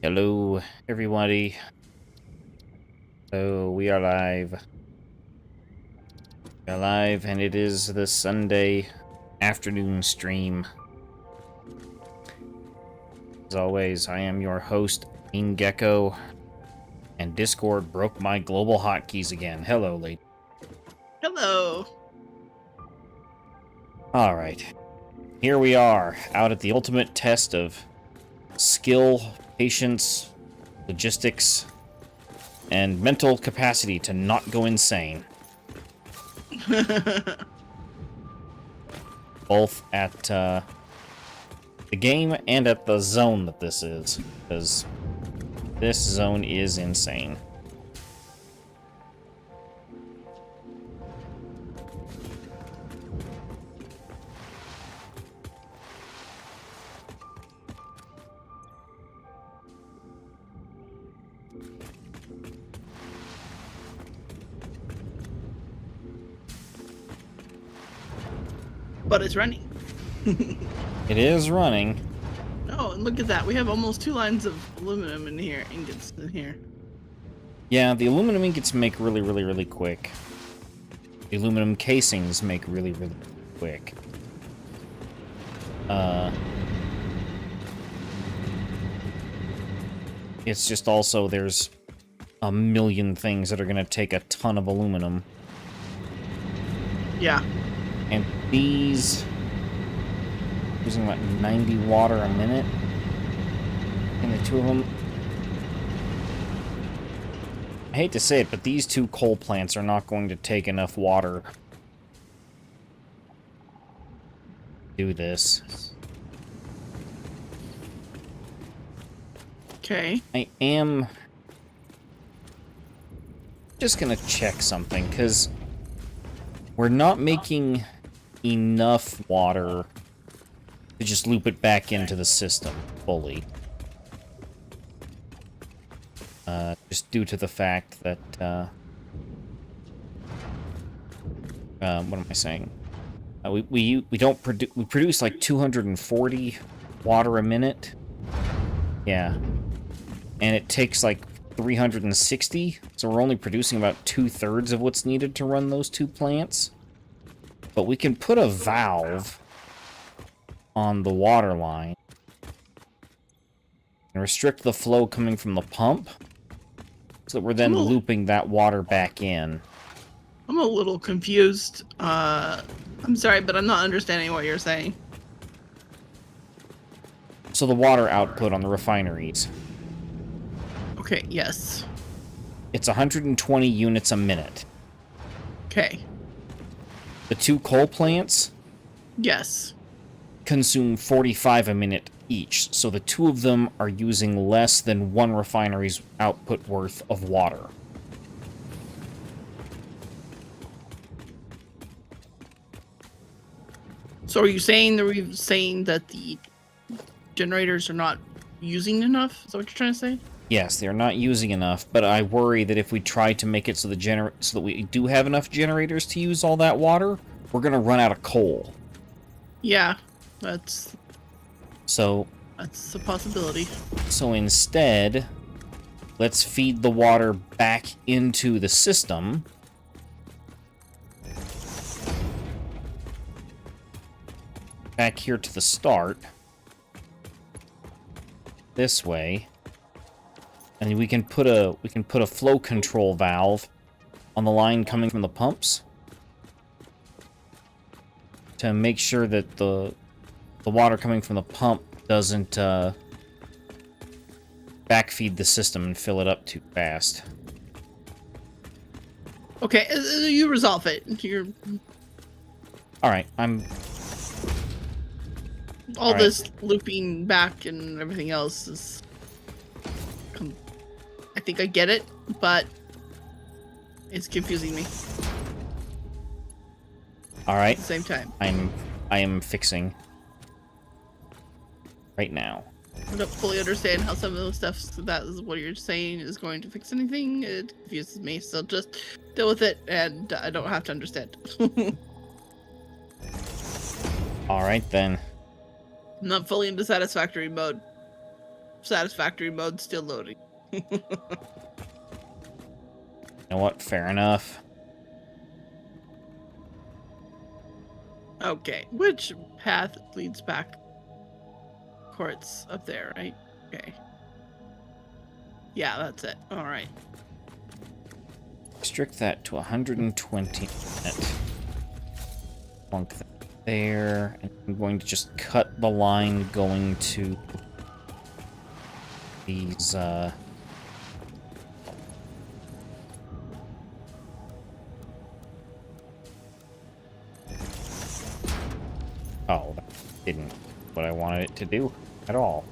Hello, everybody. So we are live. We are live, and it is the Sunday afternoon stream. As always, I am your host, Mean Gecko, and Discord broke my global hotkeys again. Hello, lady. Hello. All right, here we are, out at the ultimate test of skill, patience, logistics, and mental capacity to not go insane. Both at the game and at the zone that this is, because this zone is insane. But it's running. It is running. Oh, and look at that. We have almost 2 lines of aluminum in here, ingots in here. Yeah, the aluminum ingots make really quick. The aluminum casings make really quick. It's just also there's a million things that are going to take a ton of aluminum. Yeah. And these using about 90 water a minute. And the two of them. I hate to say it, but these two coal plants are not going to take enough water to do this. Okay. I am just gonna check something, because we're not making enough water to just loop it back into the system fully. Just due to the fact that, what am I saying? We produce like 240 water a minute. Yeah. And it takes like 360, so we're only producing about 2/3 of what's needed to run those two plants. But we can put a valve on the water line and restrict the flow coming from the pump, so that we're then looping that water back in. I'm a little confused. I'm sorry, but I'm not understanding what you're saying. So the water output on the refineries. Okay, yes. It's 120 units a minute. Okay. The two coal plants? Yes. Consume 45 a minute each, so the two of them are using less than one refinery's output worth of water. So are you saying that the generators are not using enough? Is that what you're trying to say? Yes, they're not using enough, but I worry that if we try to make it so that we do have enough generators to use all that water, we're gonna run out of coal. Yeah, that's a possibility. So instead, let's feed the water back into the system. Back here to the start. This way. And we can put a flow control valve on the line coming from the pumps to make sure that the water coming from the pump doesn't backfeed the system and fill it up too fast. Okay, you resolve it. All right, all this looping back and everything else is. I think I get it, but it's confusing me. All right. At the same time, I am fixing right now. I don't fully understand how some of the stuff that is what you're saying is going to fix anything. It confuses me, so just deal with it, and I don't have to understand. All right then. I'm not fully into Satisfactory mode. Satisfactory mode still loading. You know what? Fair enough. Okay, which path leads back? Quartz up there, right? Okay. Yeah, that's it. All right. Restrict that to 120 minute. Plunk that there. And I'm going to just cut the line going to these, Oh, that didn't what I wanted it to do at all.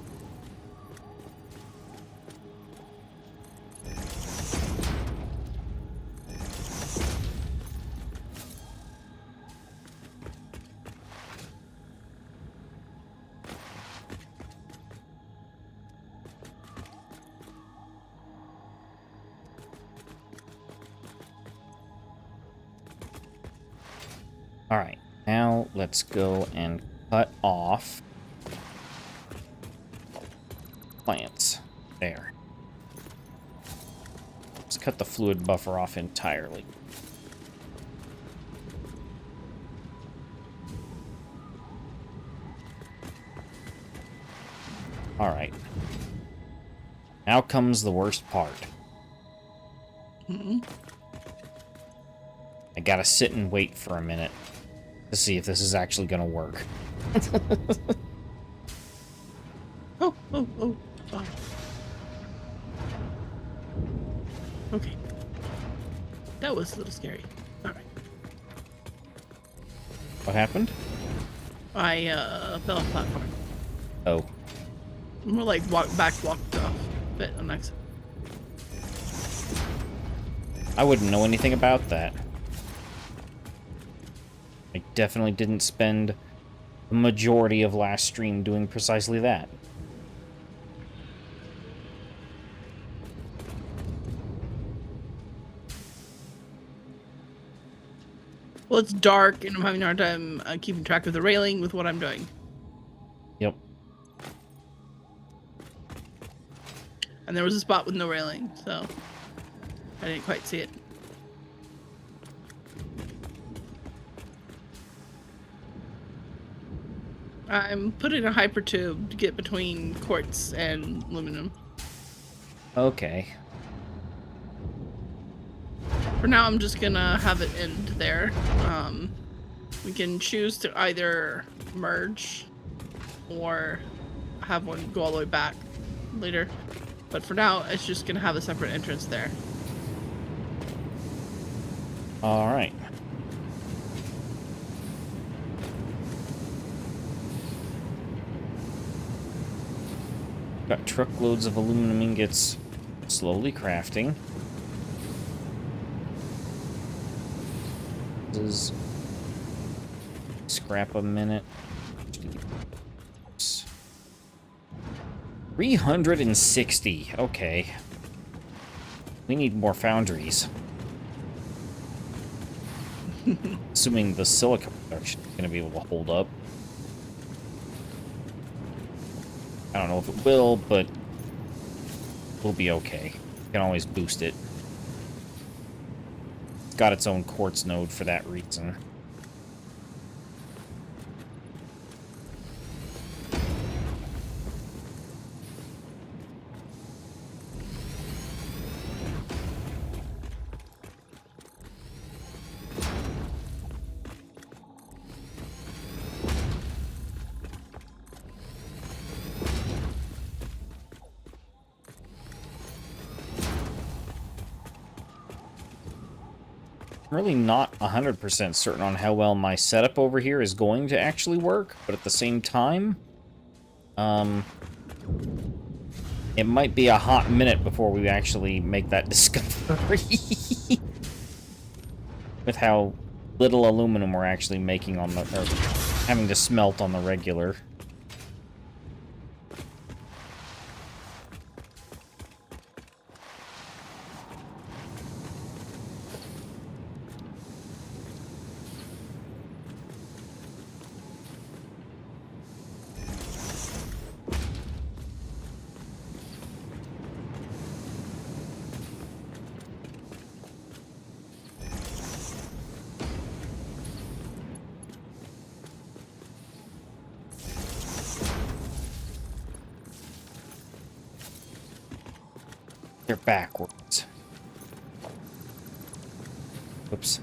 All right, now let's go and cut off plants. There. Let's cut the fluid buffer off entirely. All right. Now comes the worst part. Mm-hmm. I gotta sit and wait for a minute to see if this is actually gonna work. Oh. Okay. That was a little scary. All right. What happened? I fell off platform. Oh. More like walked off bit on next. I wouldn't know anything about that. I definitely didn't spend the majority of last stream doing precisely that. Well, it's dark, and I'm having a hard time keeping track of the railing with what I'm doing. Yep. And there was a spot with no railing, so I didn't quite see it. I'm putting a hyper tube to get between quartz and aluminum. Okay. For now, I'm just gonna have it end there. We can choose to either merge or have one go all the way back later. But for now, it's just gonna have a separate entrance there. All right. Got truckloads of aluminum ingots slowly crafting. This is scrap a minute. 360. Okay. We need more foundries. Assuming the silica production is going to be able to hold up. I don't know if it will, but we'll be okay. We can always boost it. It's got its own quartz node for that reason. I'm really not 100% certain on how well my setup over here is going to actually work, but at the same time, it might be a hot minute before we actually make that discovery. With how little aluminum we're actually making on the, or having to smelt on the regular. They're backwards. Oops.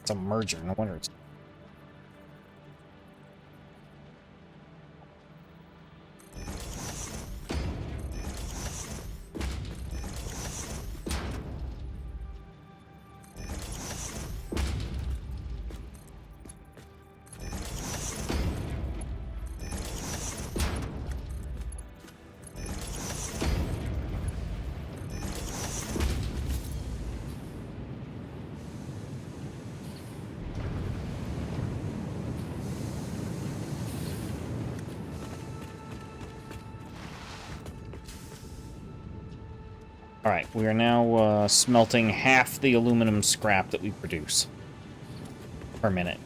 It's a merger. No wonder it's... Alright, we are now smelting half the aluminum scrap that we produce per minute.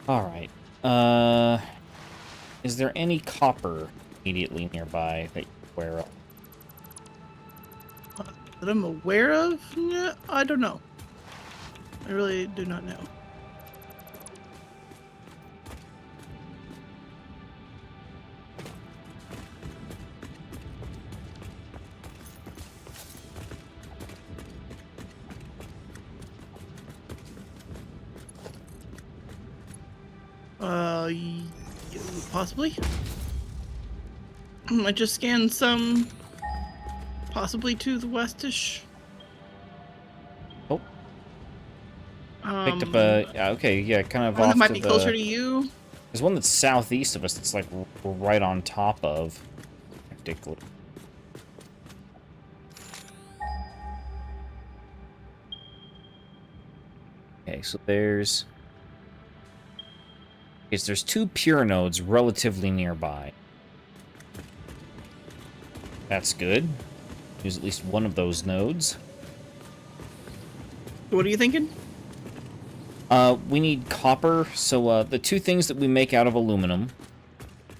Alright. Is there any copper immediately nearby that you're aware of? That I'm aware of? Yeah, I don't know. I really do not know. Possibly. I just scanned some, possibly to the westish. Oh. Picked up a... okay, yeah, kind of one off that might to be the... closer to you. There's one that's southeast of us that's, like, right on top of. Practically. Okay, so there's... Okay, so there's 2 pure nodes relatively nearby. That's good. Use at least one of those nodes. What are you thinking? We need copper, so the 2 things that we make out of aluminum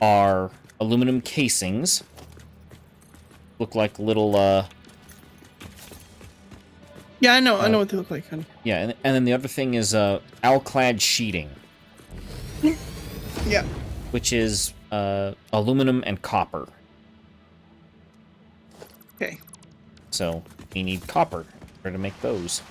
are aluminum casings. Look like little, Yeah, I know what they look like, honey. Yeah, and then the other thing is, alclad sheeting. Yeah. Which is, aluminum and copper. Okay. So, we need copper to make those.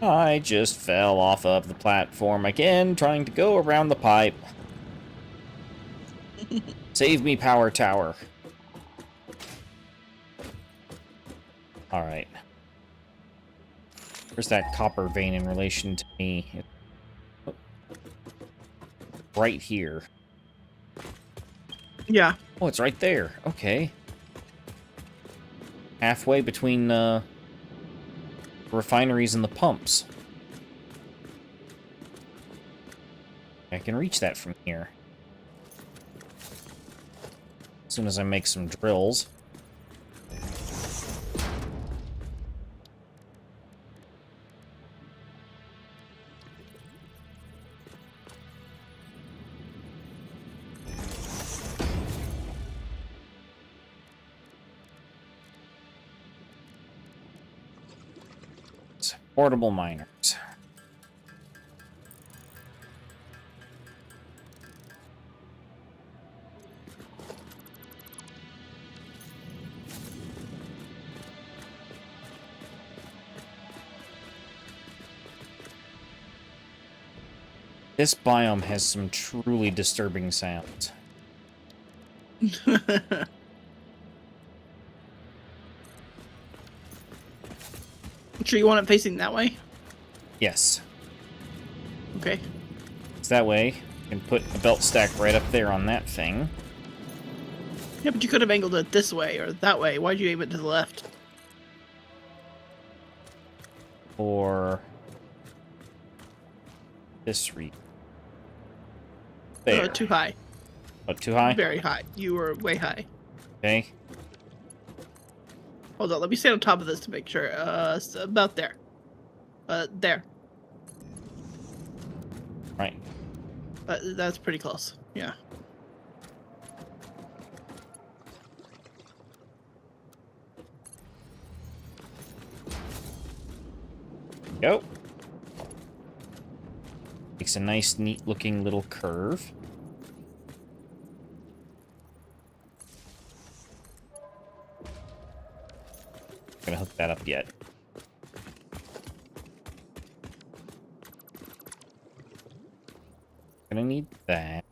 I just fell off of the platform again, trying to go around the pipe. Save me, power tower. Alright. Where's that copper vein in relation to me? Right here. Yeah. Oh, it's right there. Okay. Halfway between, refineries and the pumps. I can reach that from here. As soon as I make some drills. Portable miners. This biome has some truly disturbing sounds. Sure you want it facing that way? Yes. Okay. It's that way. You can put a belt stack right up there on that thing. Yeah, but you could have angled it this way or that way. Why'd you aim it to the left? Or this read. There. Too high. Oh, too high? Very high. You were way high. Okay. Hold on, let me stand on top of this to make sure. So about there. There. Right. That's pretty close. Yeah. Go. Makes a nice, neat-looking little curve. Not gonna hook that up yet. Gonna need that.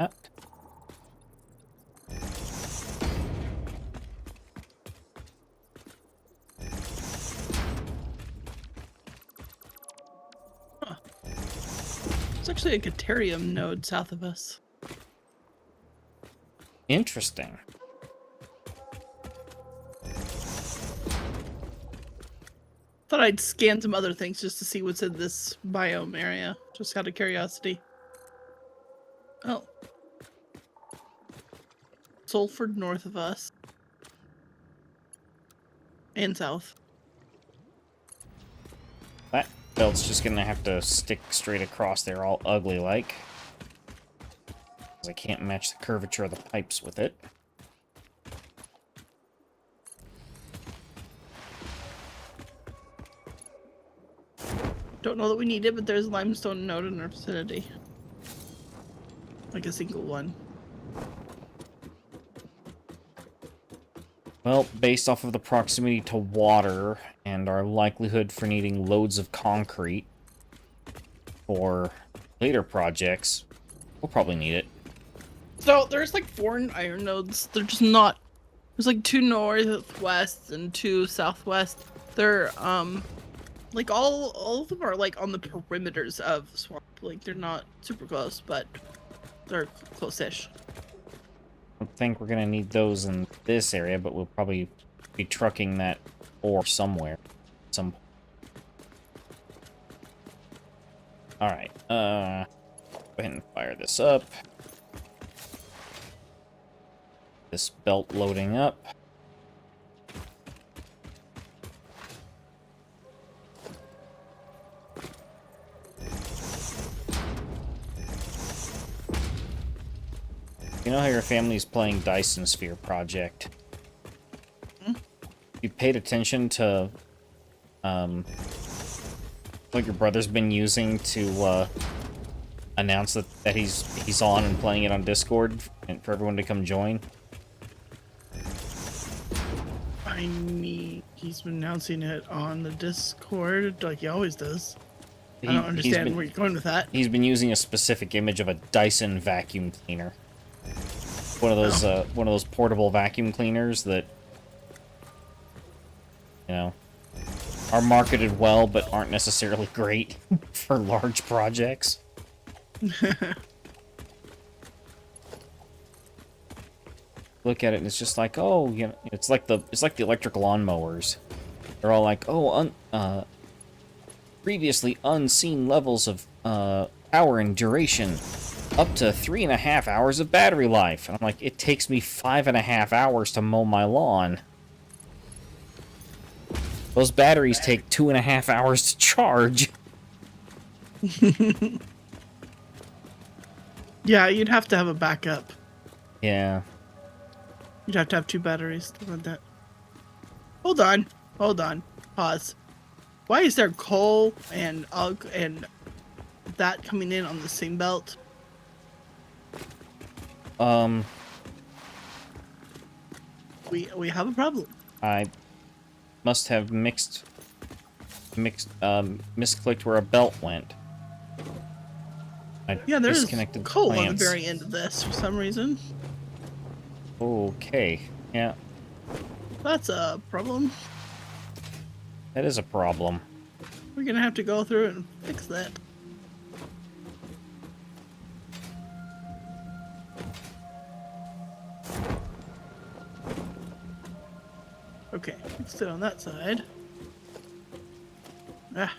It's actually a Caterium node south of us. Interesting. Thought I'd scan some other things just to see what's in this biome area. Just out of curiosity. Oh. Sulfur north of us. And south. That belt's just gonna have to stick straight across there, all ugly like. Because I can't match the curvature of the pipes with it. Don't know that we need it, but there's a limestone node in our vicinity. Like a single one. Well, based off of the proximity to water and our likelihood for needing loads of concrete for later projects, we'll probably need it. So there's like 4 iron nodes. They're just not. There's like 2 northwest and 2 southwest. They're like all of them are like on the perimeters of swamp. Like they're not super close, but they're close-ish. I don't think we're gonna need those in this area, but we'll probably be trucking that ore somewhere. Alright, go ahead and fire this up. This belt loading up. You know how your family's playing Dyson Sphere Project? You paid attention to what your brother's been using to announce that he's on and playing it on Discord and for everyone to come join? I mean, he's been announcing it on the Discord like he always does. I don't understand where you're going with that. He's been using a specific image of a Dyson vacuum cleaner. One of those portable vacuum cleaners that, you know, are marketed well but aren't necessarily great for large projects. Look at it and it's just like, oh, you know, it's like the electric lawnmowers. They're all like, oh, previously unseen levels of power and duration. Up to 3.5 hours of battery life. And I'm like, it takes me 5.5 hours to mow my lawn. Those batteries take 2.5 hours to charge. Yeah, you'd have to have a backup. Yeah. You'd have to have 2 batteries to run that. Hold on. Hold on. Pause. Why is there coal and that coming in on the same belt? We have a problem. I must have misclicked where a belt went. Yeah, there's disconnected coal plants. on the very end of this for some reason. Okay, yeah, That's a problem. that is a problem. We're gonna have to go through and fix that. Okay, fixed it on that side. Ah,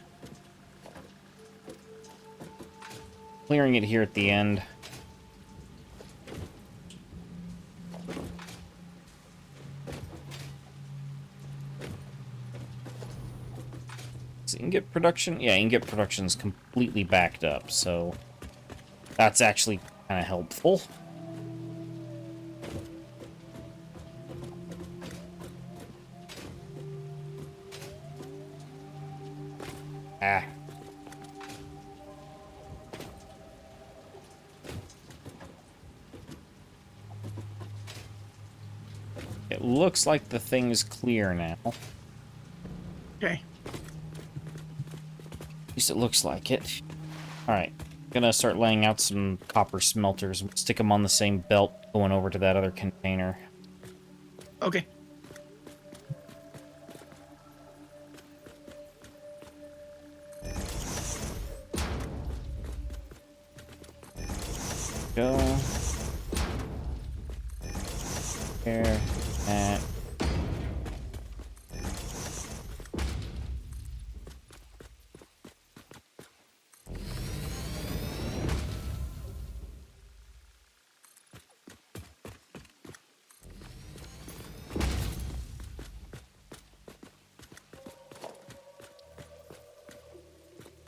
Clearing it here at the end. Ingot production? Yeah, ingot production's completely backed up, so that's actually kind of helpful. Ah. It looks like the thing's clear now. okay. At least it looks like it. Alright. Gonna start laying out some copper smelters. Stick them on the same belt going over to that other container. Okay. Go. There. That.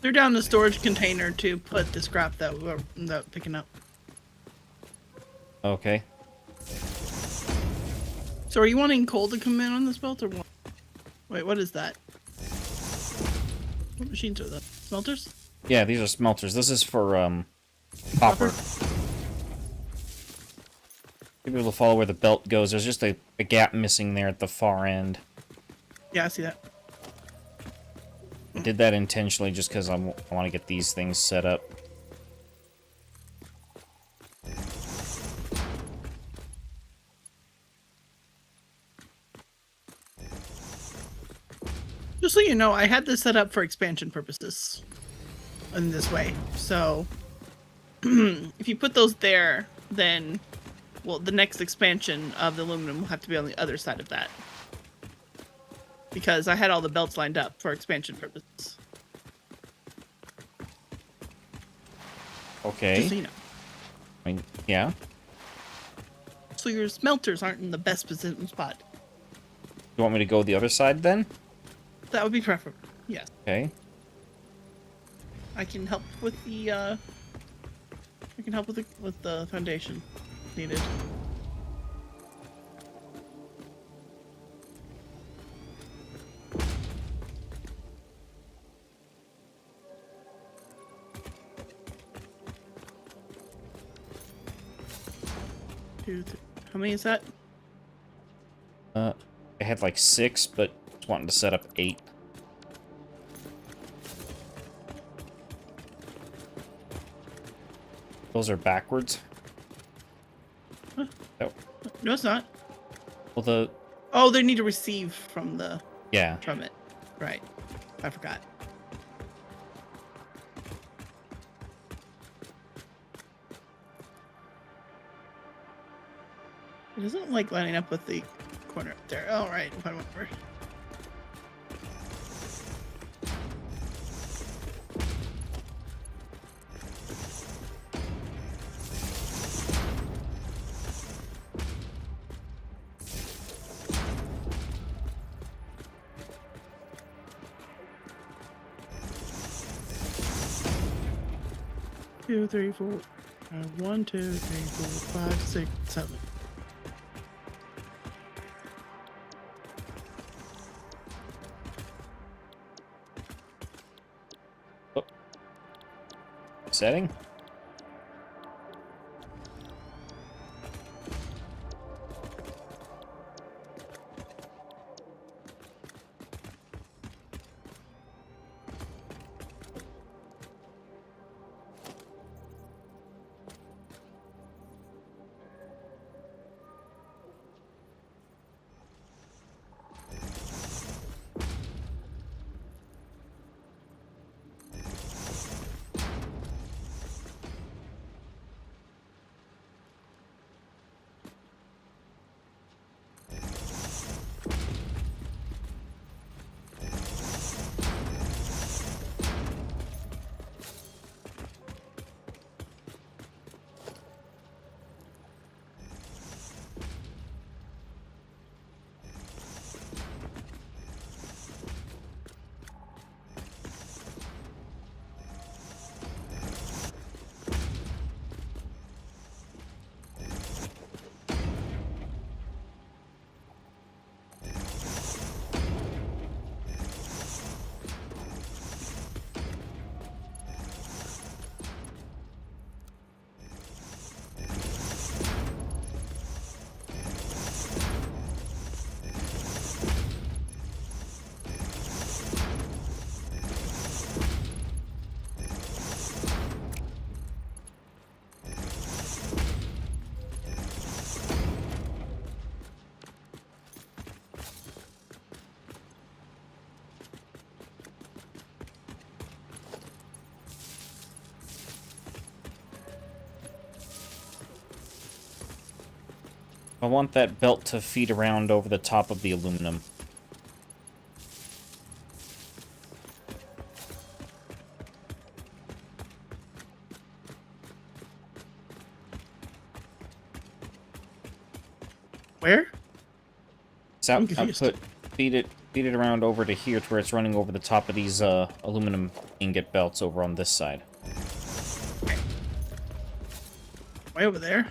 They're down the storage container to put the scrap that we're picking up. Okay. So are you wanting coal to come in on this belt or what? Wait, what is that? What machines are that? Smelters? Yeah, these are smelters. This is for, copper. Be able to follow where the belt goes. There's just a gap missing there at the far end. Yeah, I see that. I did that intentionally just because I want to get these things set up. Just so you know, I had this set up for expansion purposes in this way. So if you put those there, then, well, the next expansion of the aluminum will have to be on the other side of that. Because I had all the belts lined up for expansion purposes. Okay. Just so you know. I mean, yeah. So your smelters aren't in the best position spot. You want me to go the other side then? That would be preferable. Yes. Okay. I can help with the I can help with the foundation needed. Two, three. How many is that? I had like 6, but just wanting to set up 8. Those are backwards. Huh? Oh. No, it's not. Well, the... Oh, they need to receive from the Yeah. from it. Right. I forgot. It doesn't like lining up with the corner up there. All right, whatever. Two, three, four. 1, 2, 3, 4, 5, 6, 7. setting. I want that belt to feed around over the top of the aluminum. Where? So I'm I confused. feed it around over to here to where it's running over the top of these aluminum ingot belts over on this side. Way over there.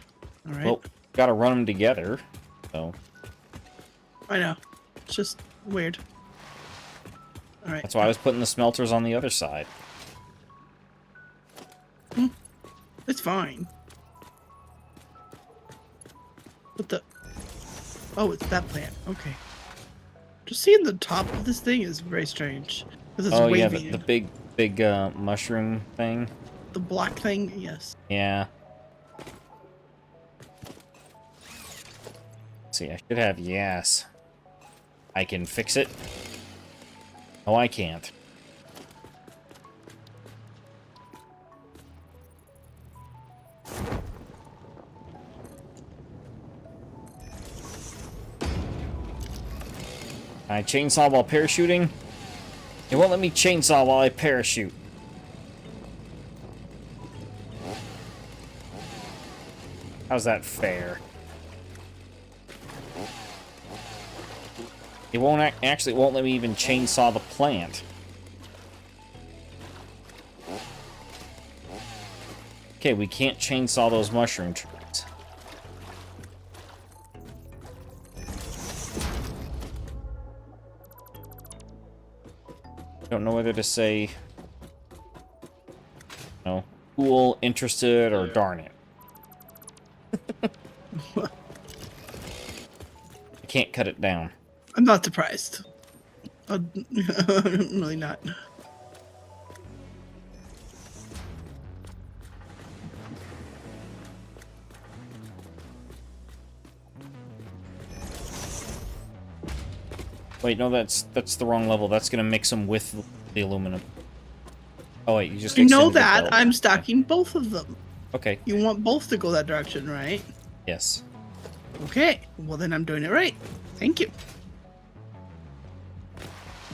All right. Well, gotta run them together, so I know. It's just weird. All right. that's why I was putting the smelters on the other side. It's fine. What the? Oh, it's that plant. Okay. Just seeing the top of this thing is very strange. Because it's Oh yeah, wavy. the big mushroom thing. The black thing, yes. Yeah. Let's see, I should have yes. I can fix it. Oh, I can't. I chainsaw while parachuting? It won't let me chainsaw while I parachute. How's that fair? It won't actually won't let me even chainsaw the plant. Okay, we can't chainsaw those mushroom trees. Don't know whether to say, no, cool, interested, or darn it. I can't cut it down. I'm not surprised. I'm really not. Wait, no, that's the wrong level. That's gonna mix them with the aluminum. Oh wait, you just You know extended the that belt. I'm stacking both of them. Okay. You want both to go that direction, right? Yes. Okay. Well, then I'm doing it right. Thank you.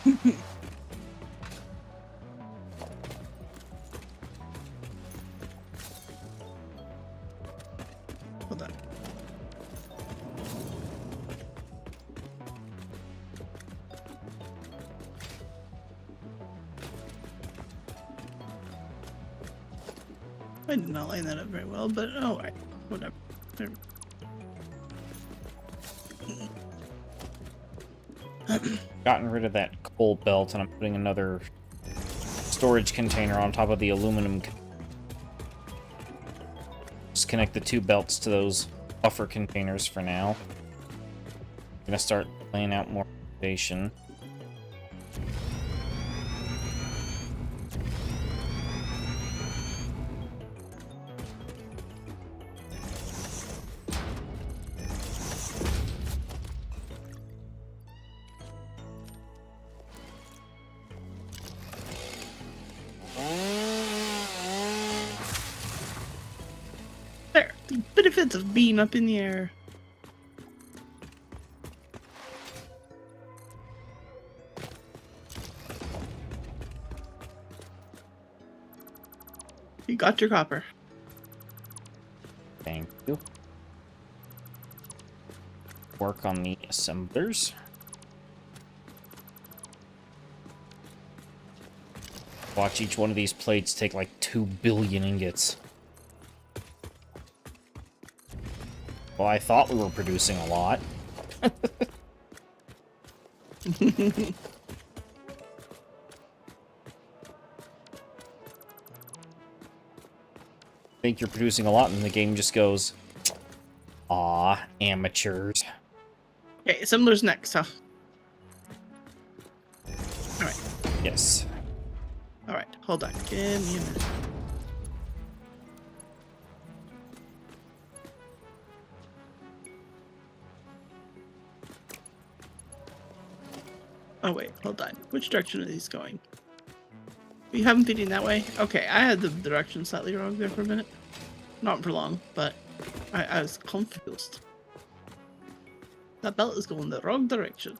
Hold on. I did not line that up very well, but oh, right. Whatever. There we Gotten rid of that coal belt, and I'm putting another storage container on top of the aluminum. connect the 2 belts to those buffer containers for now. I'm gonna start laying out more foundation. There, the benefits of being up in the air. You got your copper. Thank you. Work on the assemblers. Watch each one of these plates take like 2 billion ingots. Well, I thought we were producing a lot. Think you're producing a lot, and the game just goes, "Aw, amateurs." Okay, assembler's next, huh? Alright. Yes. Alright, hold on. Give me a minute. Oh wait, hold on. Which direction are these going? You have them feeding that way? Okay, I had the direction slightly wrong there for a minute. Not for long, but I was confused. That belt is going the wrong direction.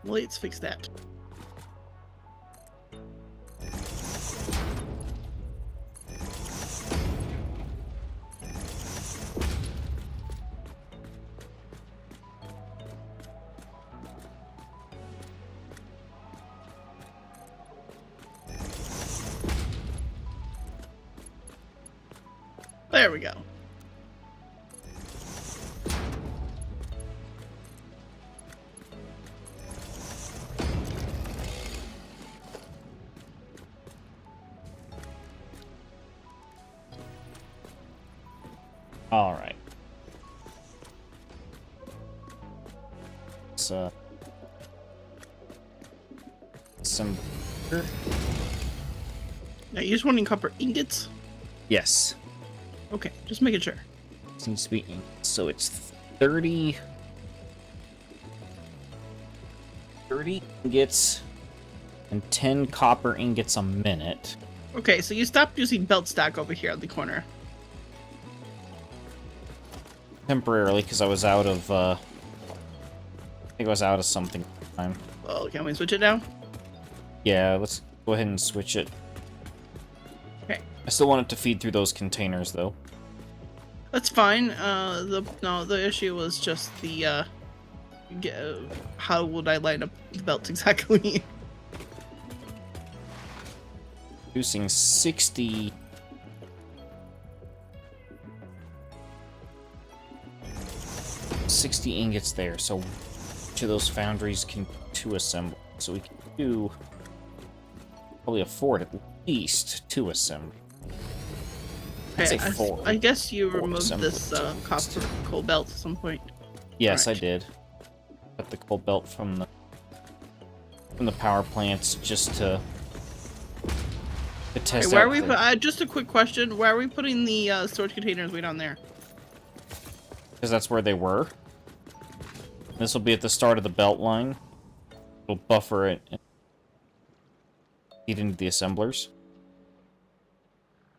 Let's fix that. There we go. All right. So, some. Now you just wanting copper ingots? Yes. Okay, just making sure. Seems to be. So it's 30 ingots and 10 copper ingots a minute. Okay, so you stopped using belt stack over here at the corner. Temporarily, because I was out of, I think I was out of something at the time. Well, can we switch it now? Yeah, let's go ahead and switch it. Okay. I still want it to feed through those containers, though. That's fine. The issue was just the, how would I line up the belts exactly? Producing 60... 60 ingots there, so each of those foundries can 2 assemble. So we can do... probably afford at least 2 assemble. I'd say 4. I guess you removed assembly this at copper coal belt at some point. Yes, Correct. I did. Got the coal belt from the power plants just to test Where out are we? the... Just a quick question: where are we putting the storage containers way down there? Because that's where they were. This will be at the start of the belt line. It'll buffer it and feed into the assemblers.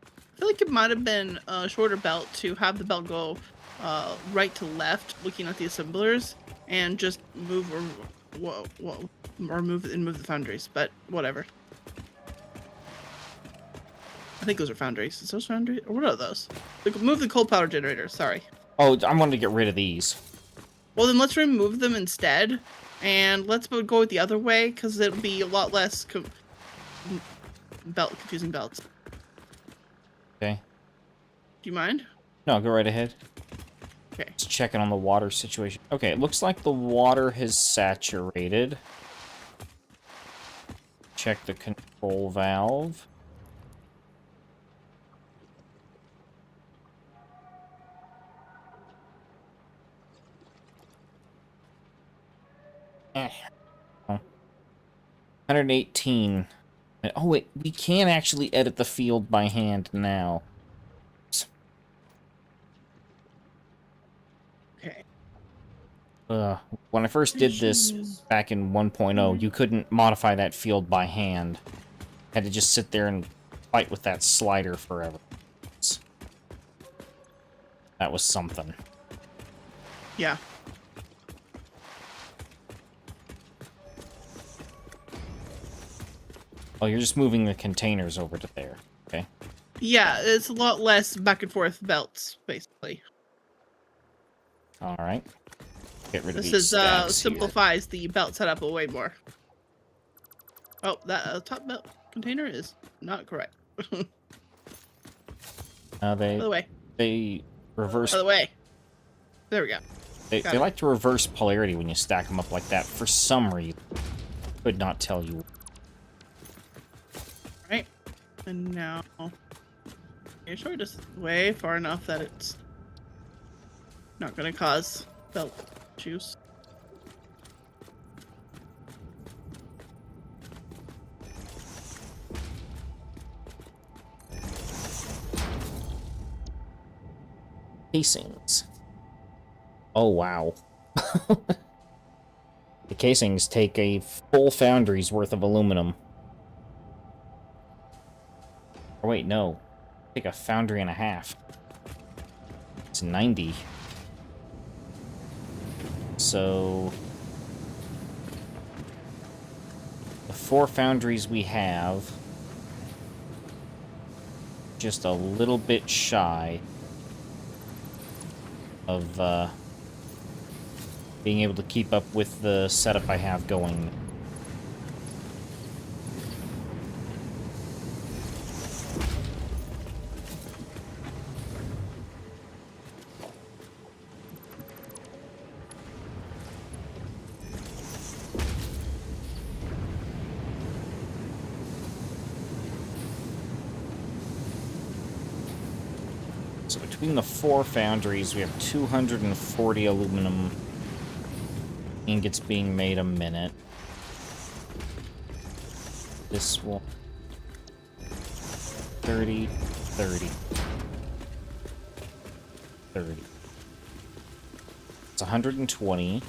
I feel like it might have been a shorter belt to have the belt go right to left, looking at the assemblers, and just move or move the foundries. But whatever. I think those are foundries. Is those foundries? Or what are those? Move the coal power generators. Sorry. Oh, I wanted to get rid of these. Well, then let's remove them instead, and let's go the other way because it'll be a lot less confusing belts. Okay. Do you mind? No, go right ahead. Okay. Just checking on the water situation. Okay, it looks like the water has saturated. Check the control valve. Eh. Oh. 118. Oh, wait, we can actually edit the field by hand now. Okay. When I first did this back in 1.0, you couldn't modify that field by hand. Had to just sit there and fight with that slider forever. That was something. Yeah. Oh, you're just moving the containers over to there. Okay. Yeah, it's a lot less back and forth belts, basically. All right. Get rid of This these is stacks simplifies the belt setup way more. Oh, that top belt container is not correct. here. By the way. They reverse. By the way. There we go. They like to reverse polarity when you stack them up like that for some reason. Could not tell you. Right. And now, make sure just way far enough that it's not going to cause belt issues. Casings. Oh, wow. The casings take a full foundry's worth of aluminum. Or wait, no. Take a foundry and a half. It's 90. So the 4 foundries we have, just a little bit shy of being able to keep up with the setup I have going. So between the 4 foundries, we have 240 aluminum ingots being made a minute. This will 30, 30, 30. It's 120. It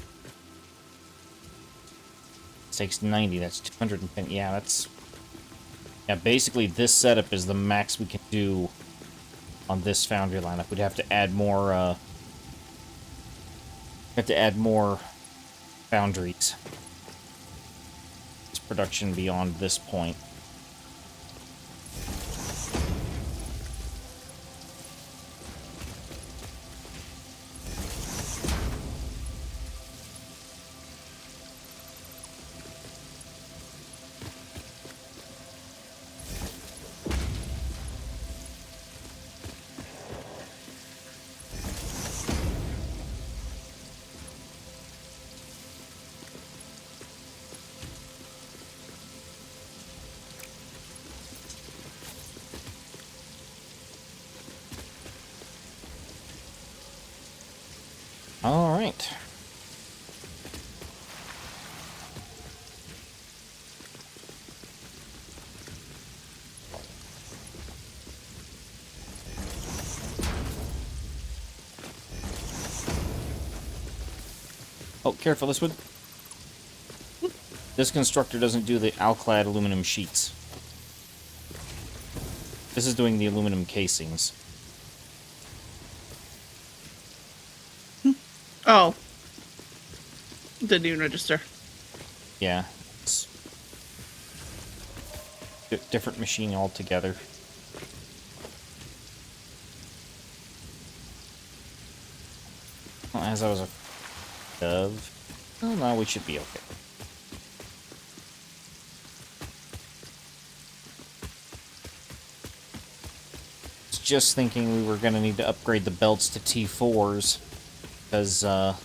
takes 90. That's 210. Yeah, that's... Yeah, basically this setup is the max we can do on this foundry lineup. We'd have to add more, foundries. This production beyond this point. All right. Oh, careful, this would... This constructor doesn't do the alclad aluminum sheets. This is doing the aluminum casings. Oh. Didn't even register. Yeah. It's different machine altogether. Well, as I was of... Oh, no, we should be okay. Was just thinking we were going to need to upgrade the belts to T4s because of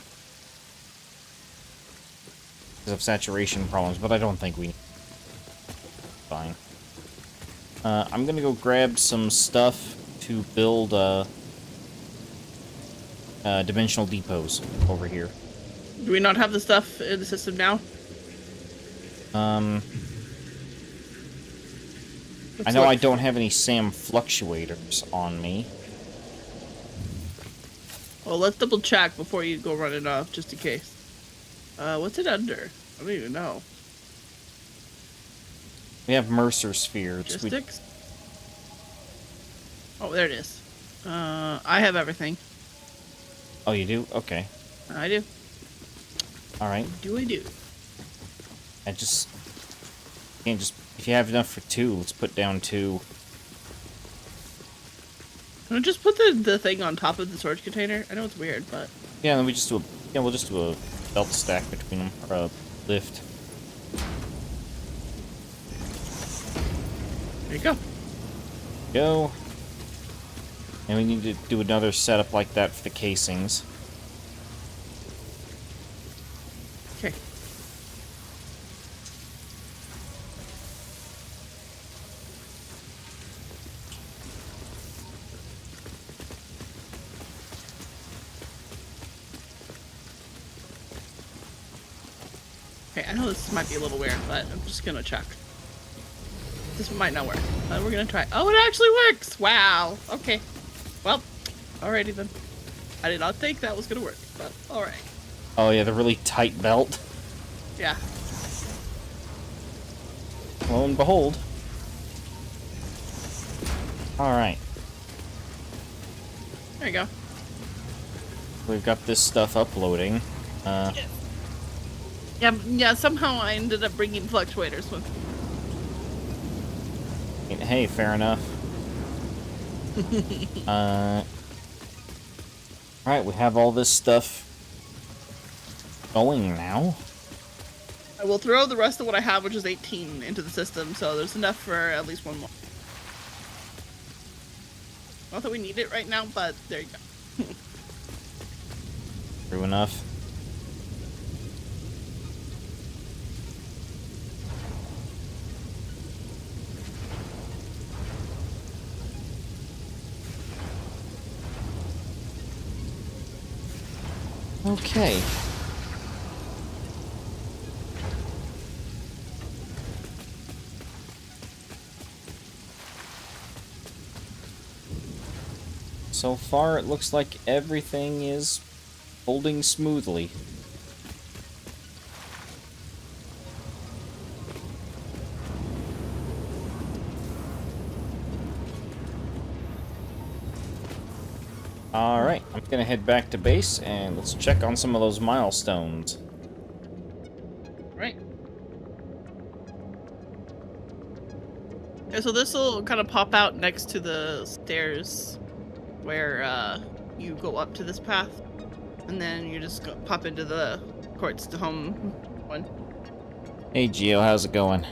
saturation problems, but I don't think we need. Fine. I'm going to go grab some stuff to build dimensional depots over here. Do we not have the stuff in the system now? I Let's know look. I don't have any SAM fluctuators on me. Well, let's double check before you go running off, just in case. What's it under? I don't even know. We have Mercer spheres. Logistics? Oh, there it is. I have everything. Oh, you do? Okay. I do. Alright. I do. I just... Can't just... If you have enough for 2, let's put down 2. Can I just put the thing on top of the storage container? I know it's weird, but... Yeah, then we just do a... Yeah, we'll just do a belt stack between them. Or a lift. There you go. Go. And we need to do another setup like that for the casings. Okay. Okay, I know this might be a little weird, but I'm just gonna check. This might not work, but we're gonna try. Oh, it actually works! Wow. Okay. Well, alrighty then. I did not think that was gonna work, but alright. Oh yeah, the really tight belt. Yeah. Lo and behold. Alright. There you go. We've got this stuff uploading. Yeah, somehow I ended up bringing fluctuators with me. Hey, fair enough. Alright, we have all this stuff going now. I will throw the rest of what I have, which is 18, into the system, so there's enough for at least one more. Not that we need it right now, but there you go. True enough. Okay. So far, it looks like everything is holding smoothly. Alright, I'm gonna head back to base and let's check on some of those milestones. Right. Yeah, so this will kind of pop out next to the stairs where you go up to this path, and then you just pop into the courts to home one. Hey Gio, how's it going?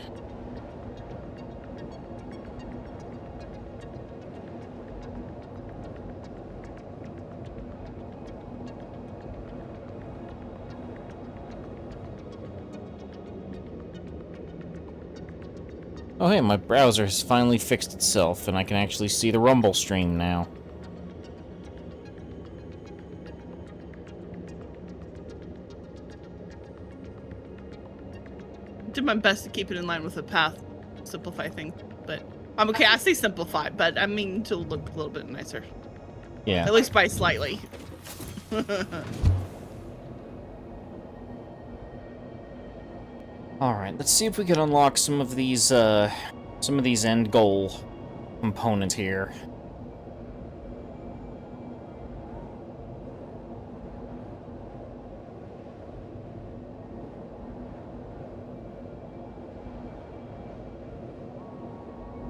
Oh hey, my browser has finally fixed itself, and I can actually see the Rumble stream now. Did my best to keep it in line with the path, simplify things, but I'm okay. I say simplify, but I mean to look a little bit nicer. Yeah. At least by slightly. Alright, let's see if we can unlock some of these end goal components here.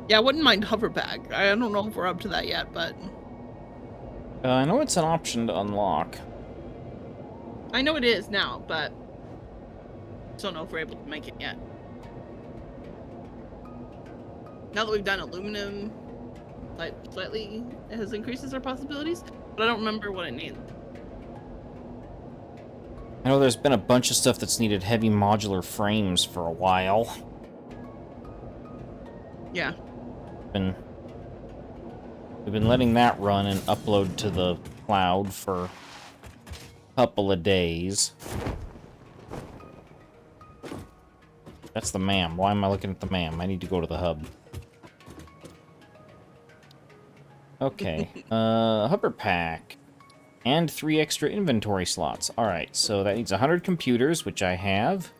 Yeah, I wouldn't mind hover bag. I don't know if we're up to that yet, but I know it's an option to unlock. I know it is now, but don't know if we're able to make it yet. Now that we've done aluminum, like slightly it has increases our possibilities, but I don't remember what it needs. I know there's been a bunch of stuff that's needed heavy modular frames for a while. Yeah. We've been letting that run and upload to the cloud for a couple of days. That's the MAM. Why am I looking at the MAM? I need to go to the hub. Okay. Hover pack. And 3 extra inventory slots. Alright, so that needs 100 computers, which I have.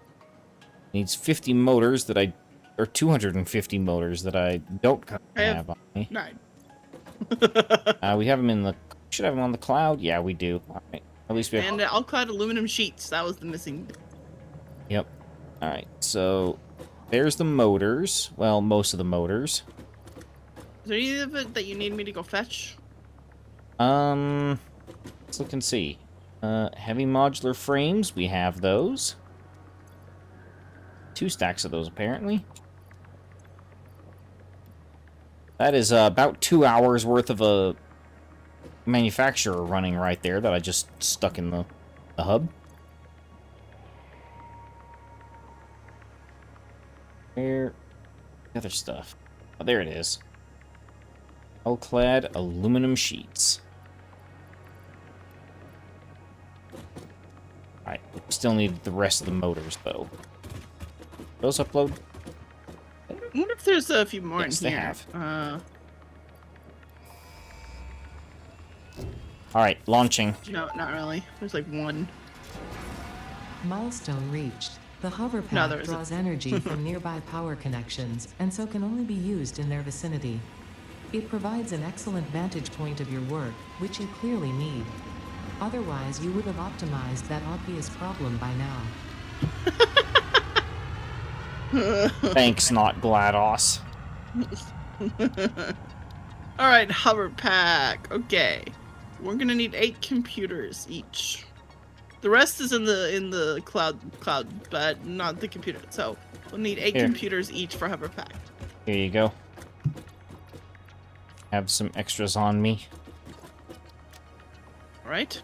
Needs 50 motors that I... Or 250 motors that I don't currently have on me. 9. We have them in the... Should have them on the cloud? Yeah, we do. Alright. At least we have... And all-clad aluminum sheets. That was the missing... Yep. Alright, so... There's the motors. Well, most of the motors. Is there any of it that you need me to go fetch? Let's look and see. Heavy modular frames, we have those. 2 stacks of those, apparently. That is about 2 hours worth of a manufacturer running right there that I just stuck in the hub. Where? The other stuff. Oh, there it is. Clad aluminum sheets. Alright, still need the rest of the motors, though. Those upload? I wonder if there's a few more Yes, in they here. have. Alright, launching. No, not really. There's like 1. Milestone reached. The hover No, pad there isn't. draws energy from nearby power connections, and so can only be used in their vicinity. It provides an excellent vantage point of your work, which you clearly need. Otherwise, you would have optimized that obvious problem by now. Thanks, not GLaDOS. Alright, hover pack. Okay. We're gonna need 8 computers each. The rest is in the cloud, but not the computer. So we'll need 8 Here. computers each for hover pack. Here you go. Have some extras on me. Alright.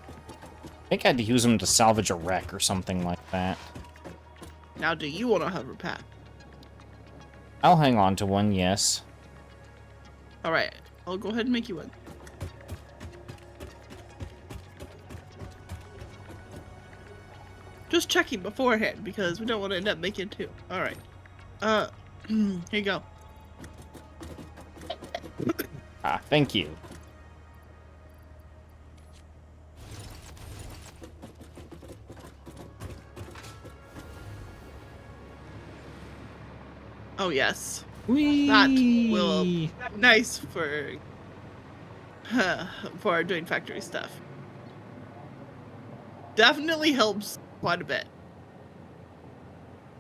I think I had to use them to salvage a wreck or something like that. Now do you want a hover pack? I'll hang on to one, yes. Alright. I'll go ahead and make you one. Just checking beforehand because we don't want to end up making 2. Alright. Here you go. Ah, thank you. Oh yes. Whee! That will be nice for doing factory stuff. Definitely helps quite a bit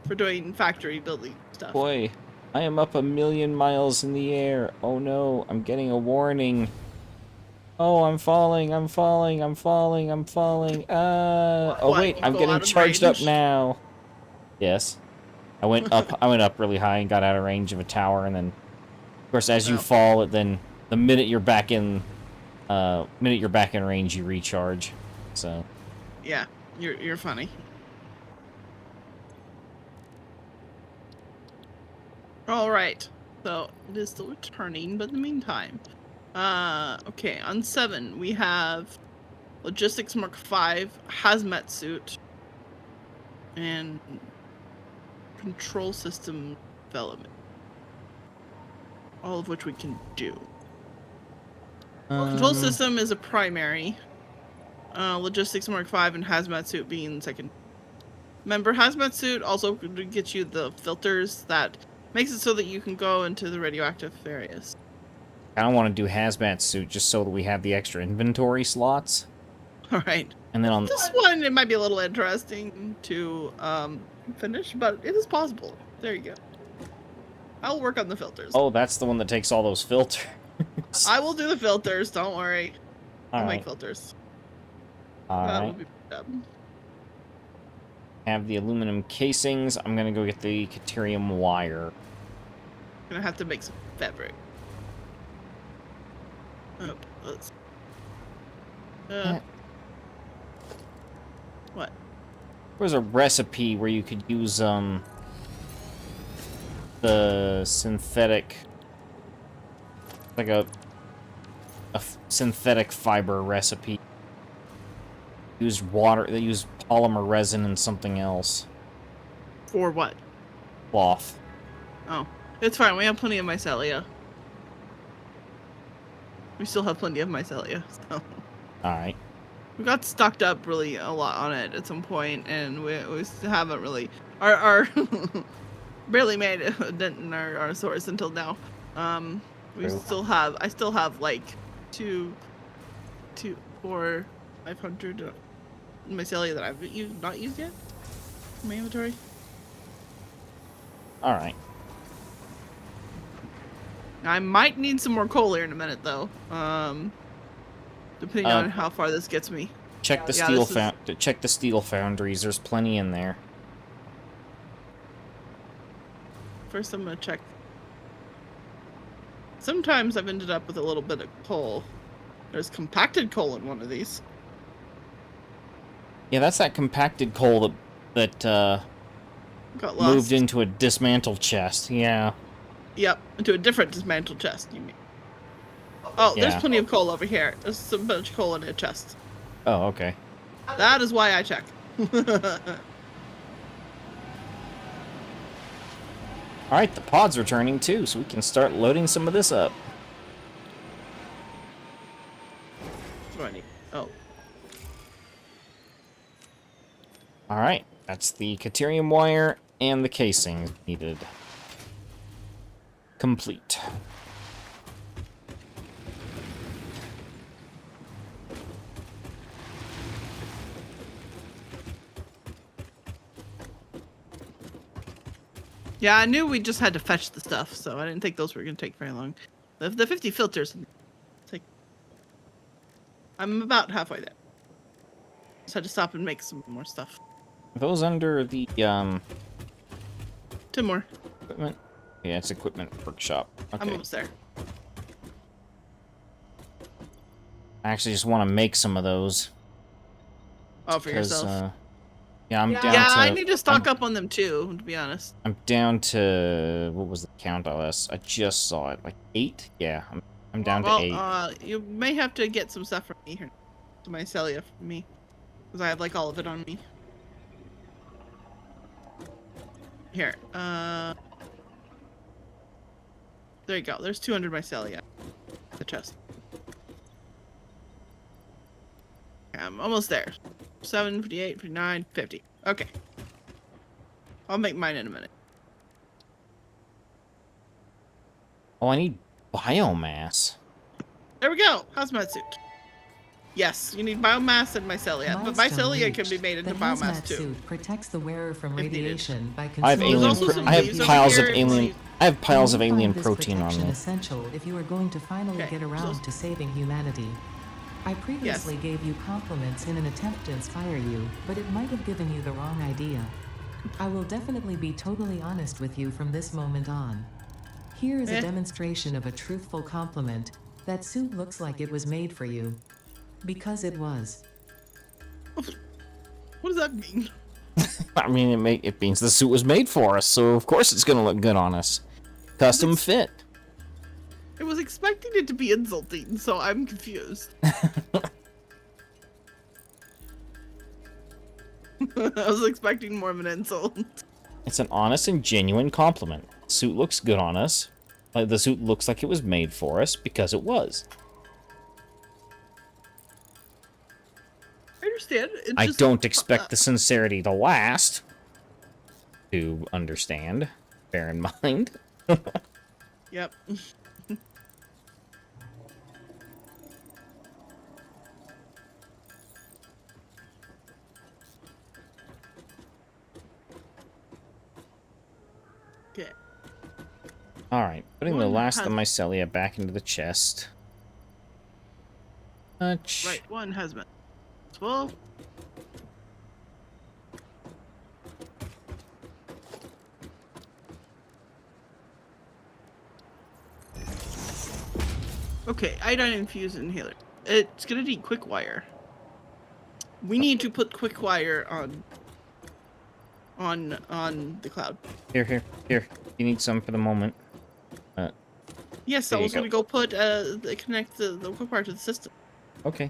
for doing factory building stuff. Boy, I am up 1,000,000 miles in the air. Oh no, I'm getting a warning. Oh, I'm falling, I'm falling, I'm falling, I'm falling. Oh What, wait, you I'm go getting out of charged up range? now. Yes. I went up really high and got out of range of a tower, and then of course as you Oh. fall, then the minute you're back in range you recharge. So Yeah, you're funny. All right, so it is still returning, but in the meantime, okay, on 7 we have Logistics Mark 5 hazmat suit and control system development, all of which we can do. Control system is a primary. Logistics Mark 5 and hazmat suit being second. Remember, hazmat suit also gets you the filters that makes it so that you can go into the radioactive areas. I don't want to do hazmat suit just so that we have the extra inventory slots. All right. And then on This one, it might be a little interesting to finish, but it is possible. There you go. I'll work on the filters. Oh, that's the one that takes all those filters. I will do the filters. Don't worry. I'll All make right. filters. All That will right. be done. Have the aluminum casings. I'm gonna go get the Caterium wire. Gonna have to make some fabric. Oh, let's. What? There was a recipe where you could use the synthetic, like a synthetic fiber recipe. Use water. They use polymer resin and something else. For what? cloth. Oh, it's fine. We have plenty of mycelia. We still have plenty of mycelia. So. Alright. We got stocked up really a lot on it at some point, and we still haven't really our barely made a dent in our source until now. We True. still have I still have like 500 mycelia that I've not used yet in my inventory. Alright. I might need some more coal here in a minute, though. Depending on how far this gets me. Check the check the steel foundries. There's plenty in there. First, I'm gonna check. Sometimes I've ended up with a little bit of coal. There's compacted coal in one of these. Yeah, that's that compacted coal that Got lost. moved into a dismantled chest. Yeah. Yep, into a different dismantled chest, you mean. Oh, there's Yeah. plenty of coal over here. There's some bunch of coal in a chest. Oh, okay. That is why I check. Alright, the pod's returning too, so we can start loading some of this up. What do I need? Oh. Alright, that's the Caterium wire and the casing needed. Complete. Yeah, I knew we just had to fetch the stuff, so I didn't think those were going to take very long. The 50 filters take... I'm about halfway there. Just had to stop and make some more stuff. Are those under the, 2 more. equipment? Yeah, it's equipment workshop. I'm Okay. almost there. I actually just want to make some of those. Oh, for yourself. Yeah, I'm down to... Yeah, I need to stock up on them too, to be honest. I'm down to... What was the count I just saw it. Like 8? Yeah, I'm down to 8. You may have to get some stuff from me here. To mycelia from me. Because I have like all of it on me. Here, there you go. There's 200 mycelia. The chest. I'm almost there. 7, 58, 59, 50. Okay. I'll make mine in a minute. Oh, I need biomass. There we go. Hazmat suit. Yes, you need biomass and mycelia. But Milestone mycelia can be reached. made into The biomass hazmat too. suit protects the wearer from If needed. radiation by I have consuming alien. also some I have leaves over piles of here. alien. I have piles of You will alien find this protein on protection me. essential if you are going to finally Okay, get around so- to saving humanity. I previously gave you compliments in an attempt to inspire you, but it might have given you the wrong idea. I will definitely be totally honest with you from this moment on. Here is a demonstration of a truthful compliment. That suit looks like it was made for you. Because it was. What does that mean? I mean, it means the suit was made for us, so of course it's gonna look good on us. Custom fit. I was expecting it to be insulting, so I'm confused. I was expecting more of an insult. It's an honest and genuine compliment. The suit looks good on us. Like the suit looks like it was made for us because it was. I understand. It's I just, don't expect the sincerity to last. To understand. Bear in mind. Yep. Okay. Alright, putting the One last of has- mycelia back into the chest. Right, one hazmat. 12. Okay, iodine infused inhaler. It's gonna need quick wire. We need to put quick wire on the cloud. Here. You need some for the moment. Yes, There I you was gonna go put connect the quick wire to the system. Okay.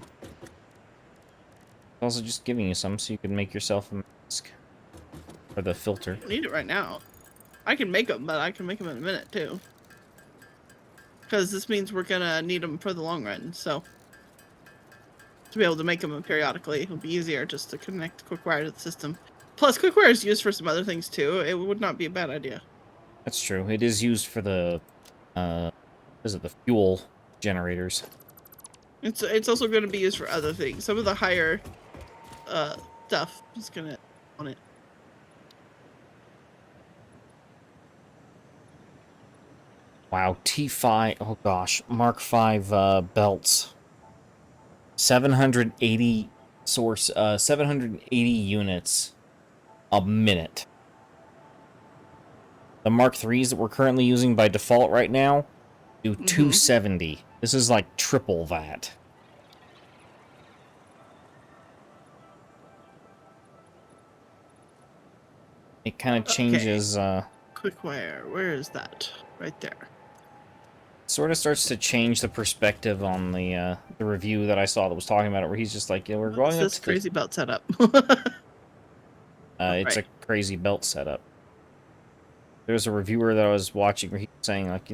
Also just giving you some so you can make yourself a mask. For the filter. I don't need it right now. I can make them, but I can make them in a minute too. Because this means we're gonna need them for the long run. So to be able to make them periodically, it'll be easier just to connect QuickWire to the system. Plus, QuickWire is used for some other things too. It would not be a bad idea. That's true. It is used for the, is it the fuel generators? It's also going to be used for other things. Some of the higher stuff is going to on it. Wow, T5, oh gosh, Mark 5 belts. 780 source, 780 units a minute. The Mark 3s that we're currently using by default right now do 270. This is like triple that. It kind of changes, QuickWire, where is that? Right there. Sort of starts to change the perspective on the review that I saw that was talking about it, where he's just like, yeah, we're going up This to crazy belt setup. It's a crazy belt setup. There's a reviewer that I was watching where he was saying, like,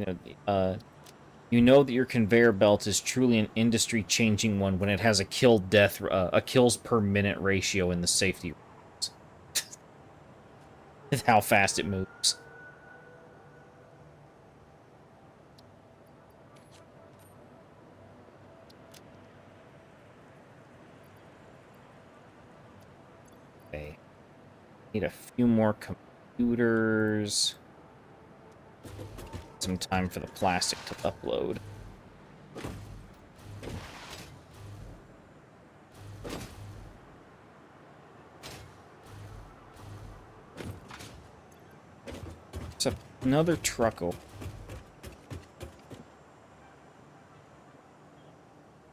you know that your conveyor belt is truly an industry-changing one when it has a a kills per minute ratio in the safety rooms. With how fast it moves. Okay. Need a few more computers. Some time for the plastic to upload. There's another truck over.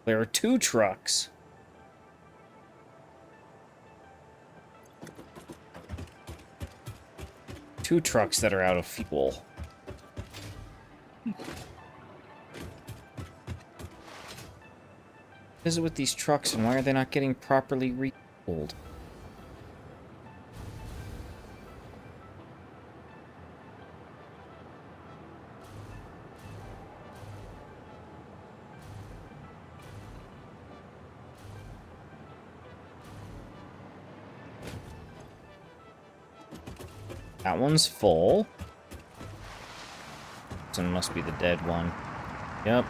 There are 2 trucks. Two trucks that are out of fuel. What is it with these trucks, and why are they not getting properly refueled? That one's full. This one must be the dead one. Yep.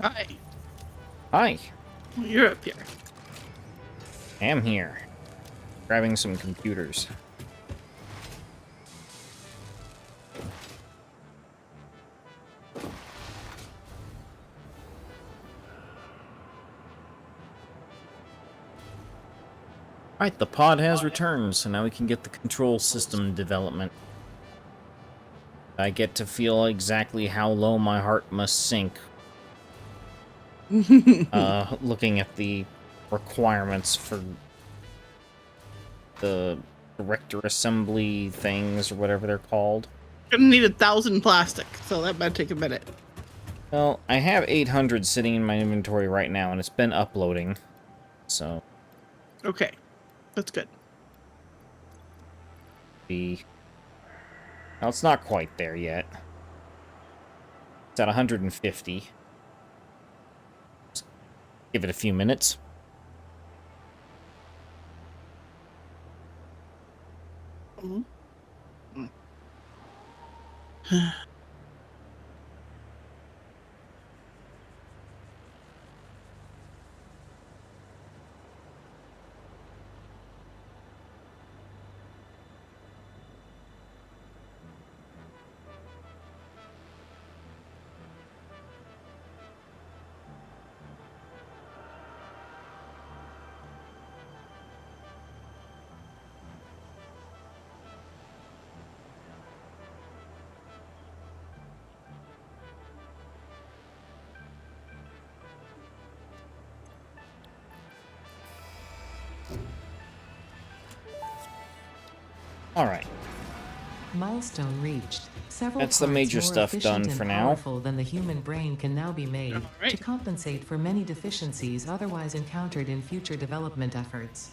Hi. Hi. You're up here. Am here. Grabbing some computers. Alright, the pod has returned, so now we can get the control system development. I get to feel exactly how low my heart must sink. Looking at the requirements for the director assembly things, or whatever they're called. Gonna need 1,000 plastic, so that might take a minute. Well, I have 800 sitting in my inventory right now, and it's been uploading, so... Okay, that's good. Well, it's not quite there yet. It's at 150. Just give it a few minutes. Alright. Milestone reached. Several That's the parts major more stuff efficient done and for now. powerful than the human brain can now be made Alright. to compensate for many deficiencies otherwise encountered in future development efforts.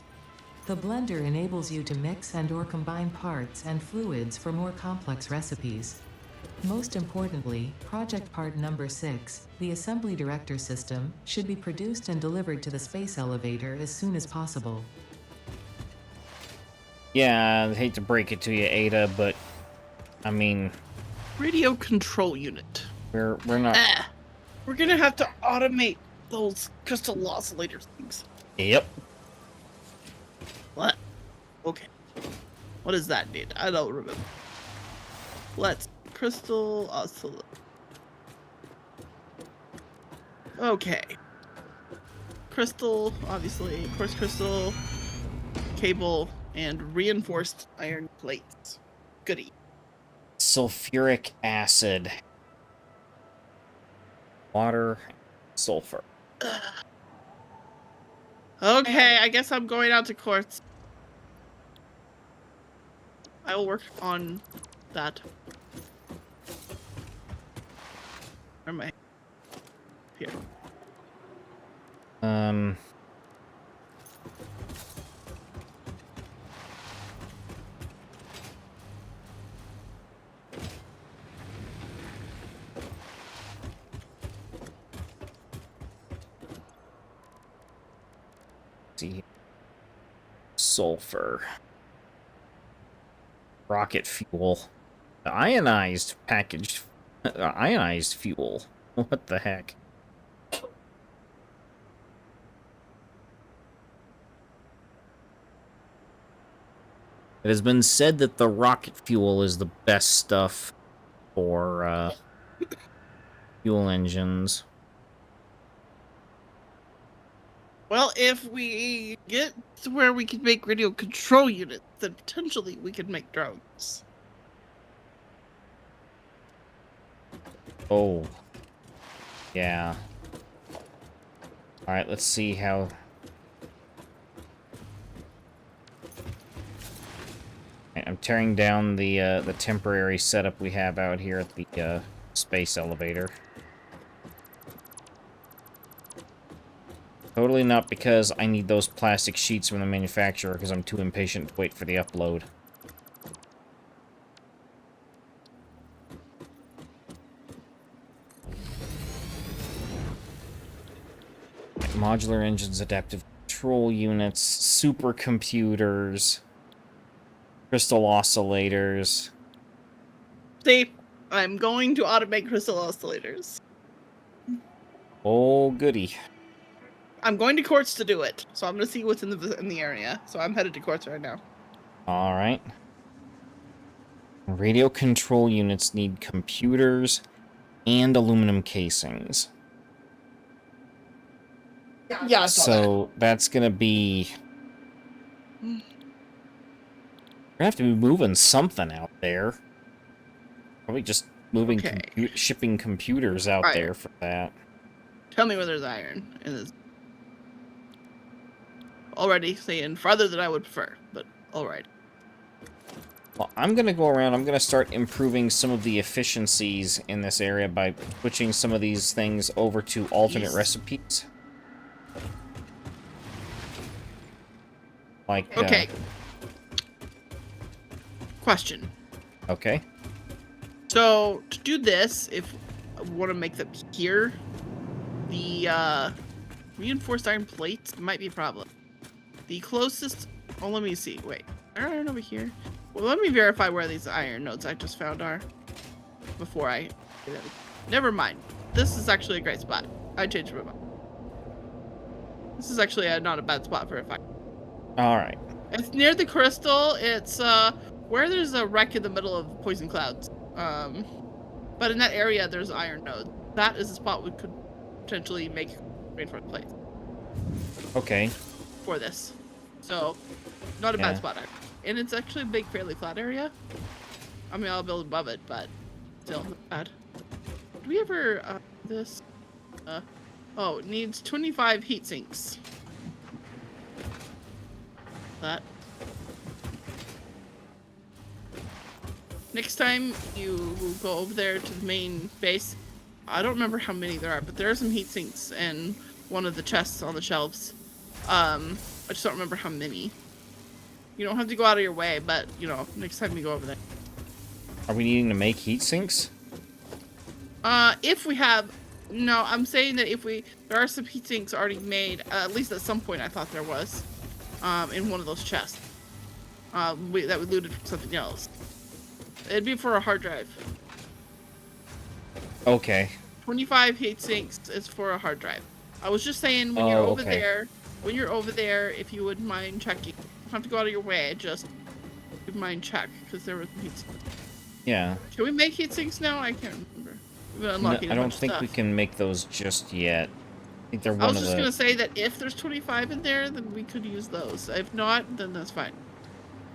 The blender enables you to mix and/or combine parts and fluids for more complex recipes. Most importantly, project part number 6, the assembly director system, should be produced and delivered to the space elevator as soon as possible. Yeah, I hate to break it to you, Ada, but I mean, Radio control unit. we're not. We're gonna have to automate those crystal oscillator things. Yep. What? Okay. What does that need? I don't remember. Let's crystal oscillator. Okay. Crystal, obviously, quartz crystal, cable, and reinforced iron plates. Goody. Sulfuric acid. Water, sulfur. Okay, I guess I'm going out to quartz. I will work on that. Where am I? Here. See. Sulfur. Rocket fuel. Ionized packaged. Ionized fuel. What the heck? It has been said that the rocket fuel is the best stuff for fuel engines. Well, if we get to where we can make radio control units, then potentially we could make drones. Oh. Yeah. Alright, let's see how... I'm tearing down the temporary setup we have out here at the space elevator. Totally not because I need those plastic sheets from the manufacturer, because I'm too impatient to wait for the upload. Modular engines, adaptive control units, supercomputers, crystal oscillators. See, I'm going to automate crystal oscillators. Oh, goody. I'm going to quartz to do it, so I'm gonna see what's in the area. So I'm headed to quartz right now. Alright. Radio control units need computers and aluminum casings. Yeah, I saw So that's gonna be... We're gonna have to be moving something out there. Probably just moving, Okay. shipping computers out Right. there for that. Tell me where there's iron in this. Already saying farther than I would prefer, but alright. Well, I'm gonna go around, I'm gonna start improving some of the efficiencies in this area by switching some of these things over to alternate recipes. Like, Okay. Question. Okay. So, to do this, if I want to make them here, the reinforced iron plates might be a problem. The closest... Oh, let me see. Wait. Iron over here? Well, let me verify where these iron nodes I just found are. Before I... Never mind. This is actually a great spot. I changed my mind. This is actually not a bad spot for a fight. Alright. It's near the crystal. It's where there's a wreck in the middle of poison clouds. But in that area, there's iron nodes. That is a spot we could potentially make reinforced plates Okay. for this. So, not a bad spot. And it's actually a big, fairly flat area. I mean, I'll build above it, but still not bad. Do we ever this? Oh, it needs 25 heat sinks. That. Next time you go over there to the main base, I don't remember how many there are, but there are some heat sinks in one of the chests on the shelves. I just don't remember how many. You don't have to go out of your way, but, you know, next time you go over there. Are we needing to make heat sinks? If we have... No, I'm saying that if we... There are some heat sinks already made, at least at some point I thought there was, in one of those chests. That we looted from something else. It'd be for a hard drive. Okay. 25 heat sinks is for a hard drive. I was just saying when you're over there, if you wouldn't mind checking. You don't have to go out of your way, just mind check, because there were heat sinks. Yeah. Can we make heat sinks now? I can't remember. No, I don't think we can make those just yet. I think they're one of the... I was just gonna say that if there's 25 in there, then we could use those. If not, then that's fine.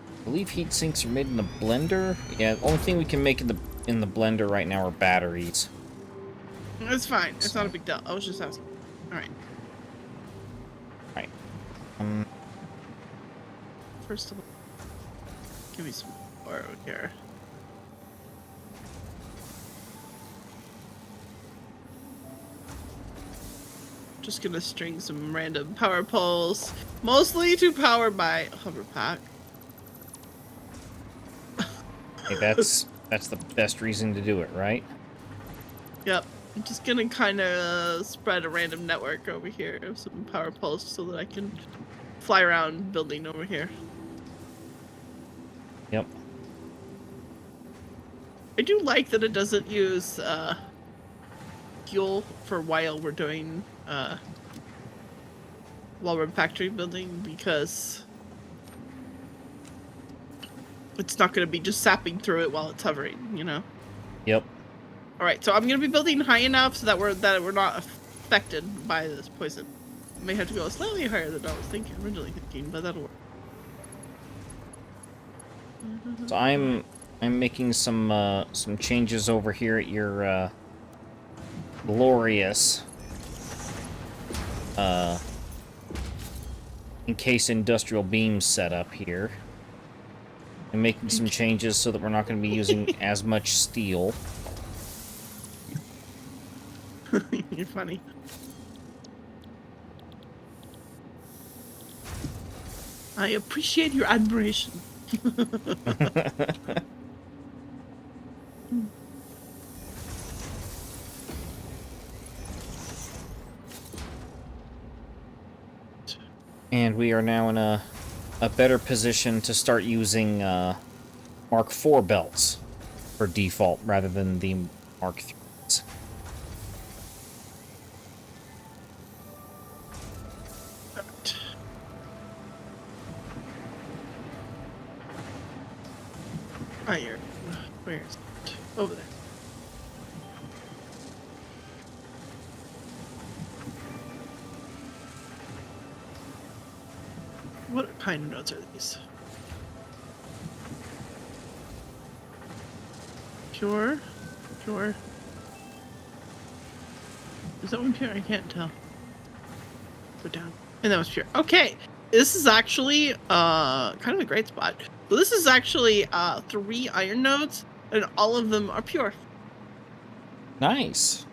I believe heat sinks are made in the blender. Yeah, the only thing we can make in the blender right now are batteries. It's fine. It's not a big deal. I was just asking. All right. Right. First of all, give me some more here. Just gonna string some random power poles, mostly to power my hover pack. Hey, that's the best reason to do it, right? Yep. I'm just gonna kind of spread a random network over here of some power poles so that I can fly around building over here. Yep. I do like that it doesn't use fuel for while we're doing while we're factory building, because it's not going to be just sapping through it while it's hovering, you know. Yep. All right, so I'm going to be building high enough so that we're not affected by this poison. I may have to go slightly higher than I was originally thinking, but that'll work. So I'm making some changes over here at your glorious encased industrial beam setup here. I'm making some changes so that we're not going to be using as much steel. You're funny. I appreciate your admiration. And we are now in a better position to start using Mark IV belts for default rather than the Mark IIIs. Iron. Where's it? Over there. What kind of notes are these? Pure? Pure? Is that one pure? I can't tell. Go down. And that was pure. Okay! This is actually kind of a great spot. So this is actually 3 iron nodes, and all of them are pure. Nice.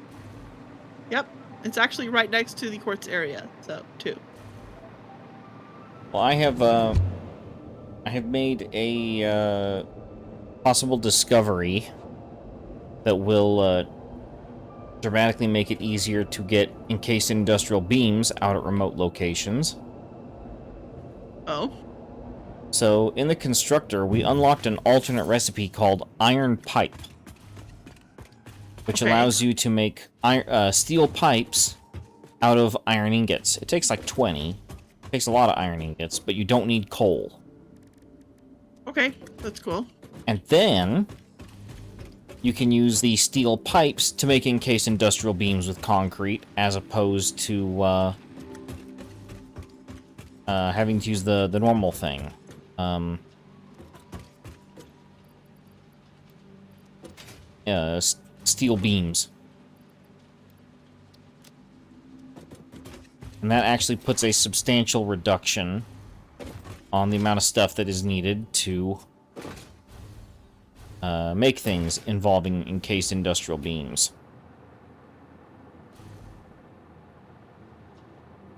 Yep. It's actually right next to the quartz area, so 2. Well, I have made a possible discovery that will dramatically make it easier to get encased industrial beams out at remote locations. Oh? So, in the constructor, we unlocked an alternate recipe called iron pipe, which allows you to make steel pipes out of iron ingots. It takes like 20. It takes a lot of iron ingots, but you don't need coal. Okay, that's cool. And then you can use the steel pipes to make encased industrial beams with concrete, as opposed to having to use the normal thing. Steel beams. And that actually puts a substantial reduction on the amount of stuff that is needed to make things involving encased industrial beams.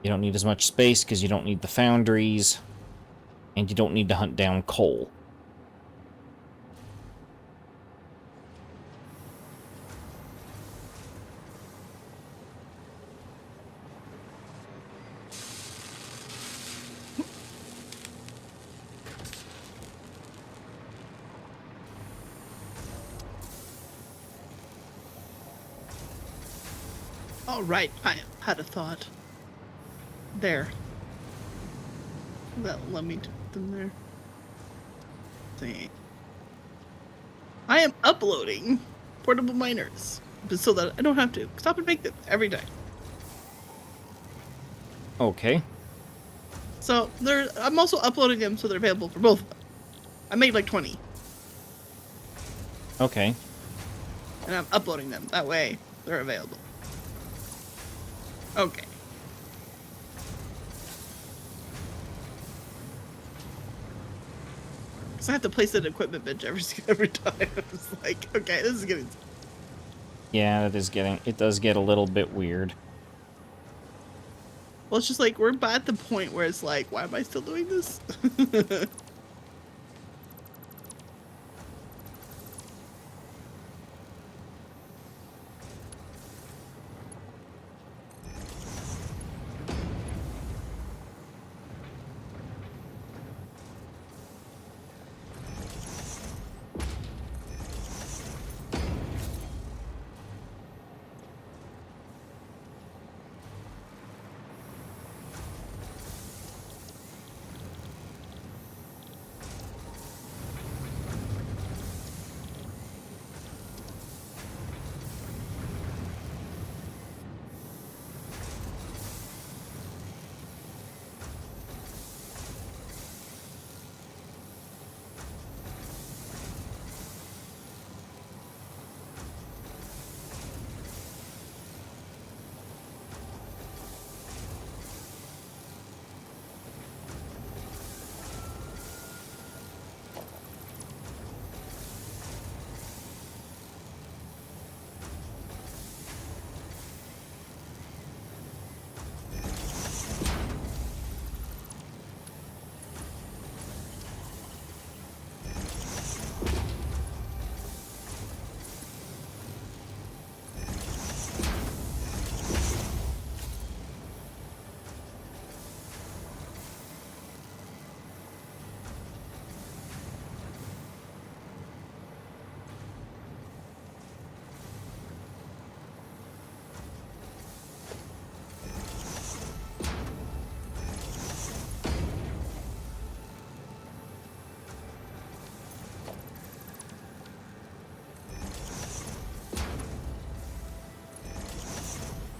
You don't need as much space because you don't need the foundries, and you don't need to hunt down coal. All right, I had a thought. There. Let me put them there. See. I am uploading portable miners, but so that I don't have to stop and make them every day. Okay. So I'm also uploading them so they're available for both of them. I made like 20, Okay. and I'm uploading them. That way, they're available. Okay. Because I have to place an equipment bench every time. It's like, okay, this is getting... Yeah, it does get a little bit weird. Well, it's just like, we're at the point where it's like, why am I still doing this?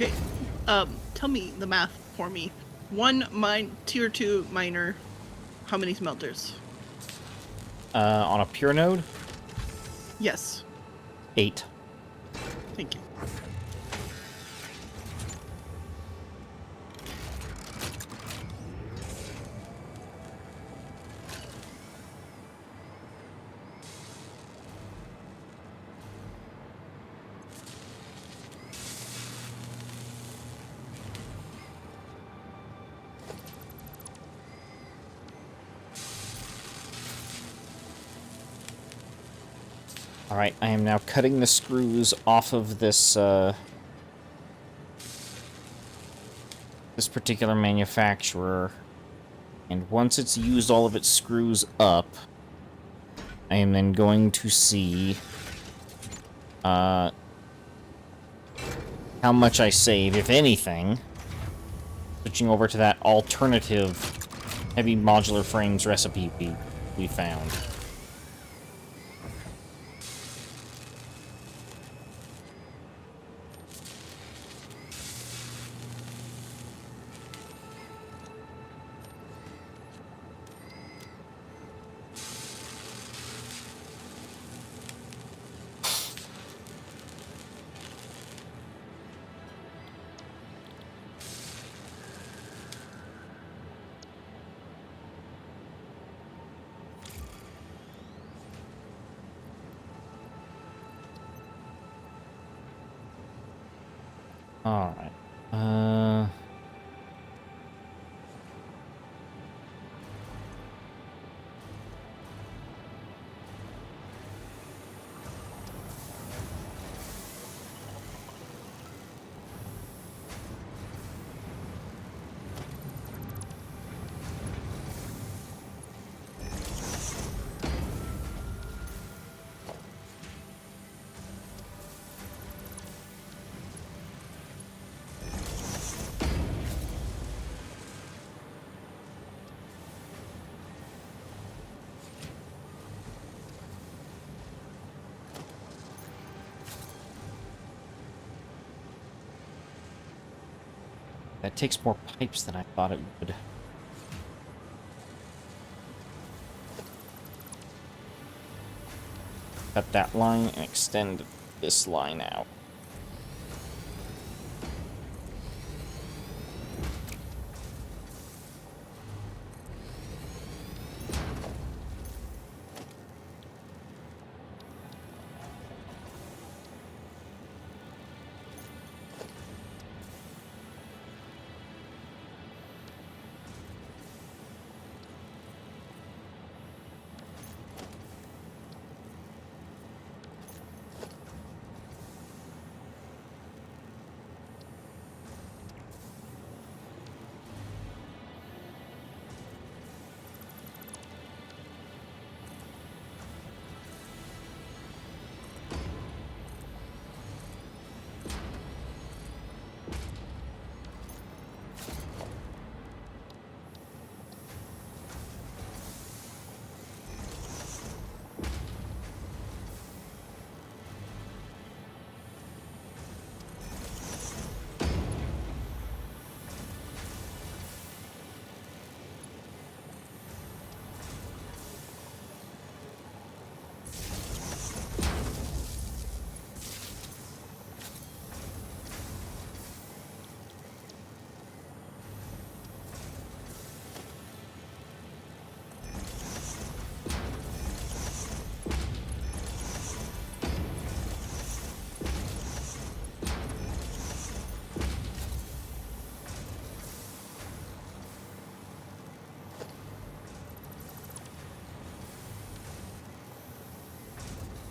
Okay, tell me the math for me. One tier 2 miner, how many smelters? On a pure node, Yes, 8. thank you. Alright, I am now cutting the screws off of this, this particular manufacturer. And once it's used all of its screws up, I am then going to see, how much I save, if anything, switching over to that alternative heavy modular frames recipe we found. All right. That takes more pipes than I thought it would. Cut that line and extend this line out.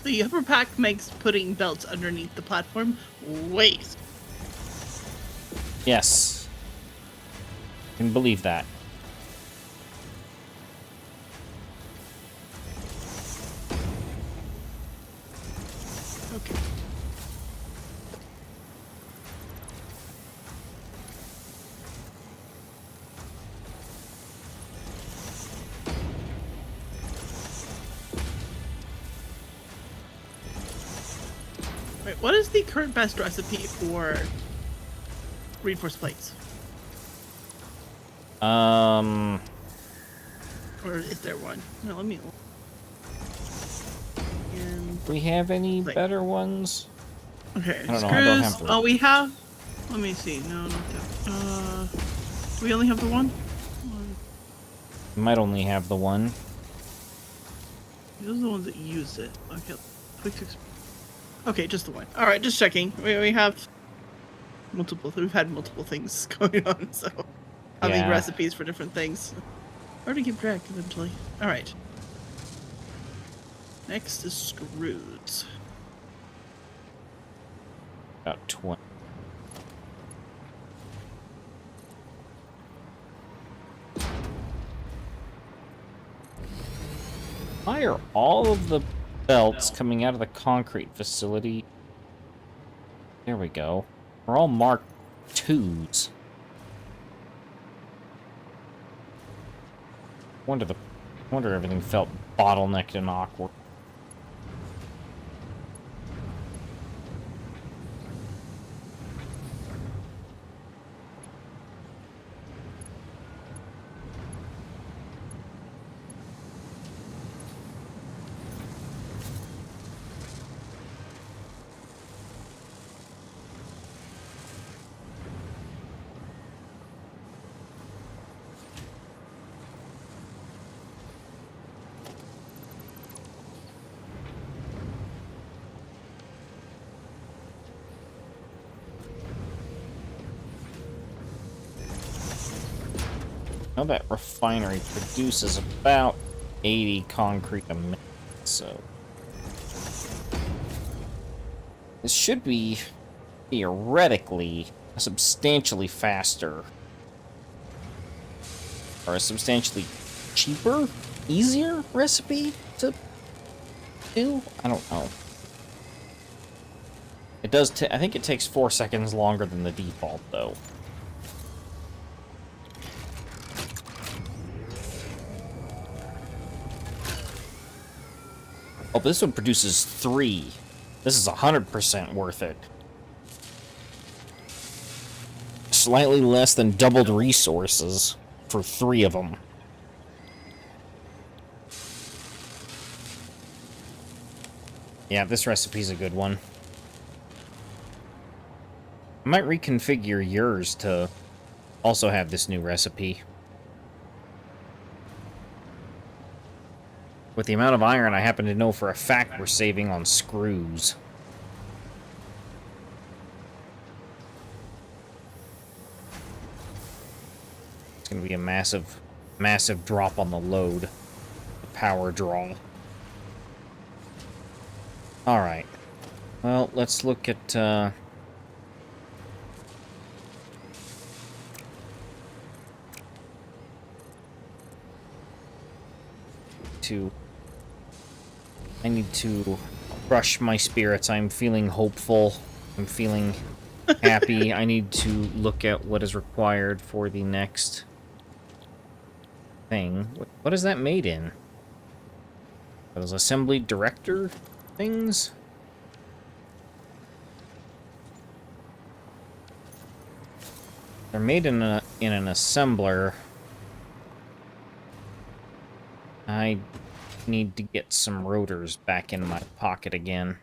The upper pack makes putting belts underneath the platform waste. Yes. I can believe that. Okay. Wait, what is the current best recipe for reinforced plates? Or is there one? No, let me. And Do we have any Like- better ones? okay, I don't know, screws. I don't have the- Oh, we have. Let me see. No, not that. Do we only have the one? We might only have the one. Those are the ones that use it. Okay, okay, just the one. All right, just checking. We have multiple. We've had multiple things going on, so having Yeah. recipes for different things. Hard to keep track eventually. All right. Next is screws. About 20. Why are all of the belts coming out of the concrete facility? There we go. We're all Mark IIs. Wonder everything felt bottlenecked and awkward. Now that refinery produces about 80 concrete a minute, so this should be theoretically a substantially faster or a substantially cheaper, easier recipe to do. I don't know. It does. I think it takes 4 seconds longer than the default, though. Oh, but this one produces 3. This is 100% worth it. Slightly less than doubled resources for 3 of them. Yeah, this recipe's a good one. I might reconfigure yours to also have this new recipe. With the amount of iron, I happen to know for a fact we're saving on screws. It's going to be a massive, massive drop on the load. The power draw. Alright. Well, let's look at, I need to crush my spirits. I'm feeling hopeful. I'm feeling happy. I need to look at what is required for the next thing. What is that made in? Those assembly director things? They're made in an assembler. I need to get some rotors back in my pocket again.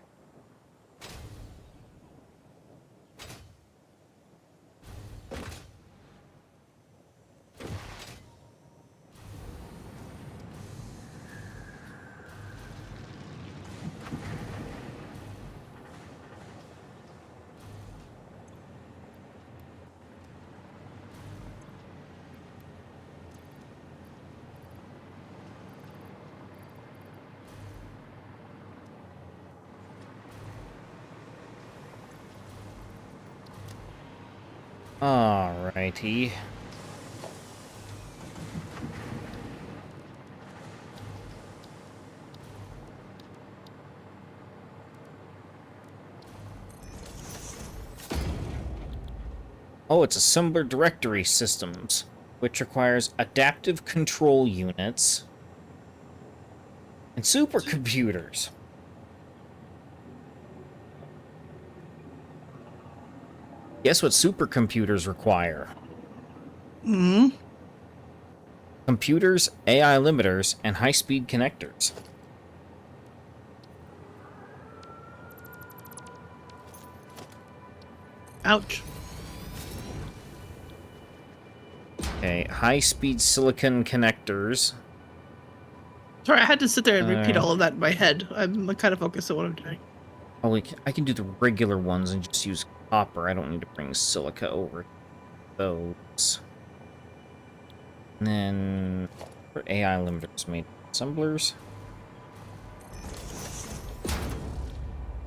Alrighty. Oh, it's assembler directory systems, which requires adaptive control units and supercomputers. Guess what supercomputers require? Computers, AI limiters, and high-speed connectors. Ouch. Okay, high-speed silicon connectors. Sorry, I had to sit there and repeat all of that in my head. I'm kind of focused on what I'm doing. Oh, I can do the regular ones and just use copper. I don't need to bring silica over those. And then for AI limiters made assemblers.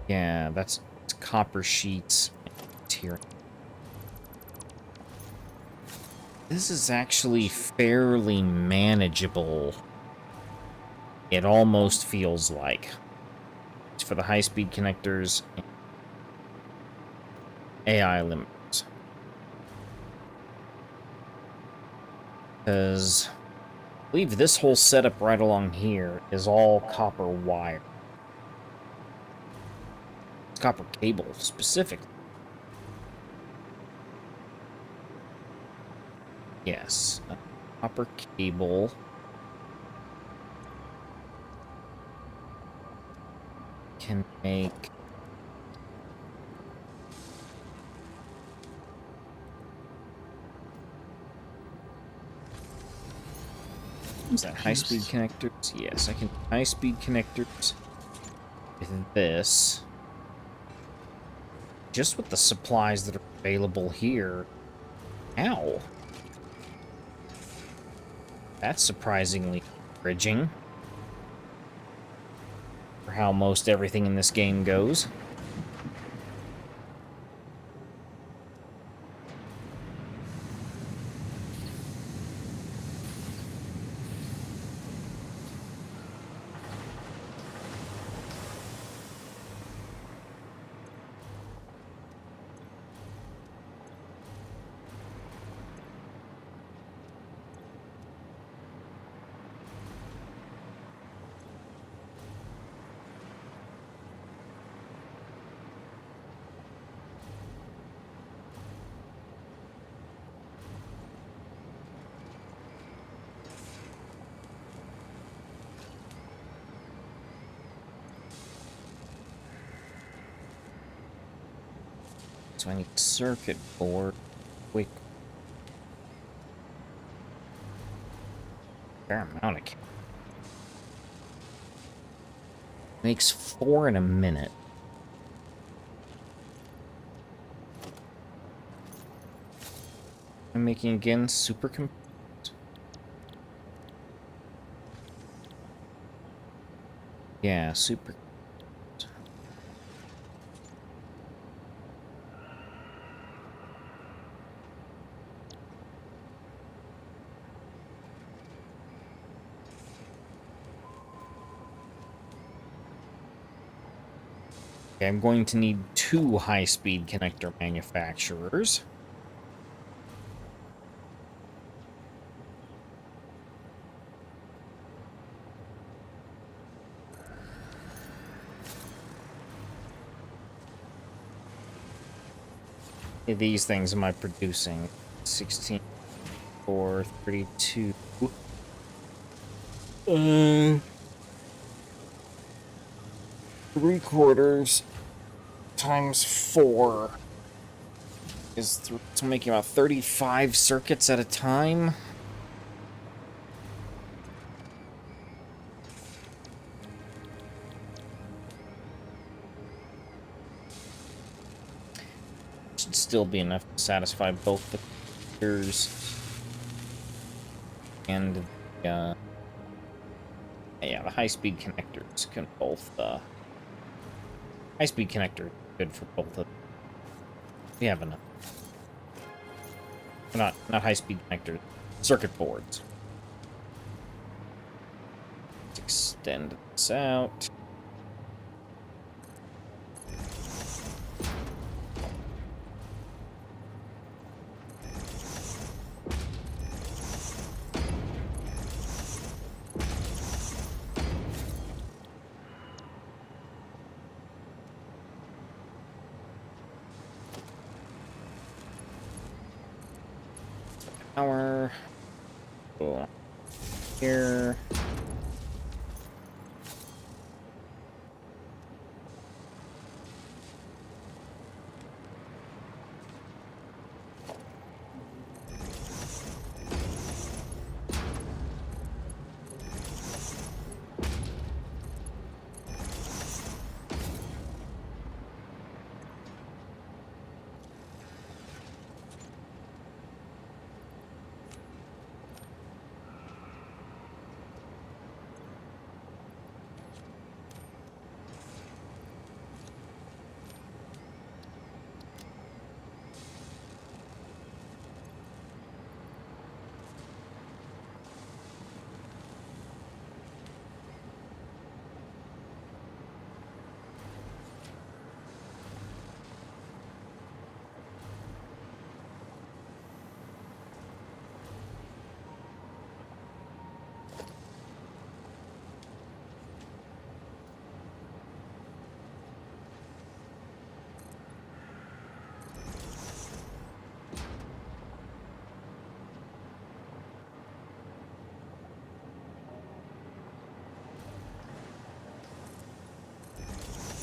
Yeah, it's copper sheets here. This is actually fairly manageable. It almost feels like. It's for the high-speed connectors and AI limiters. Because I believe this whole setup right along here is all copper wire. It's copper cable, specifically. Yes, copper cable. Can make is that high-speed connectors? Yes, I can high-speed connectors with this. Just with the supplies that are available here. Ow. That's surprisingly encouraging for how most everything in this game goes. So I need circuit board. Quick. Fair amount of. Makes 4 in a minute. I'm making again supercomputers. Yeah, super. Okay, I'm going to need 2 high-speed connector manufacturers. These things am I producing? 16, 4, 32. 3/4 times 4 is so making about 35 circuits at a time. Should still be enough to satisfy both the computers and the yeah, the high-speed connectors can both high-speed connector good for both of them. We have enough. Not high-speed connectors, circuit boards. Let's extend this out. Power. Cool. Here.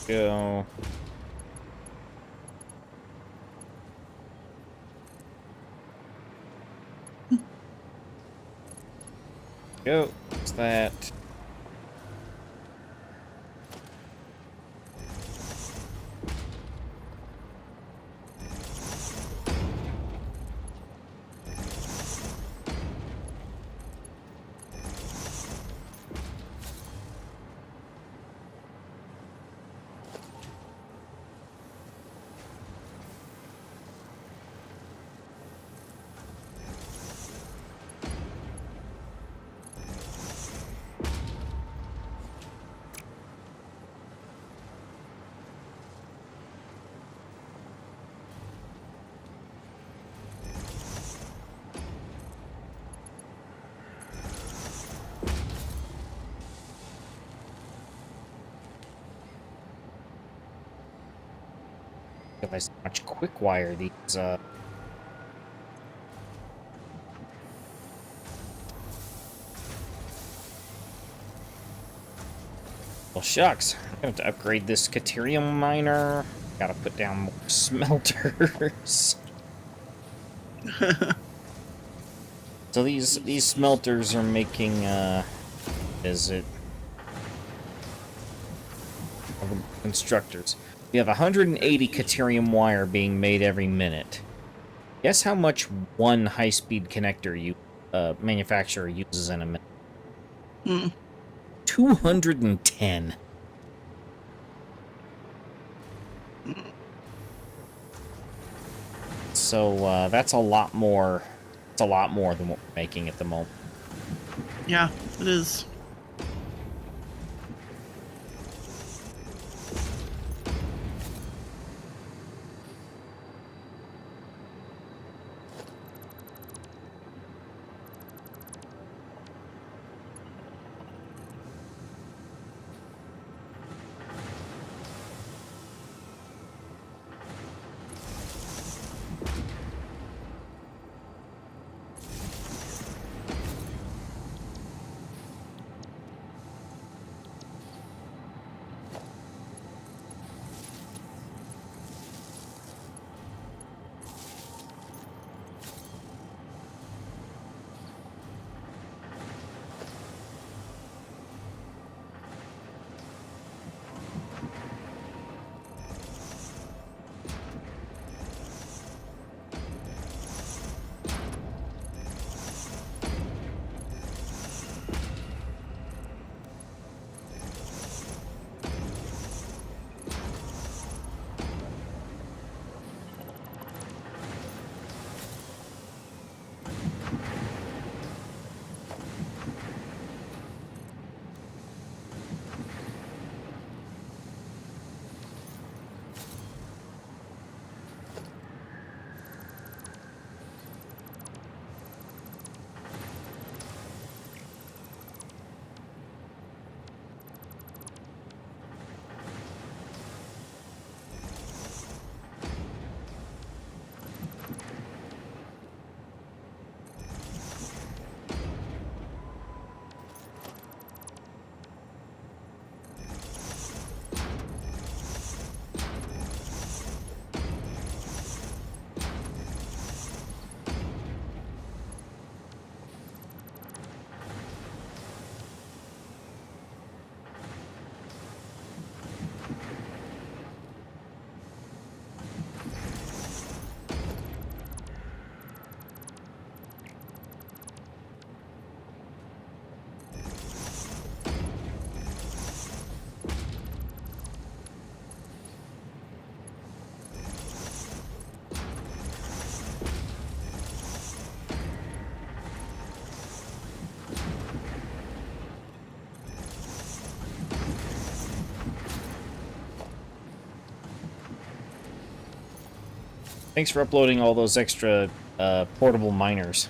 Go. Go. What's that? realize how much quick wire these well, shucks. I'm going to upgrade this Caterium miner. Gotta put down more smelters. So these smelters are making, is it? Constructors. We have 180 Caterium wire being made every minute. Guess how much one high-speed connector manufacturer uses in a minute? 210. So that's a lot more. It's a lot more than what we're making at the moment. Yeah, it is. Thanks for uploading all those extra portable miners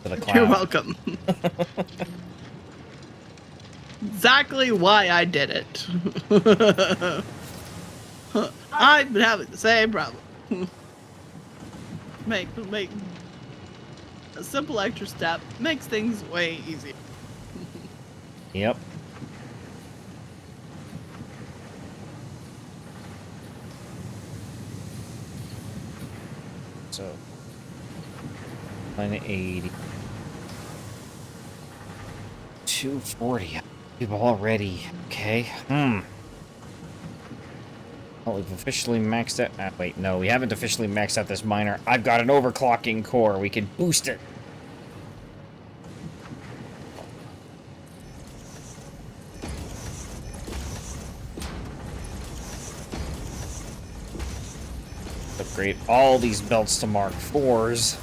to the cloud. You're welcome. Exactly why I did it. I've been having the same problem. make a simple extra step makes things way easier. Yep. So 180. 240. People already. Okay. Well, we've officially maxed out. Wait, no, we haven't officially maxed out this miner. I've got an overclocking core. We can boost it. Upgrade all these belts to Mark IVs.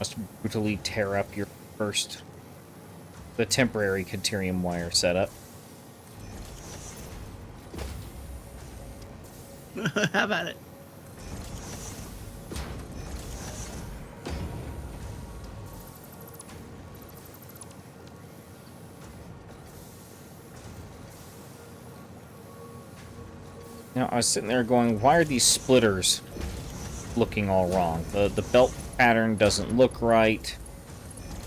must brutally tear up your the temporary Caterium wire setup. Have at it. Now, I was sitting there going, why are these splitters looking all wrong? The belt pattern doesn't look right.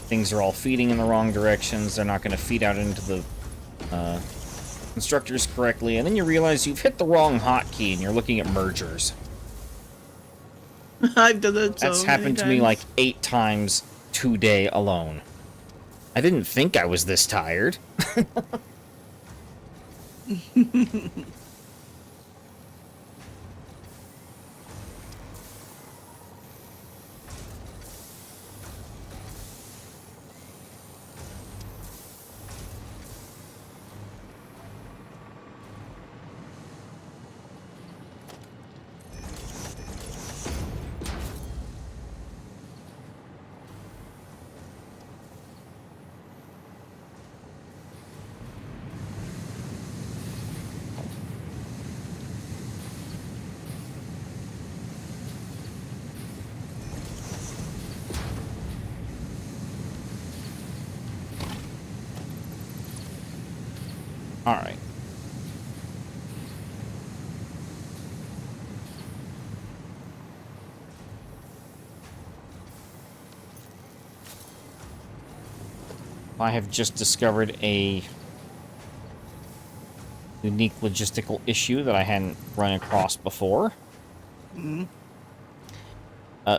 Things are all feeding in the wrong directions. They're not going to feed out into the constructors correctly. And then you realize you've hit the wrong hotkey and you're looking at mergers. I've done that so That's happened to me like 8 times today alone. I didn't think I was this tired. Alright. I have just discovered a unique logistical issue that I hadn't run across before.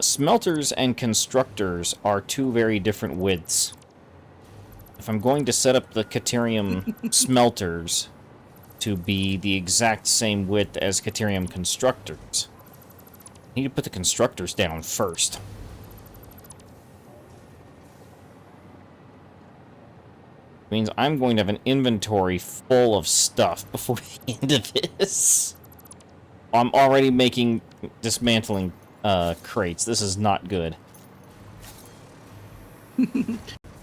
Smelters and constructors are 2 very different widths. If I'm going to set up the Caterium smelters to be the exact same width as Caterium constructors, I need to put the constructors down first. Means I'm going to have an inventory full of stuff before the end of this. I'm already making dismantling crates. This is not good.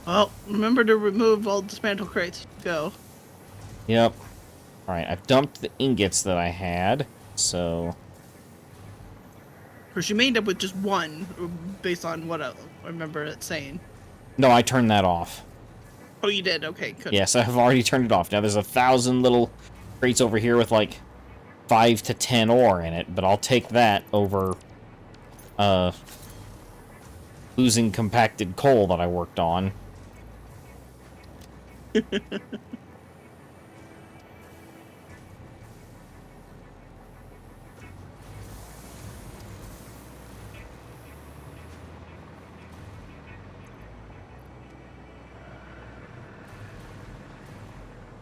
Well, remember to remove all dismantle crates. Go. Yep. Alright, I've dumped the ingots that I had, so... Because you may end up with just 1, based on what I remember it saying. No, I turned that off. Oh, you did? Okay, good. Yes, I have already turned it off. Now, there's 1,000 little crates over here with, like, 5 to 10 ore in it, but I'll take that over, losing compacted coal that I worked on. The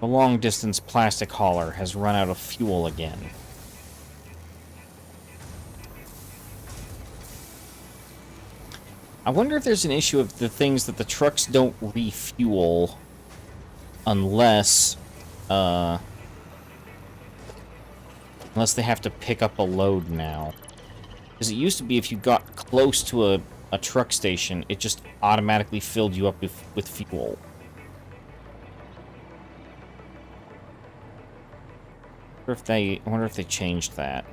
long-distance plastic hauler has run out of fuel again. I wonder if there's an issue of the things that the trucks don't refuel unless they have to pick up a load now. Because it used to be if you got close to a truck station, it just automatically filled you up with fuel. I wonder if they changed that.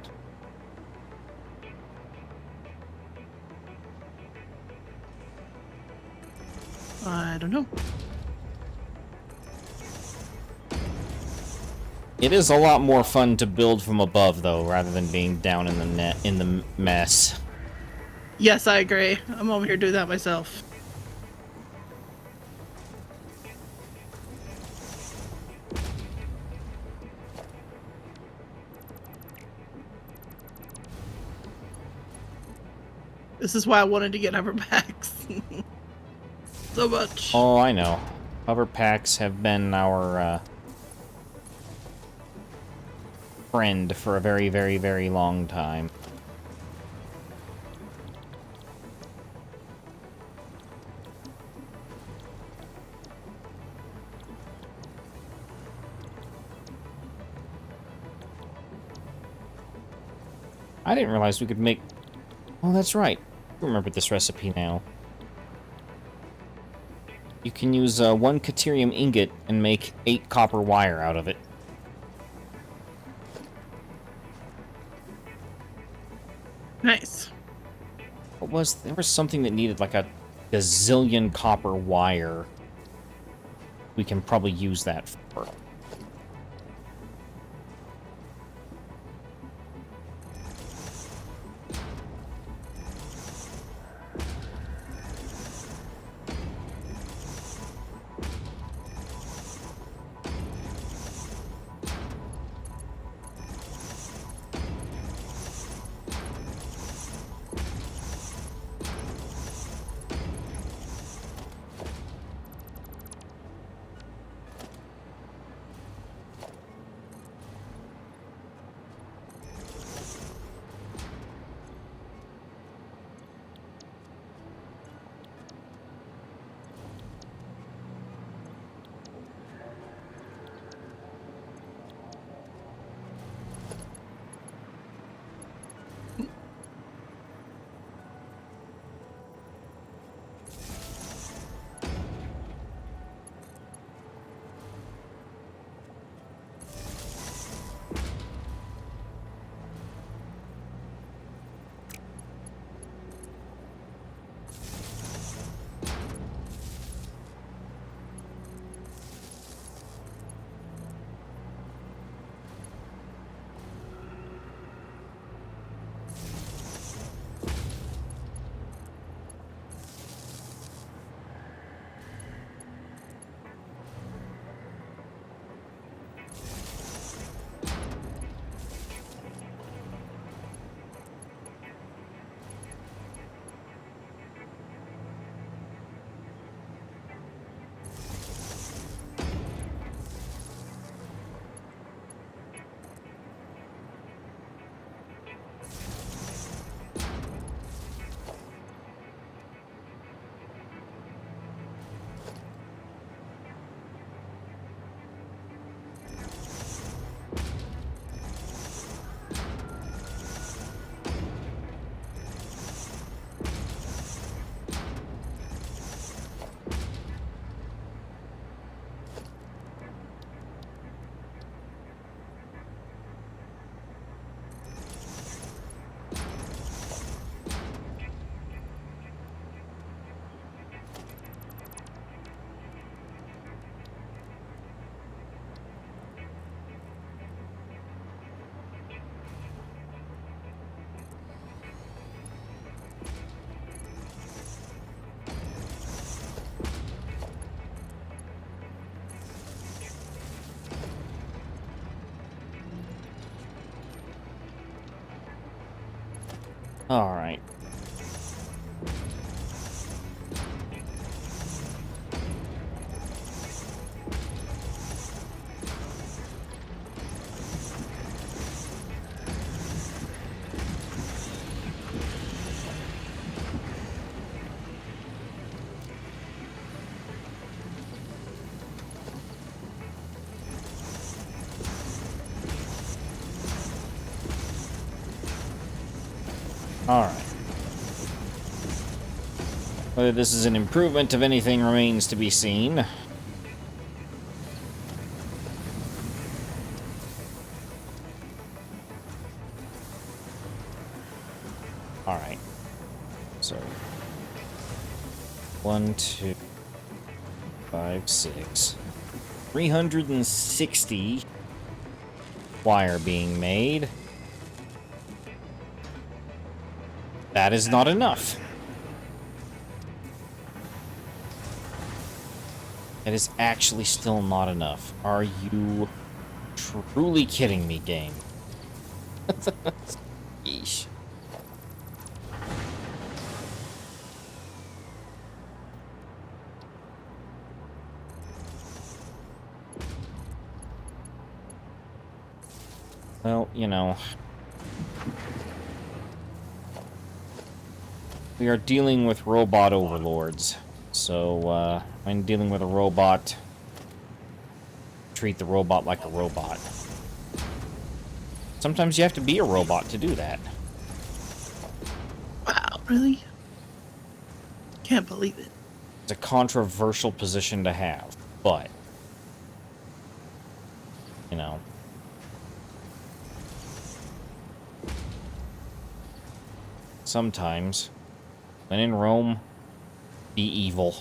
I don't know. It is a lot more fun to build from above, though, rather than being down in the mess. Yes, I agree. I'm over here doing that myself. This is why I wanted to get hover packs. So much. Oh, I know. Hover packs have been our friend for a very, very, very long time. I didn't realize we could make... Oh, that's right. I remember this recipe now. You can use 1 Caterium ingot and make 8 copper wire out of it. Nice. There was something that needed like a gazillion copper wire. We can probably use that for. All right. All right. Whether this is an improvement of anything remains to be seen. All right. So 1, 2, 5, 6. 360 wire being made. That is not enough. It is actually still not enough. Are you truly kidding me, game? Yeesh. Well, you know. We are dealing with robot overlords. So, when dealing with a robot, treat the robot like a robot. Sometimes you have to be a robot to do that. Wow, really? Can't believe it. It's a controversial position to have, but, you know. Sometimes, when in Rome, be evil.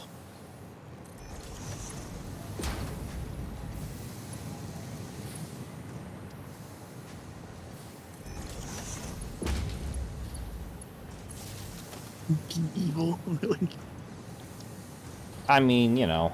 Evil, really. I mean, you know.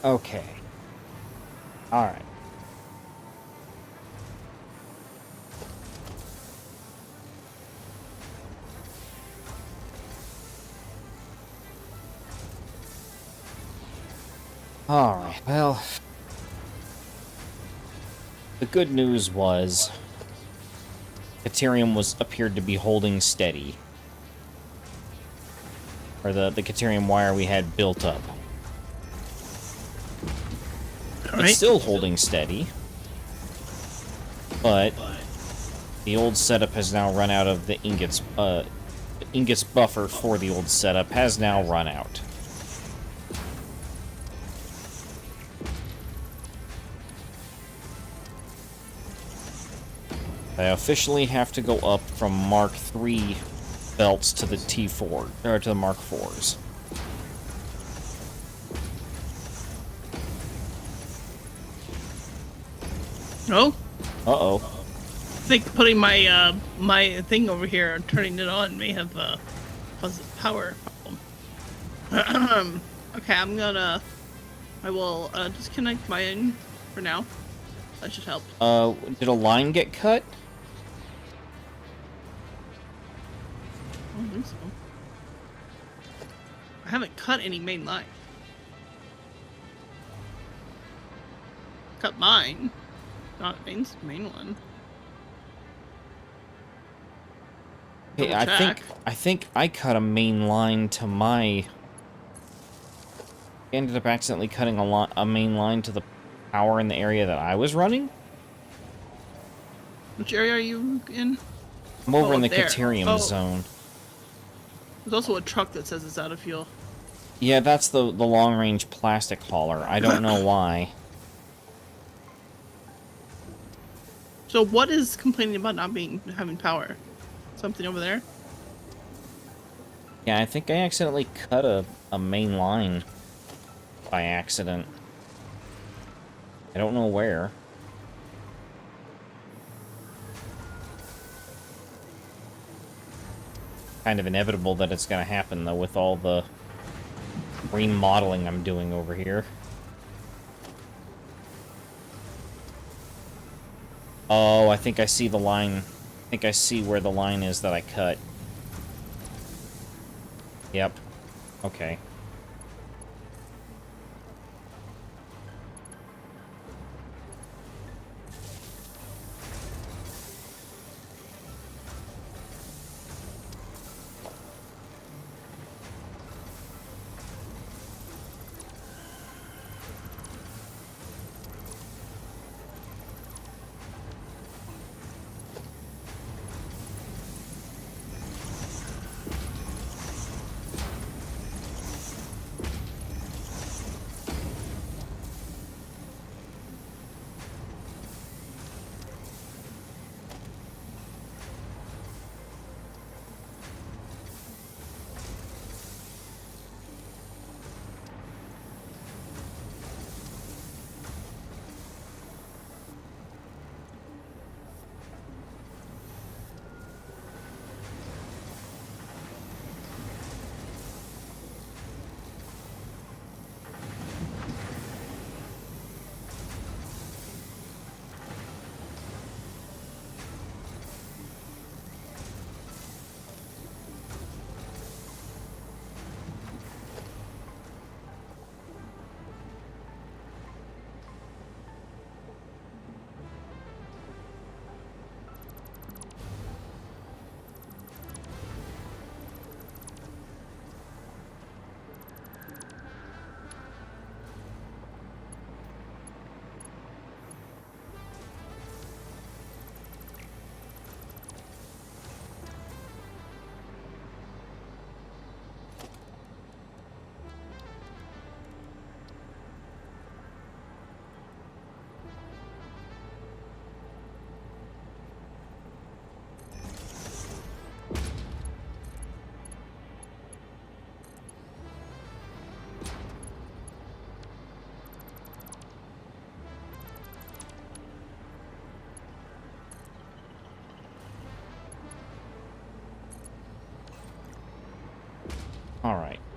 Okay. Alright. Alright, well... The good news was... Caterium appeared to be holding steady. Or the Caterium wire we had built up. It's still holding steady. But... the old setup has now run out of the ingots. The ingots buffer for the old setup has now run out. I officially have to go up from Mark III belts to the T4, or to the Mark IVs. Oh? Uh-oh. I think putting my my thing over here and turning it on may have caused a power problem. Okay, I will disconnect my end for now. That should help. Did a line get cut? I don't think so. I haven't cut any main line. Cut mine, not main one. Hey, Double check. I think I cut a main line to my... ended up accidentally cutting a main line to the power in the area that I was running? Which area are you in? I'm over in the there. Caterium zone. There's also a truck that says it's out of fuel. Yeah, that's the long-range plastic hauler. I don't know why. So what is complaining about not having power? Something over there? Yeah, I think I accidentally cut a main line by accident. I don't know where. Kind of inevitable that it's gonna happen, though, with all the remodeling I'm doing over here. Oh, I think I see the line. I think I see where the line is that I cut. Yep. Okay.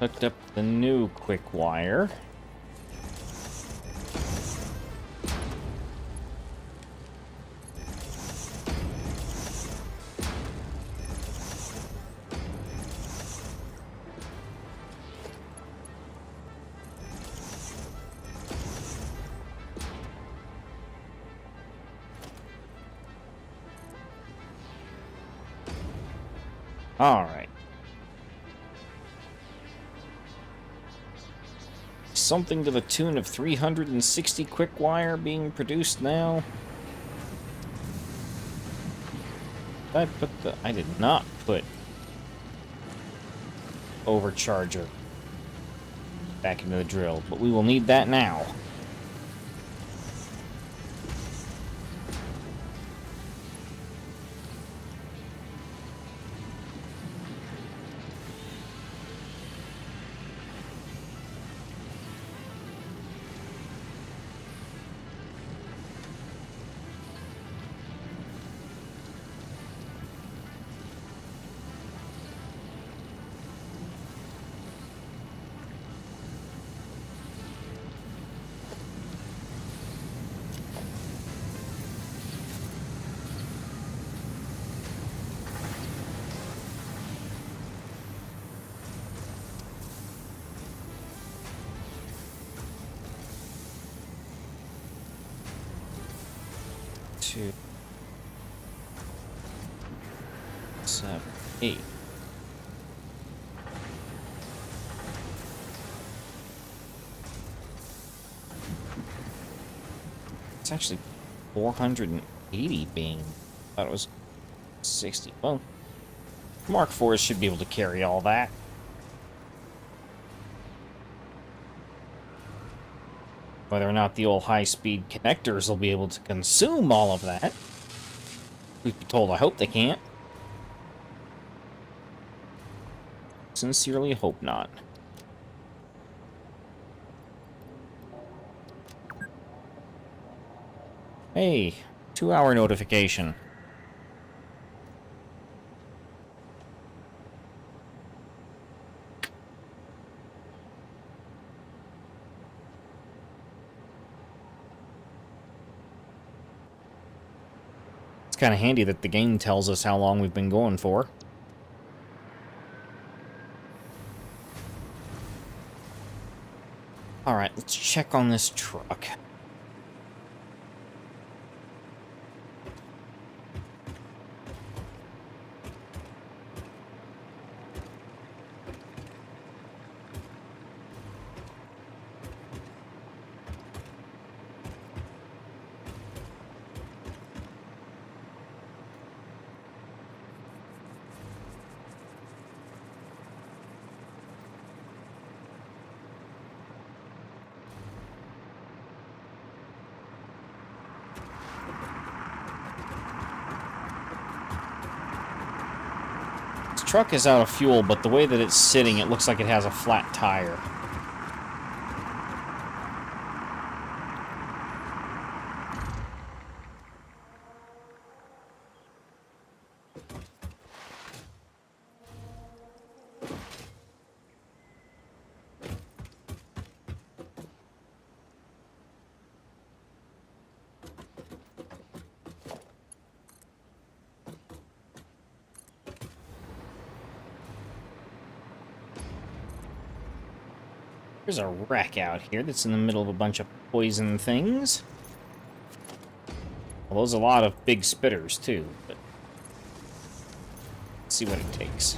Hooked up the new quick wire. All right. Something to the tune of 360 quick wire being produced now. I did not put overcharger back into the drill, but we will need that now. Two, 7, 8. It's actually 480 being. I thought it was 60. Well, Mark IVs should be able to carry all that. Whether or not the old high-speed connectors will be able to consume all of that. We've been told I hope they can't. Sincerely hope not. Hey, 2-hour notification. Kind of handy that the game tells us how long we've been going for. Alright, let's check on this truck. Truck is out of fuel, but the way that it's sitting, it looks like it has a flat tire. There's a wreck out here that's in the middle of a bunch of poison things. Well, there's a lot of big spitters, too, but let's see what it takes.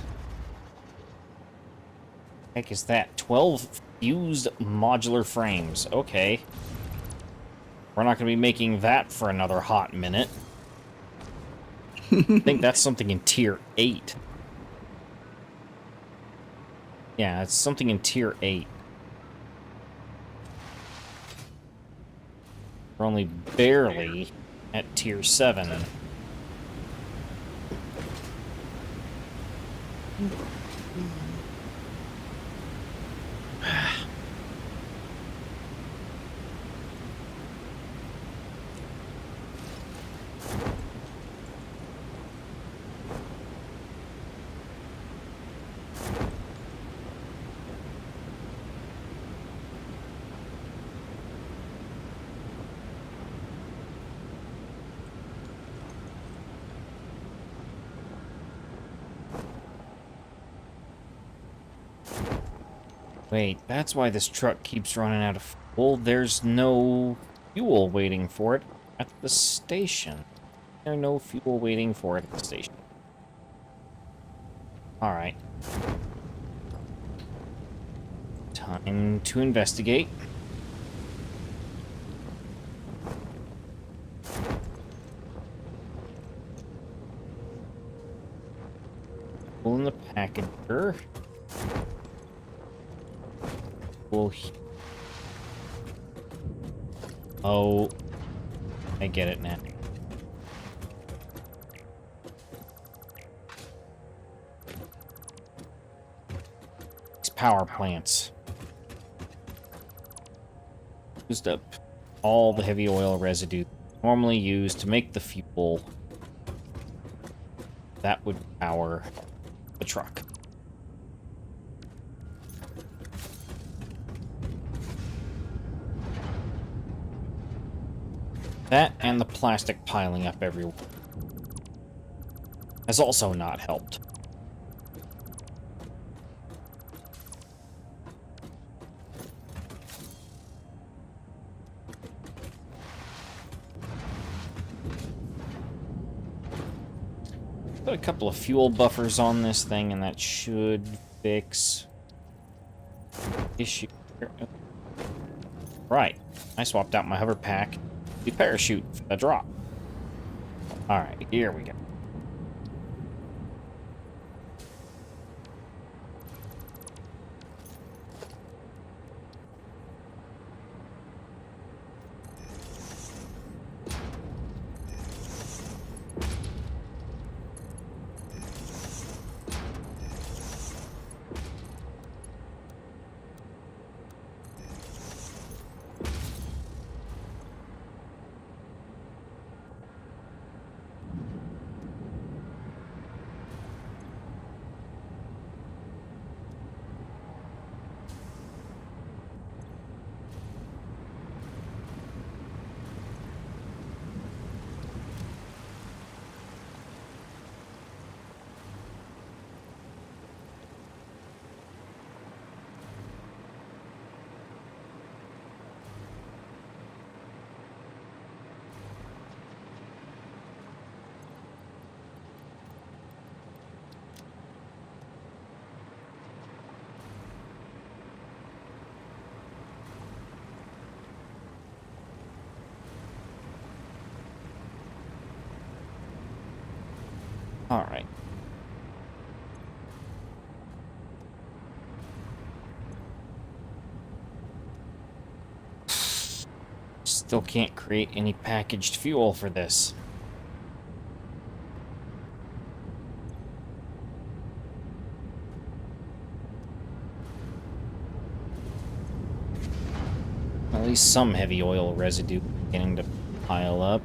Heck is that? 12 fused modular frames. Okay. We're not going to be making that for another hot minute. I think that's something in Tier 8. Yeah, it's something in Tier 8. We're only barely at Tier 7. Wait, that's why this truck keeps running out of fuel. There's no fuel waiting for it at the station. There's no fuel waiting for it at the station. Alright. Time to investigate. Pull in the packager. Oh, I get it now. These power plants used up all the heavy oil residue normally used to make the fuel that would power the truck. That and the plastic piling up everywhere has also not helped. Put a couple of fuel buffers on this thing and that should fix issue. Right. I swapped out my hover pack. The parachute for the drop. Alright, here we go. Alright. Still can't create any packaged fuel for this. At least some heavy oil residue beginning to pile up.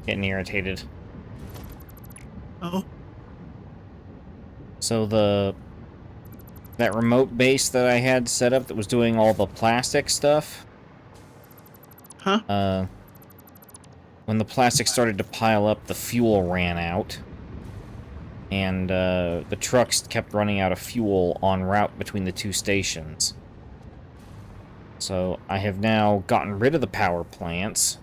Getting irritated. Oh. So that remote base that I had set up that was doing all the plastic stuff, Huh? when the plastic started to pile up, the fuel ran out. And the trucks kept running out of fuel en route between the two stations. So I have now gotten rid of the power plants.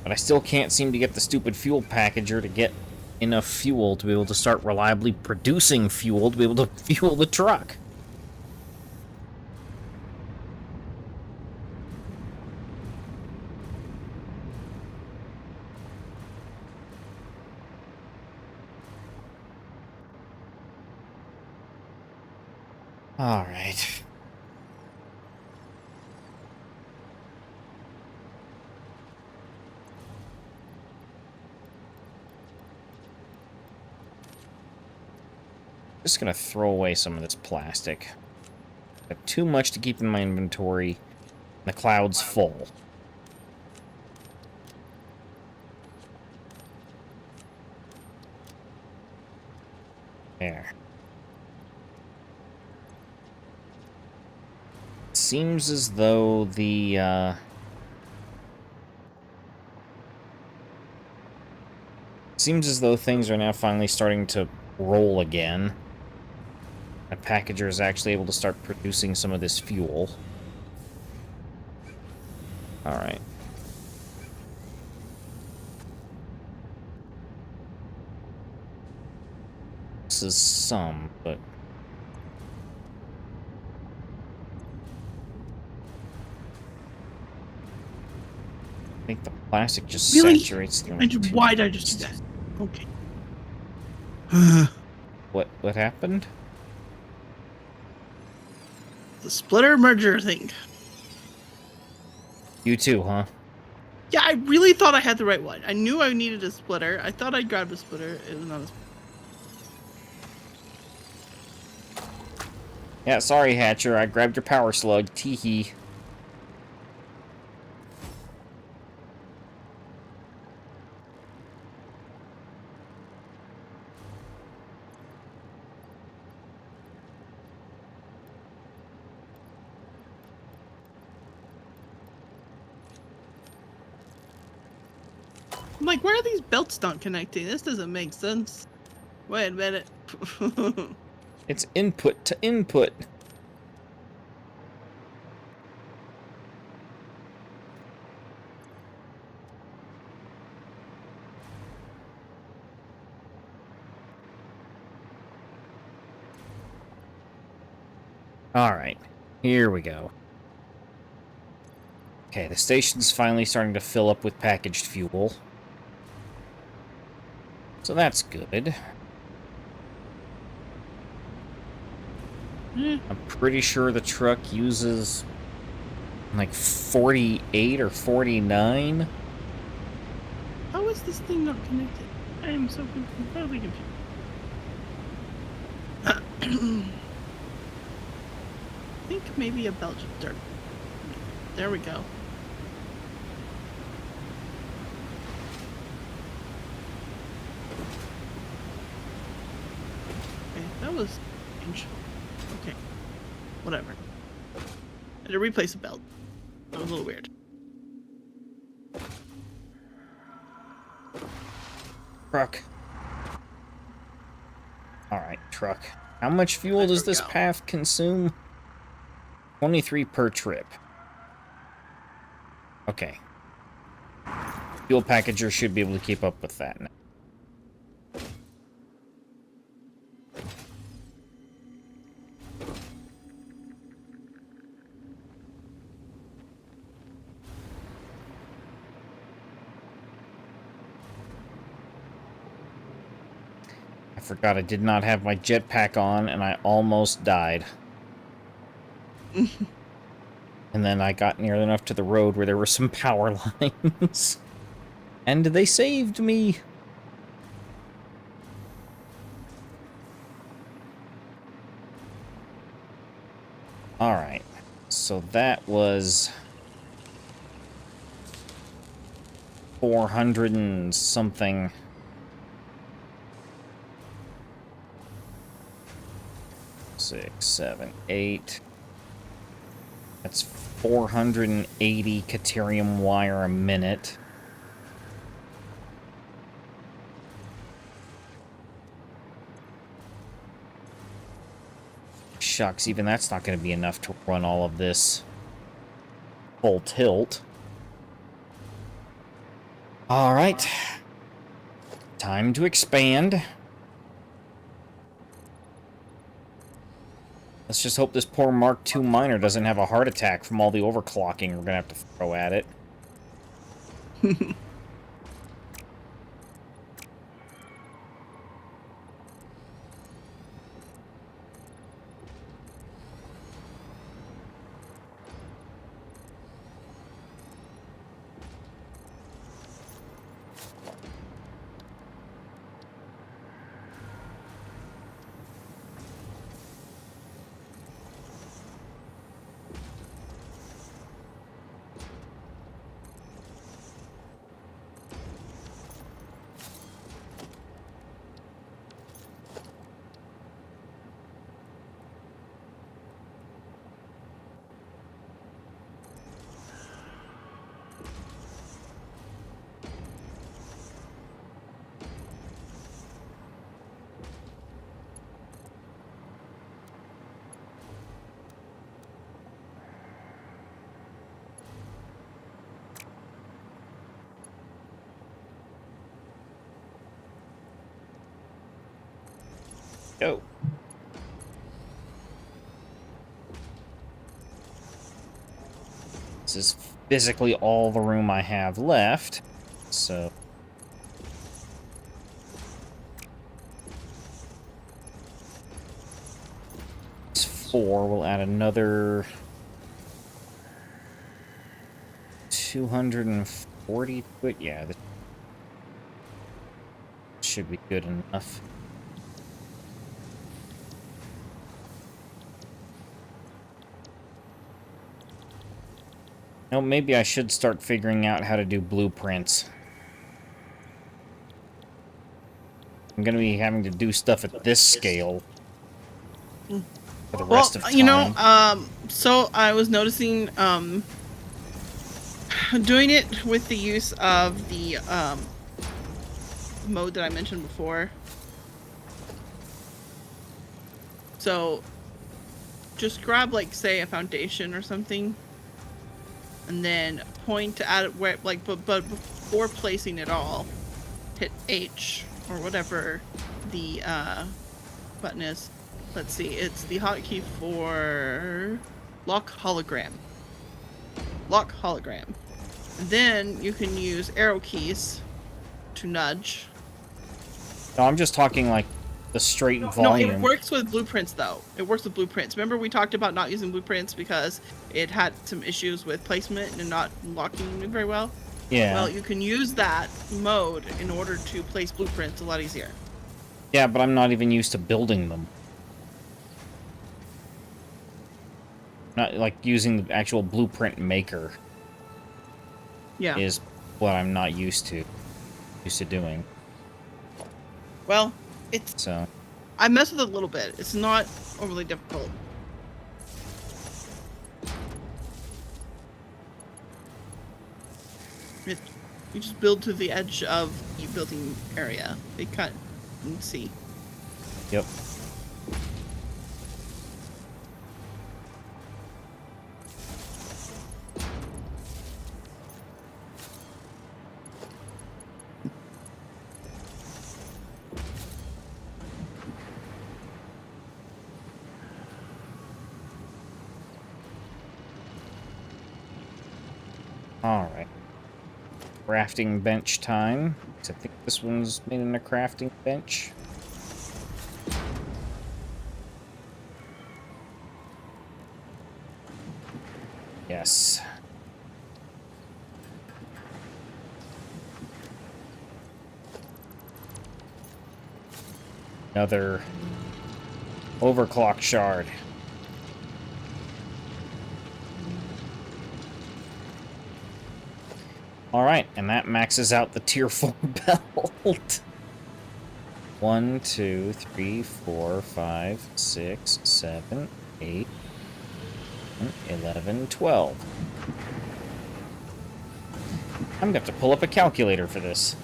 But I still can't seem to get the stupid fuel packager to get enough fuel to be able to start reliably producing fuel to be able to fuel the truck. All right. Just gonna throw away some of this plastic. Got too much to keep in my inventory. The cloud's full. There. Seems as though the seems as though things are now finally starting to roll again. My packager is actually able to start producing some of this fuel. Alright. This is some, but... I think the plastic just Really? saturates the... Why did I just do that? Okay. What happened? The splitter merger thing. You too, huh? Yeah, I really thought I had the right one. I knew I needed a splitter. I thought I grabbed a splitter. It was not a splitter. Yeah, sorry, Hatcher. I grabbed your power slug. Teehee. I'm like, where are these belts not connecting? This doesn't make sense. Wait a minute. It's input to input. Alright, here we go. Okay, the station's finally starting to fill up with packaged fuel. So that's good. I'm pretty sure the truck uses like 48 or 49. How is this thing not connected? I am so completely confused. I think maybe a Belgian dirt. There we go. Okay, that was strange. Okay, whatever. I had to replace a belt. That was a little weird. Truck. Alright, truck. How much fuel does this path consume? 23 per trip. Okay. Fuel packager should be able to keep up with that now. I forgot I did not have my jetpack on, and I almost died. And then I got near enough to the road where there were some power lines. And they saved me. Alright. So that was 400 and something. Six, seven, eight. That's 480 Caterium wire a minute. Shucks, even that's not going to be enough to run all of this full tilt. All right. Time to expand. Let's just hope this poor Mark II miner doesn't have a heart attack from all the overclocking we're going to have to throw at it. Go. This is physically all the room I have left, so... It's 4, we'll add another... 240 to it? Yeah, this should be good enough. No, maybe I should start figuring out how to do blueprints. I'm gonna be having to do stuff at this scale for the rest of time. You know, so I was noticing, doing it with the use of the, mode that I mentioned before. So, just grab, like, say, a foundation or something. And then point at it where, like, but before placing it all, hit H or whatever the button is. Let's see, it's the hotkey for lock hologram. Lock hologram. And then you can use arrow keys to nudge. No, I'm just talking like the straight volume. No, it works with blueprints though. It works with blueprints. Remember we talked about not using blueprints because it had some issues with placement and not locking very well? Yeah. Well, you can use that mode in order to place blueprints a lot easier. Yeah, but I'm not even used to building them. Not like using the actual blueprint maker. Yeah. Is what I'm not used to doing. Well, it's... So. I mess with it a little bit. It's not overly difficult. You just build to the edge of the building area. They cut and see. Yep. Alright. Crafting bench time. I think this one's made in a crafting bench. Yes. Another overclock shard. Alright, and that maxes out the tier 4 belt. 1, 2, 3, 4, 5, 6, 7, 8, 11, 12. I'm gonna have to pull up a calculator for this.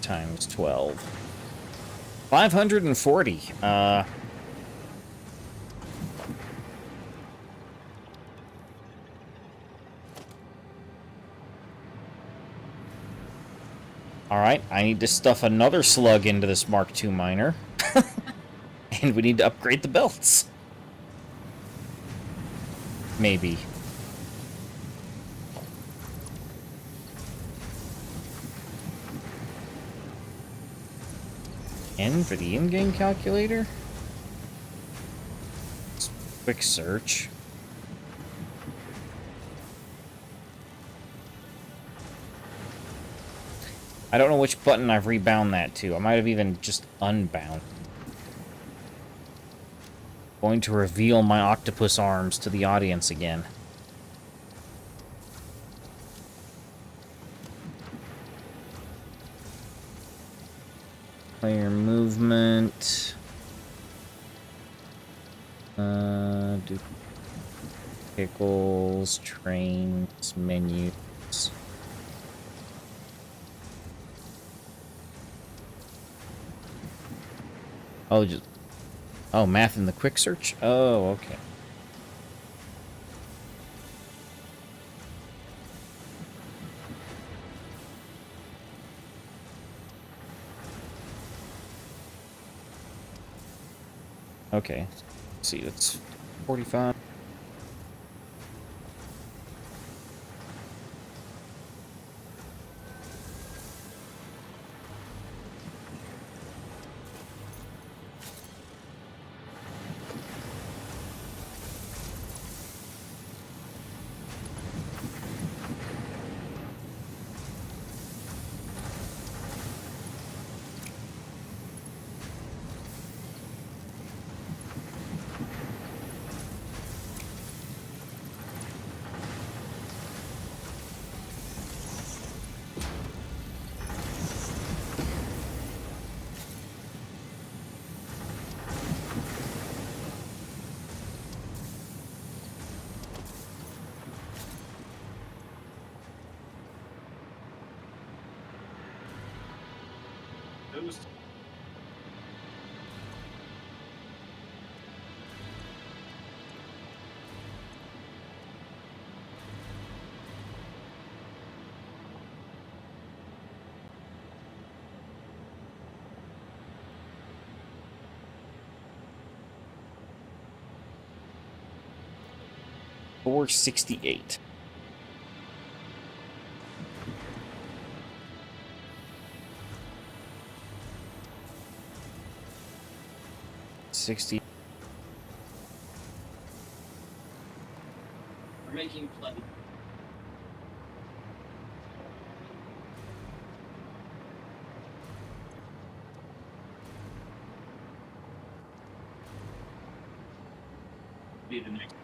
Times 12. 540. Alright, I need to stuff another slug into this Mark II miner. And we need to upgrade the belts. Maybe. N for the in-game calculator? Quick search. I don't know which button I've rebound that to. I might have even just unbound. Going to reveal my octopus arms to the audience again. Player movement. Do pickles, trains, menus. Oh, math in the quick search? Oh, okay. Okay. Let's see, it's 45. $468. $60. We're making plenty. Be the next.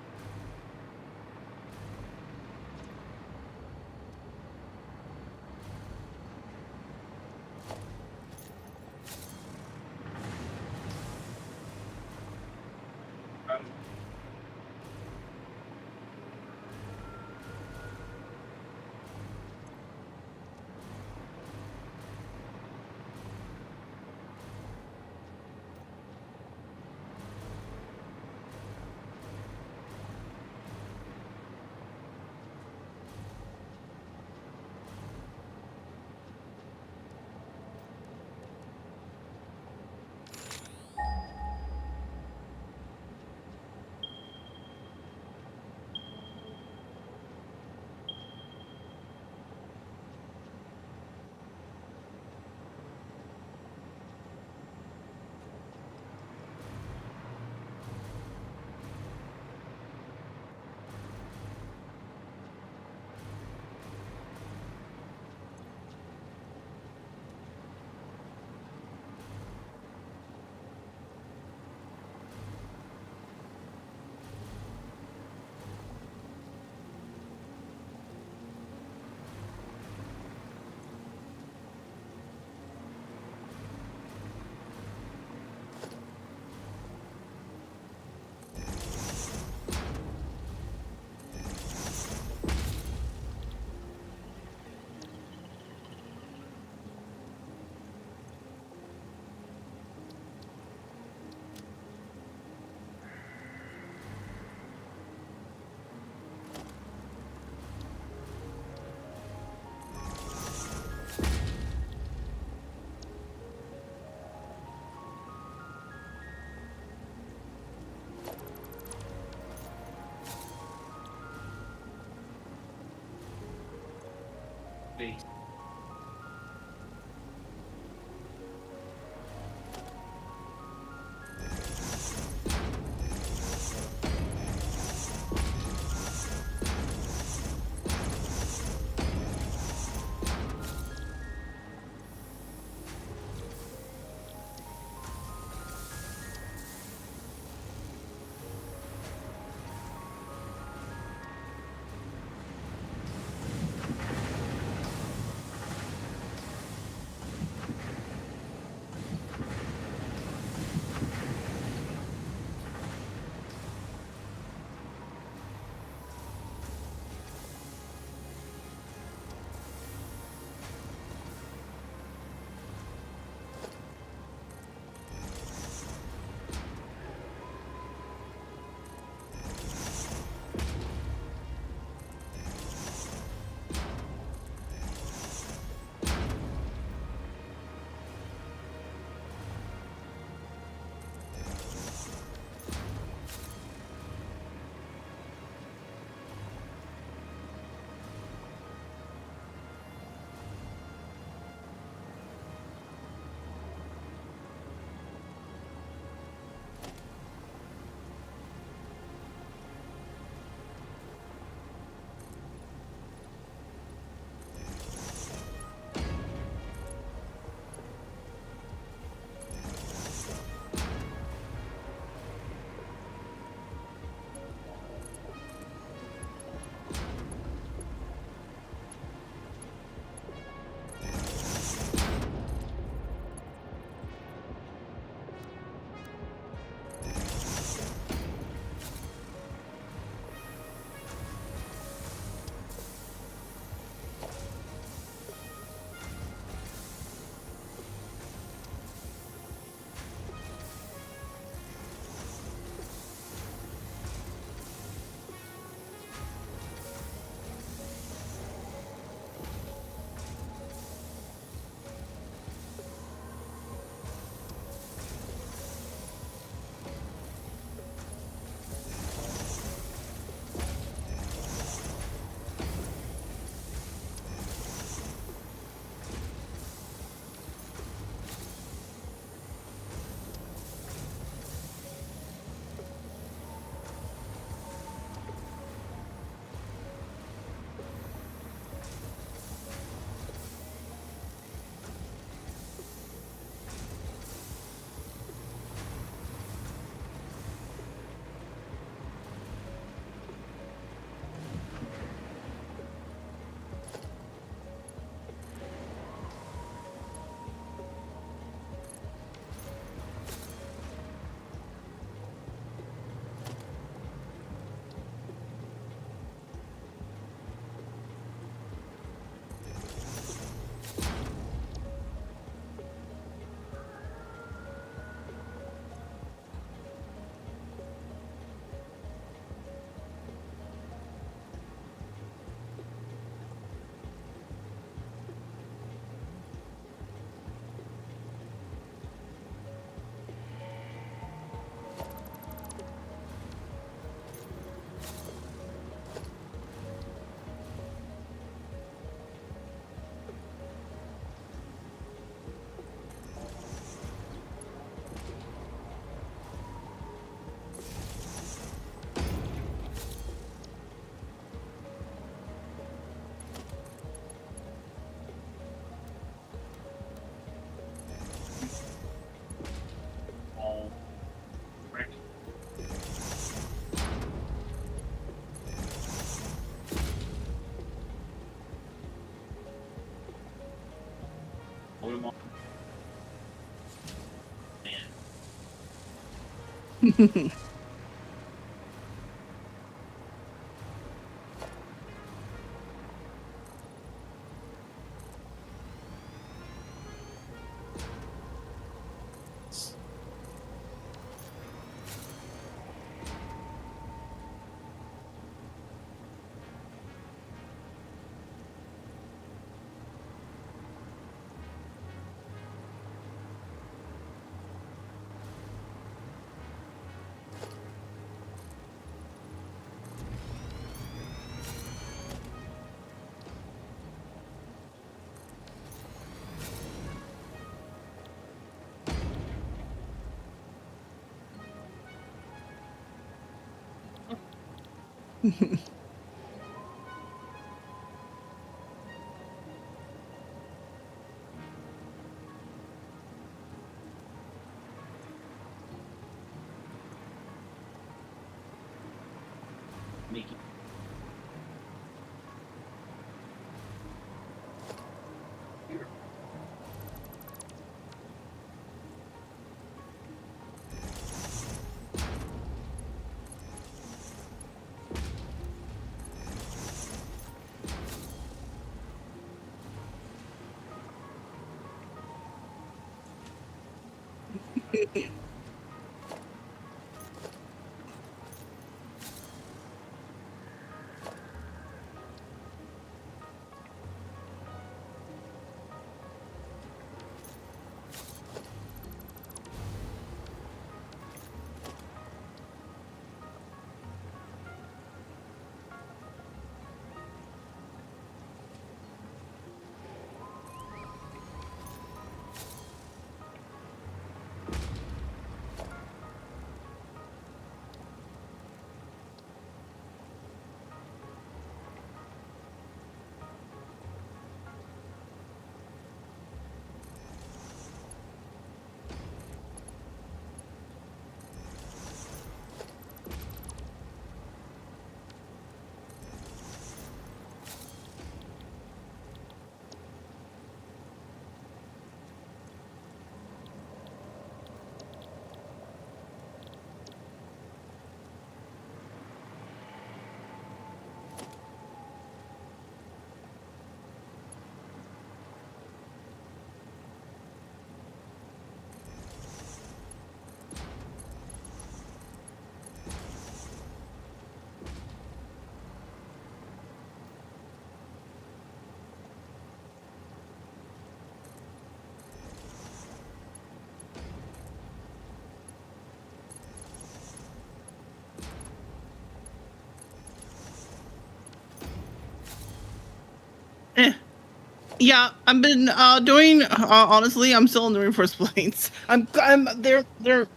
Yeah, I've been doing. Honestly, I'm still in the reinforced planes. They're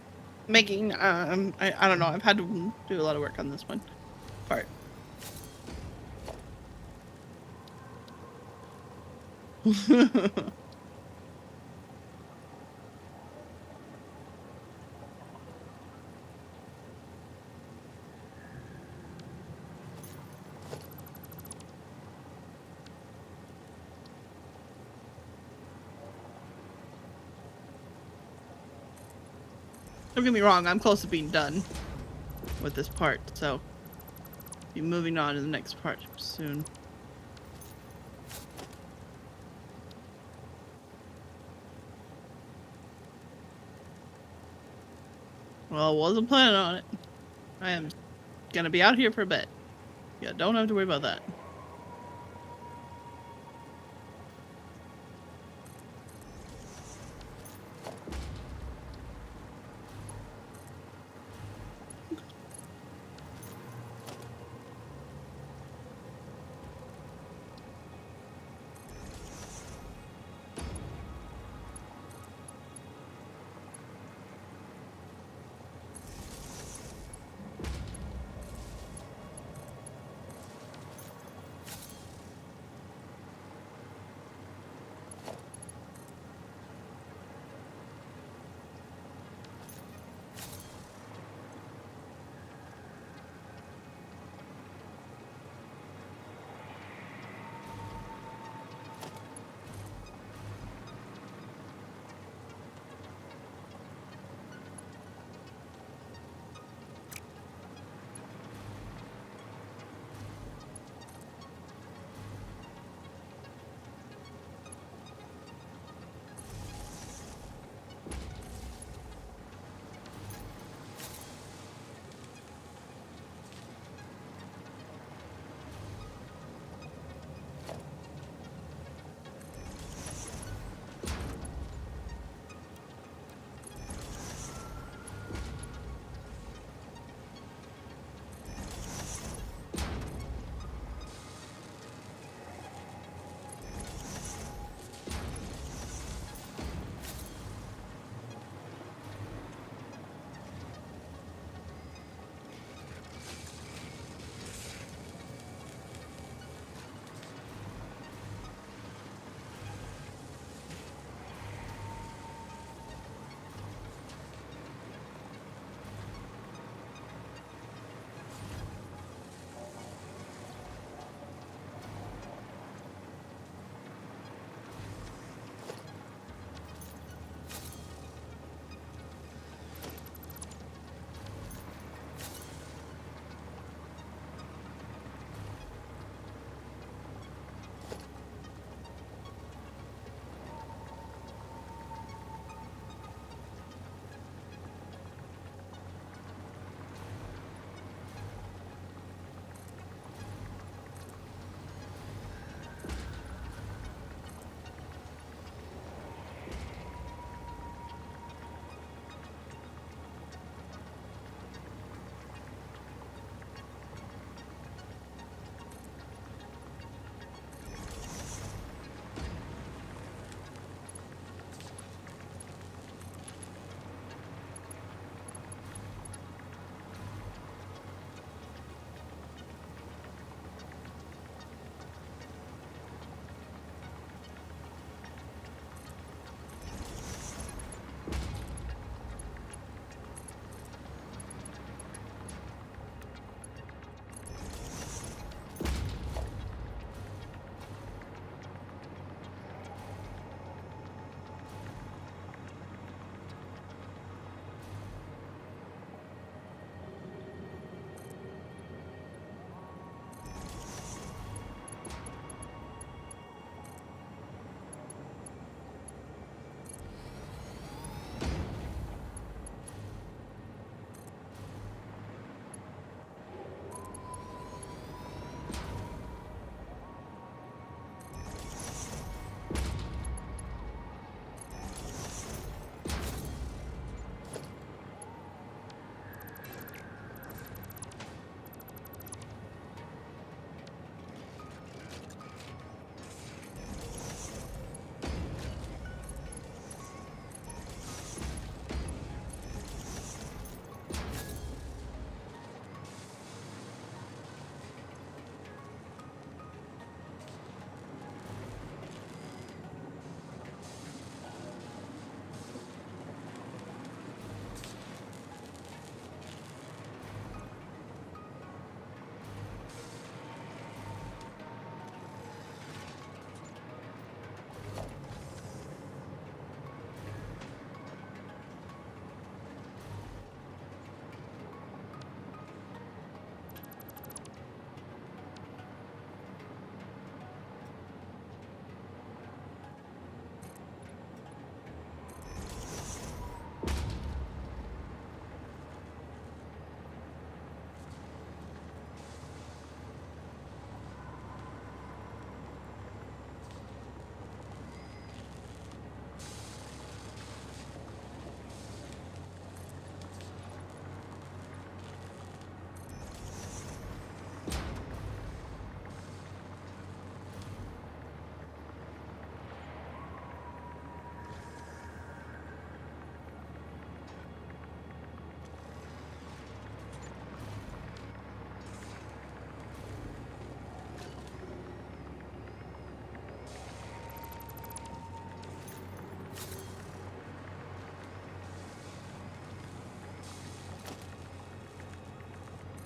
making. I don't know. I've had to do a lot of work on this one part. Don't get me wrong. I'm close to being done with this part, so be moving on to the next part soon. Well, wasn't planning on it. I am gonna be out here for a bit. Yeah, don't have to worry about that.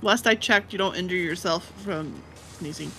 Last I checked, you don't injure yourself from sneezing.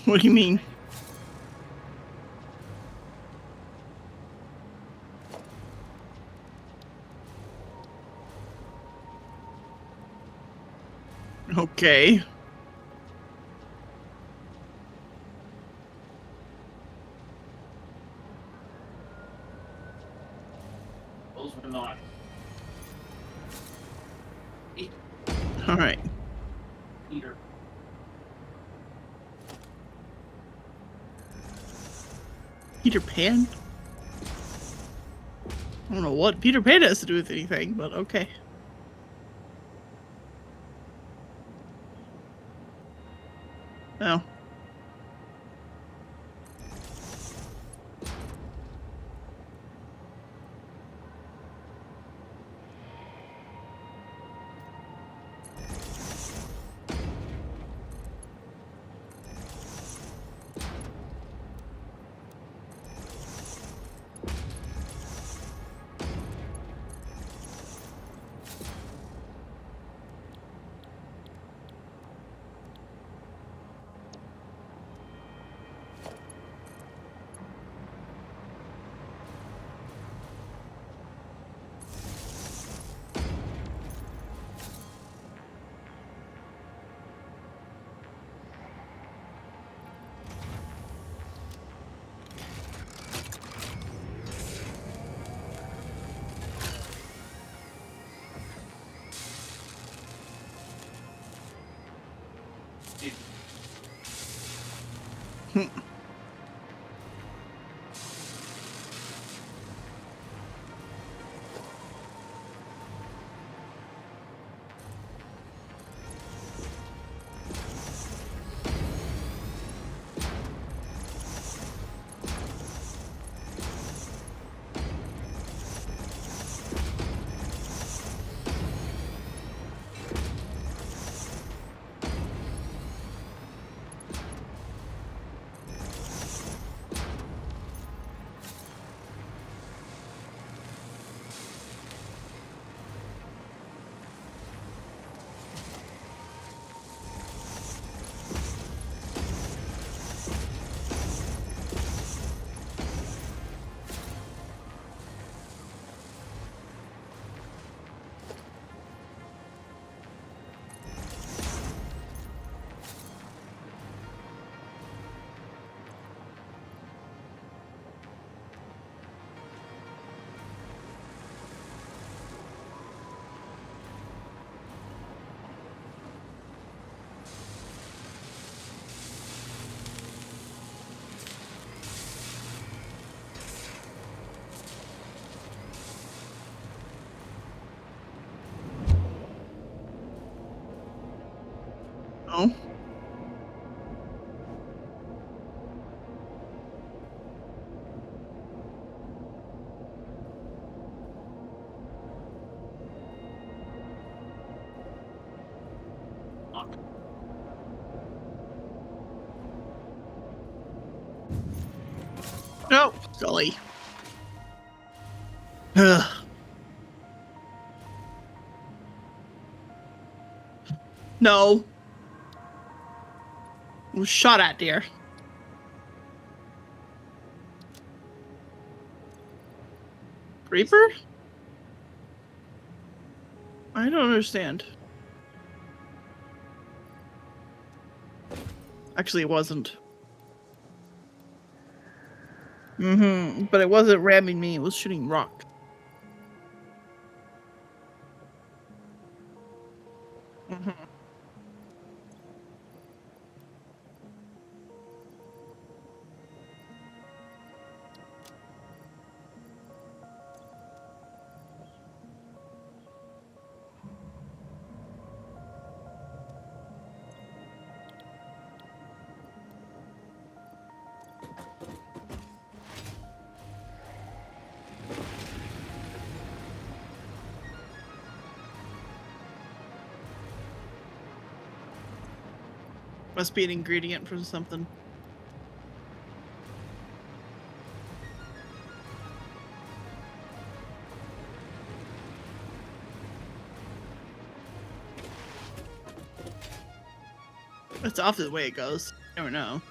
What do you mean? Okay. Those were not. All right. Peter. Peter Pan? I don't know what Peter Pan has to do with anything, but okay. Oh. Oh. No, golly. Ugh. No. I was shot at, dear. Creeper? I don't understand. Actually, it wasn't. But it wasn't ramming me, it was shooting rock. Must be an ingredient from something. That's often the way it goes. You never know.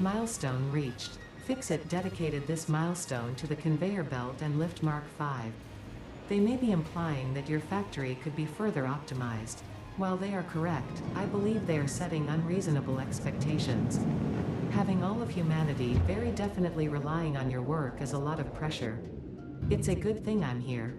Milestone reached. Fixit dedicated this milestone to the conveyor belt and lift Mark V. They may be implying that your factory could be further optimized. While they are correct, I believe they are setting unreasonable expectations. Having all of humanity very definitely relying on your work is a lot of pressure. It's a good thing I'm here.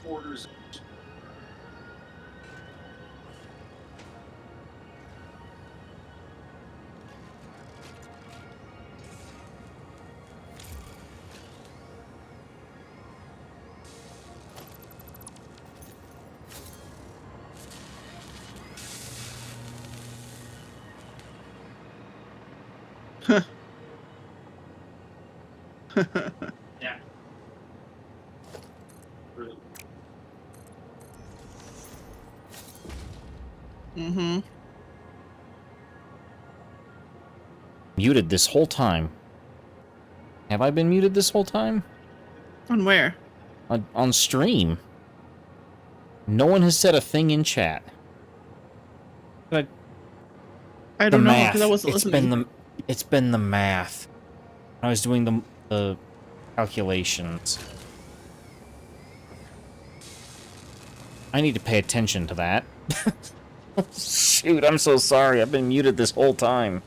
Orders. Yeah. Mm-hmm. Muted this whole time. Have I been muted this whole time? On where? On stream. No one has said a thing in chat. But I the don't know math. because I wasn't listening. It's been the math. I was doing the calculations. I need to pay attention to that. Shoot, I'm so sorry. I've been muted this whole time.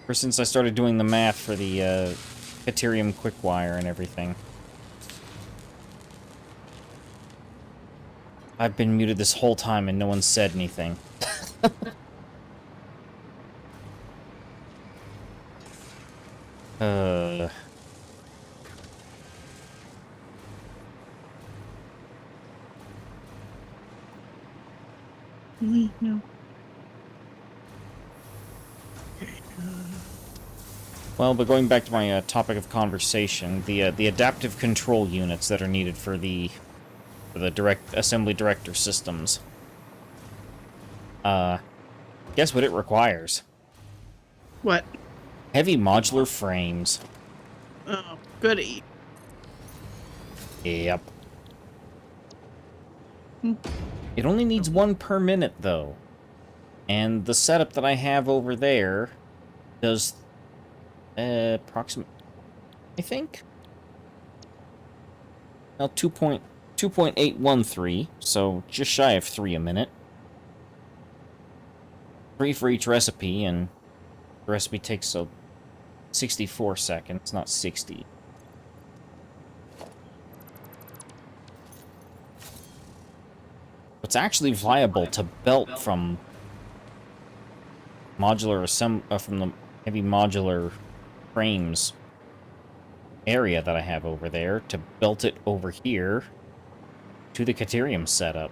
Ever since I started doing the math for the Ethereum Quickwire and everything. I've been muted this whole time and no one said anything. No. Well, but going back to my topic of conversation, the adaptive control units that are needed for the direct assembly director systems. Guess what it requires? What? Heavy modular frames. Oh, goody. Yep. Hmm. It only needs 1 per minute, though. And the setup that I have over there does approximately, I think? Well, 2.813, so just shy of 3 a minute. 3 for each recipe, and the recipe takes 64 seconds, not 60. It's actually viable to belt from from the heavy modular frames area that I have over there to belt it over here to the Caterium setup.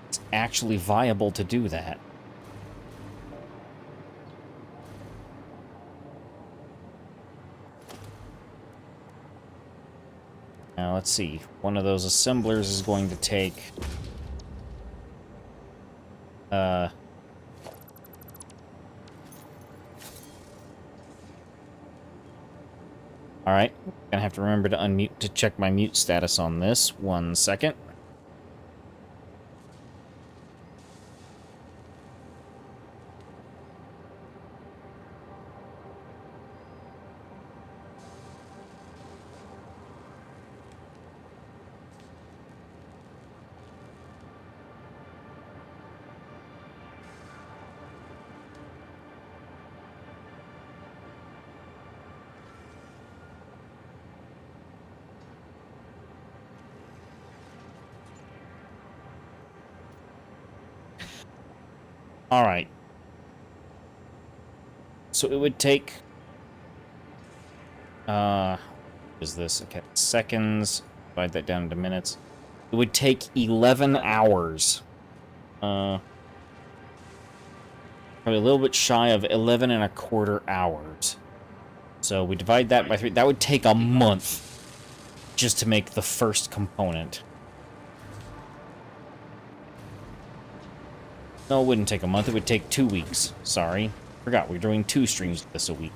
It's actually viable to do that. Now, let's see. One of those assemblers is going to take... Alright. Gonna have to remember to unmute to check my mute status on this. 1 second. Alright. So it would take... what is this? Okay, seconds. Divide that down into minutes. It would take 11 hours. Probably a little bit shy of 11 and a quarter hours. So we divide that by 3. That would take a month just to make the first component. No, it wouldn't take a month. It would take 2 weeks. Sorry. Forgot we're doing 2 streams of this a week.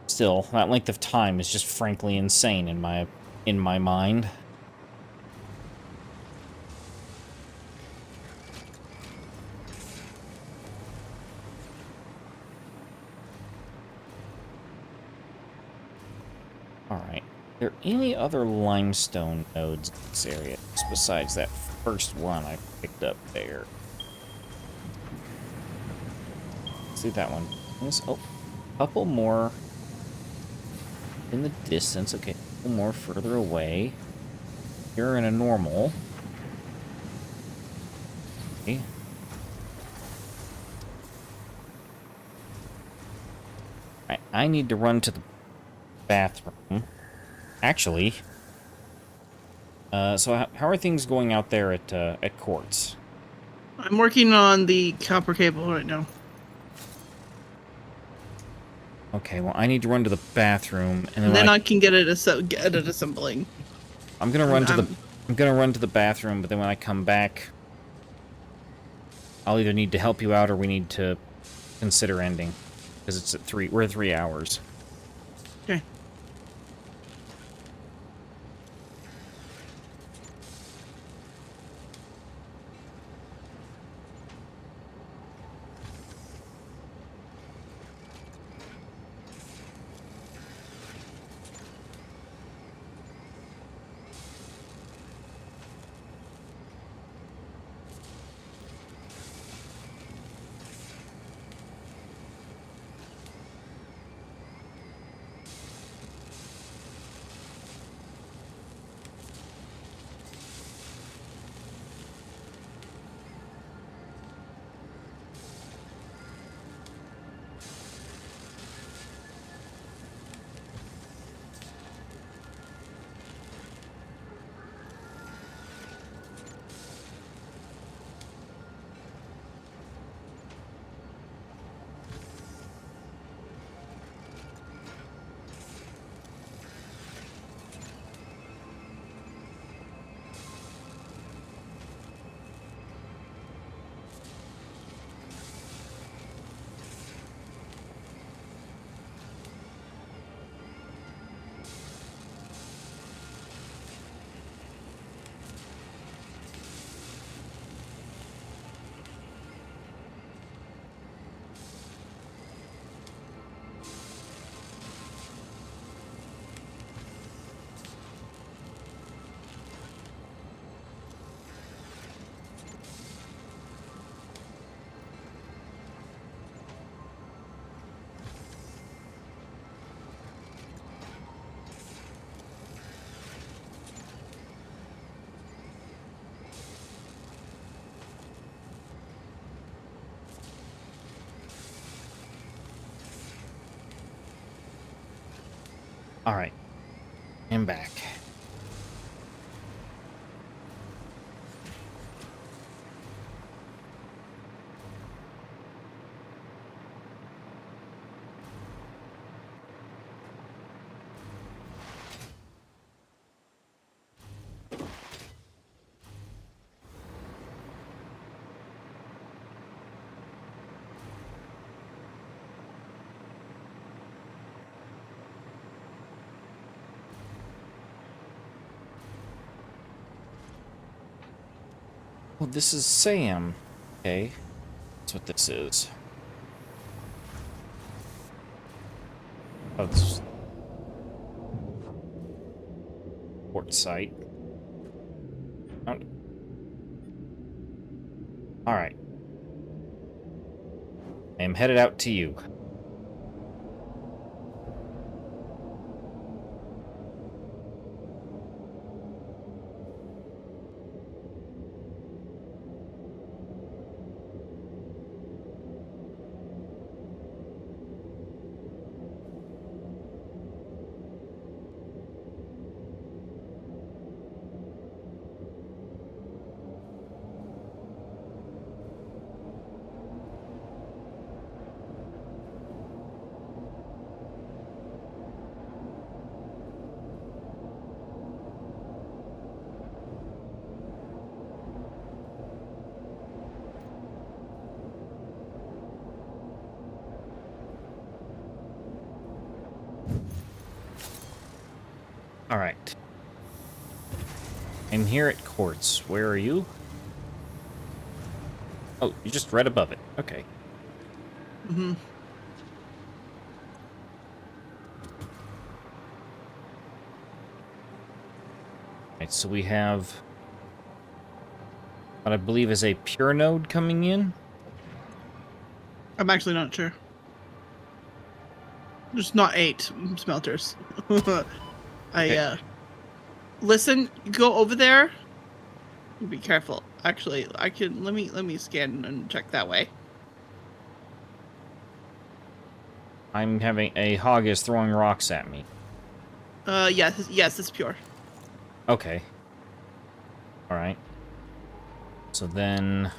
Still, that length of time is just frankly insane in my mind. Alright. Are there any other limestone nodes in this area besides that first one I picked up there? Let's do that one. Oh, a couple more in the distance. Okay, a couple more further away. You're in a normal. Okay. Alright, I need to run to the bathroom. Actually, so how are things going out there at Quartz? I'm working on the copper cable right now. Okay, well, I need to run to the bathroom, and And then when I can get it assembling. I'm gonna run to the bathroom, but then when I come back, I'll either need to help you out or we need to consider ending, because it's at 3. We're at 3 hours. Okay. Alright. I'm back. Well, this is Sam. Okay. That's what this is. Oh, it's port site. Alright. I am headed out to you. Alright. I'm here at Quartz. Where are you? Oh, you just read above it. Okay. Mm-hmm. Alright, so we have what I believe is a pure node coming in. I'm actually not sure. There's not 8 smelters. Okay. Listen, go over there. Be careful. Actually, I can let me scan and check that way. I'm having a hog is throwing rocks at me. Yes, it's pure. Okay. Alright. So then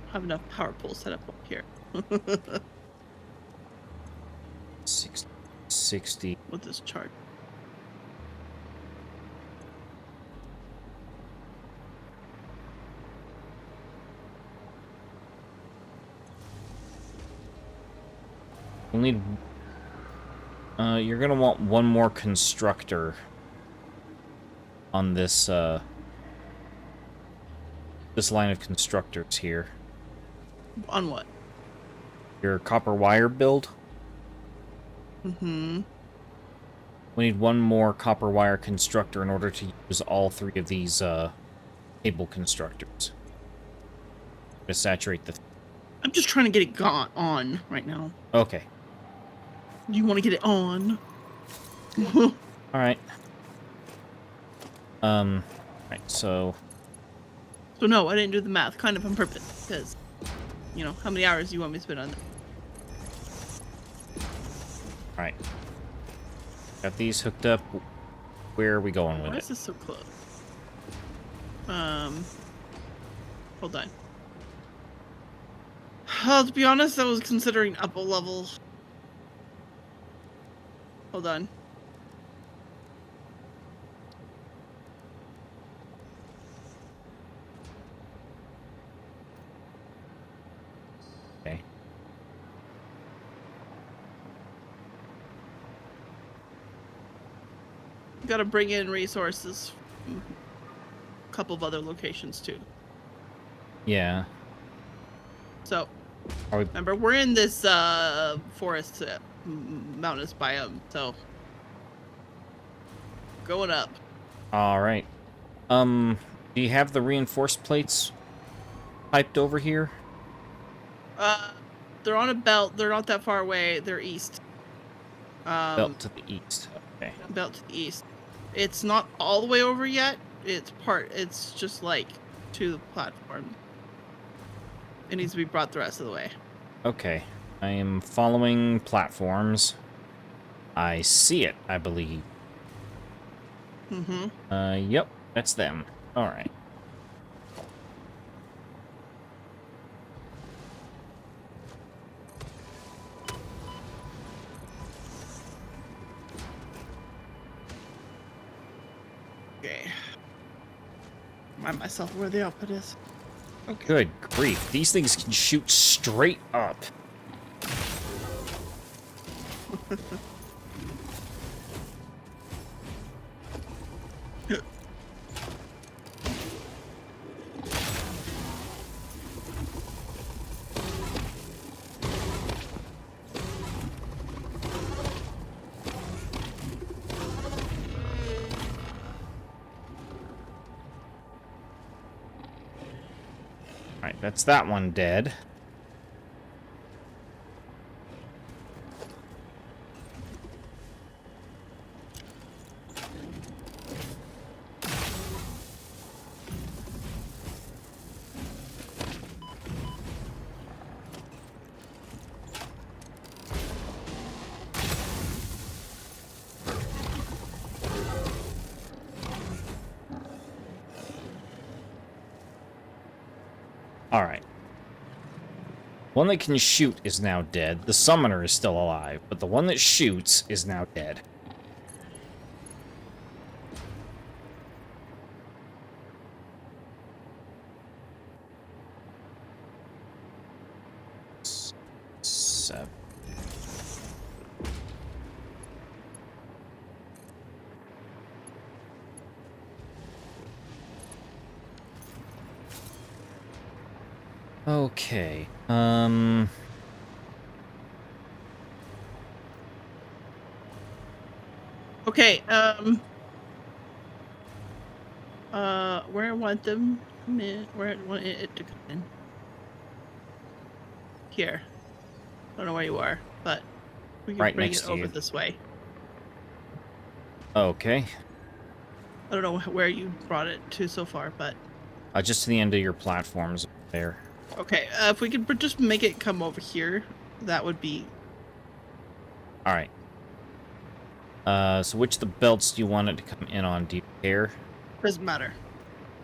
I have enough power pools set up here. 60. With this chart. We'll need you're gonna want one more constructor on this this line of constructors here. On what? Your copper wire build. Mm-hmm. We need one more copper wire constructor in order to use all 3 of these cable constructors. To saturate the. I'm just trying to get it on right now. Okay. You want to get it on? All right. Right. So. So no, I didn't do the math. Kind of on purpose, because, you know, how many hours do you want me to spend on that? All right. Got these hooked up. Where are we going with Why it? is this so close? Hold on. To be honest, I was considering up a level. Hold on. Okay. Gotta bring in resources from a couple of other locations too. Yeah. So, Are we? remember, we're in this forest mountainous biome, so going up. All right. Do you have the reinforced plates piped over here? They're on a belt. They're not that far away. They're east. Belt to the east. Okay. Belt to the east. It's not all the way over yet. It's just like to the platform. It needs to be brought the rest of the way. Okay. I am following platforms. I see it, I believe. Mm-hmm. Yep, that's them. All right. Okay. Remind myself where the output is. Okay. Good grief, these things can shoot straight up. Alright, that's that one dead. Alright. One that can shoot is now dead. The summoner is still alive, but the one that shoots is now dead. Seven. Okay. Okay, where I want them to come in, where I want it to come in. Here. I don't know where you are, but we can Right bring next it to over you. this way. Okay. I don't know where you brought it to so far, but... Just to the end of your platforms there. Okay, if we could just make it come over here, that would be... Alright. So which of the belts do you want it to come in on? Do you care? Doesn't matter.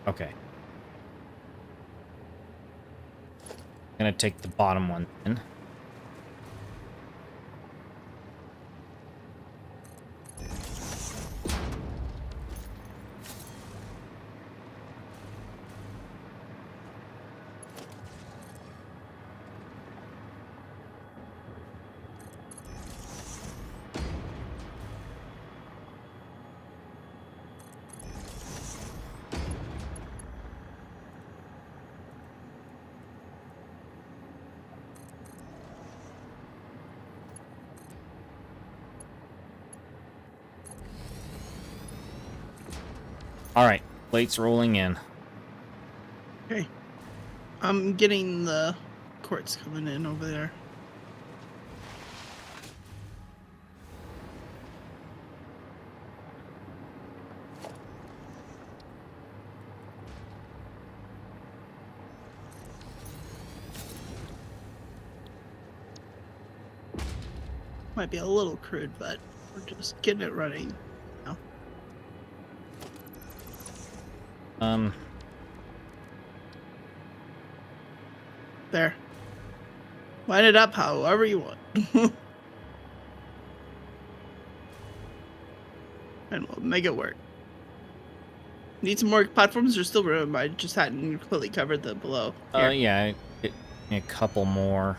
Okay. Gonna take the bottom one then. Alright, plates rolling in. Okay. I'm getting the quartz coming in over there. Might be a little crude, but we're just getting it running now. There. Line it up however you want. And we'll make it work. Need some more platforms? There's still room. I just hadn't completely covered the below. Here. Yeah, a couple more.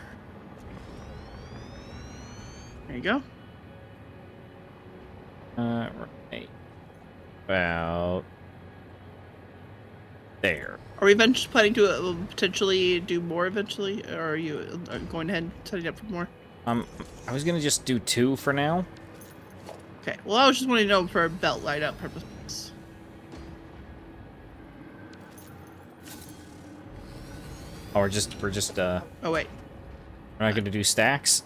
There you go. Right. About there. Are we eventually planning to potentially do more eventually? Or are you going ahead and setting up for more? I was gonna just do 2 for now. Okay. Well, I was just wanting to know for belt light up purposes. Oh, we're just Oh, wait. we're not gonna do stacks.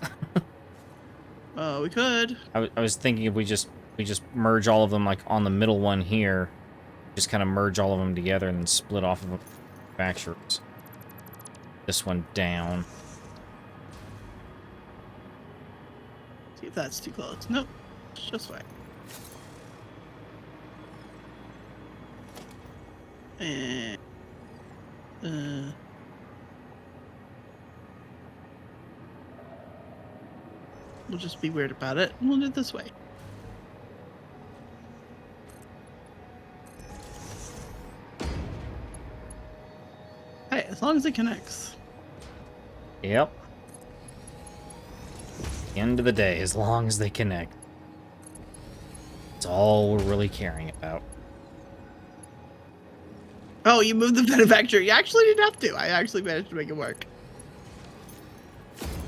We could. I was thinking if we just merge all of them like on the middle one here, just kind of merge all of them together and then split off of manufacturers. This one down. See if that's too close. Nope. Just fine. And we'll just be weird about it. We'll do it this way. Hey, as long as it connects. Yep. At the end of the day, as long as they connect. That's all we're really caring about. Oh, you moved the manufacturer. You actually didn't have to. I actually managed to make it work.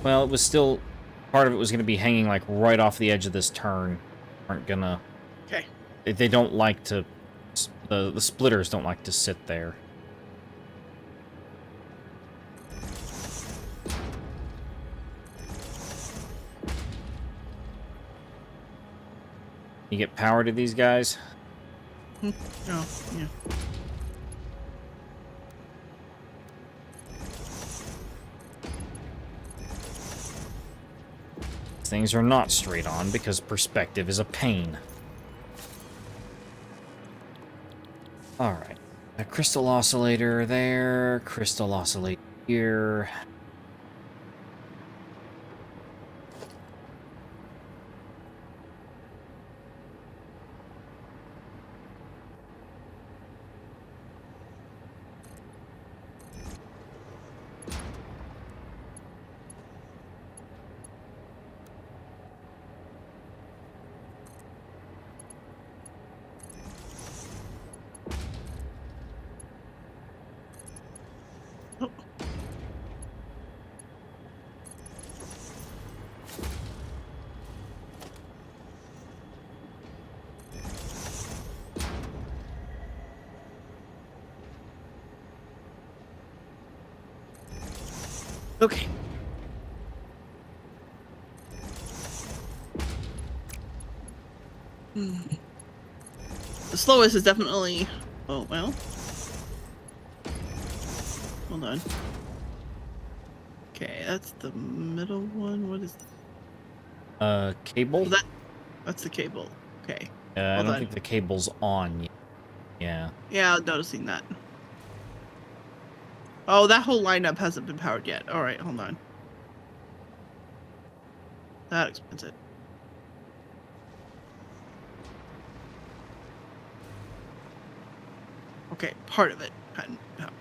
Well, it was still... Part of it was going to be hanging, like, right off the edge of this turn. Aren't gonna... Okay. They don't like to... The splitters don't like to sit there. You get power to these guys? Oh, yeah. Things are not straight on because perspective is a pain. Alright. A crystal oscillator there, crystal oscillator here. Oh. Okay. The slowest is definitely... Oh, well. Hold on. Okay, that's the middle one. What is... Cable? Oh, that's the cable. Okay. I Hold don't on. think the cable's on yet. Yeah. Yeah, I'm noticing that. Oh, that whole lineup hasn't been powered yet. Alright, hold on. That explains it. Okay, part of it hadn't powered.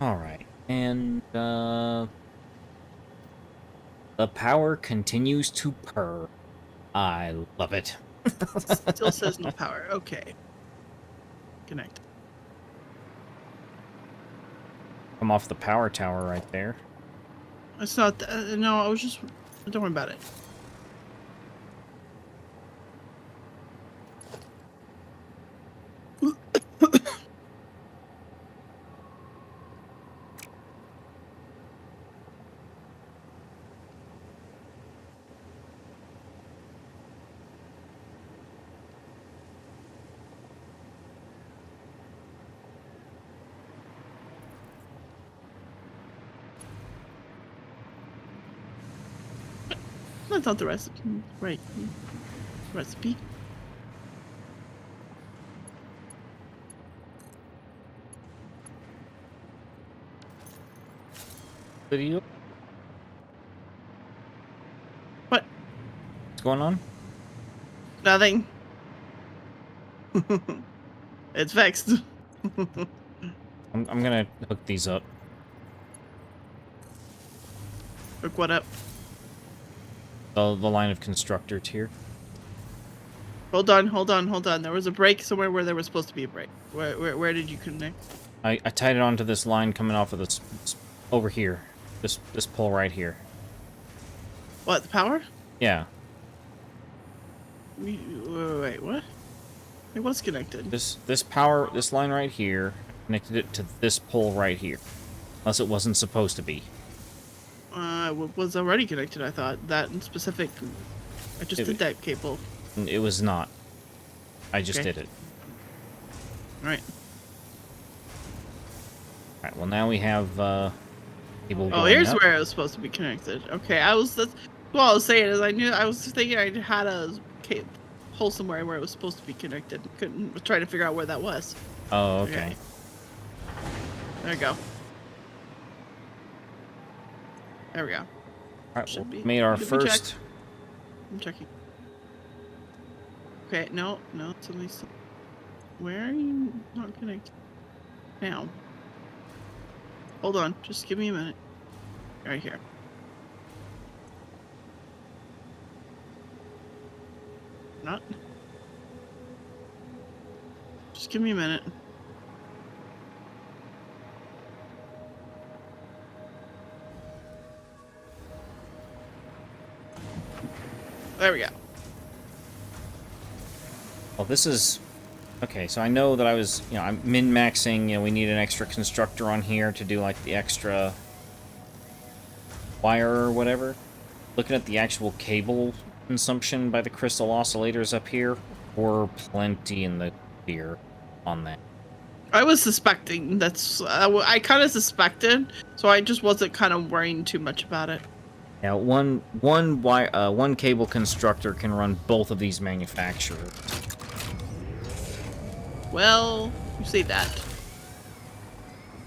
Alright. And, the power continues to purr. I love it. Still says no power. Okay. Connect. Come off the power tower right there. It's not... no, I was just... Don't worry about it. That's not the recipe. Right. Recipe. Video? What? What's going on? Nothing. It's fixed. I'm gonna hook these up. Look what up. The line of constructors here. Hold on. There was a break somewhere where there was supposed to be a break. Where did you connect? I tied it onto this line coming off of this over here. This pole right here. What, the power? Yeah. Wait, what? Wait, what's connected? This line right here connected it to this pole right here. Unless it wasn't supposed to be. Was already connected, I thought. That in specific. I just did that cable. It was not. I just Okay. did it. Alright. Alright, well now we have cable Oh, going here's up. where it was supposed to be connected. Okay, I was Well, I was saying is I was thinking I had a hole somewhere where it was supposed to be connected. Couldn't was trying to figure out where that was. Oh, okay. There we go. There we go. All right, Should we be. made our Did we check? first. I'm checking. Okay, no, somebody's. Where are you not connected? Now. Hold on, just give me a minute. Right here. Not. Just give me a minute. There we go. Well, this is... Okay, so I know that I was, I'm min-maxing, we need an extra constructor on here to do, like, the extra wire or whatever. Looking at the actual cable consumption by the crystal oscillators up here, we're plenty in the clear on that. I was suspecting I kind of suspected, so I just wasn't kind of worrying too much about it. Yeah, one cable constructor can run both of these manufacturers. Well, you say that.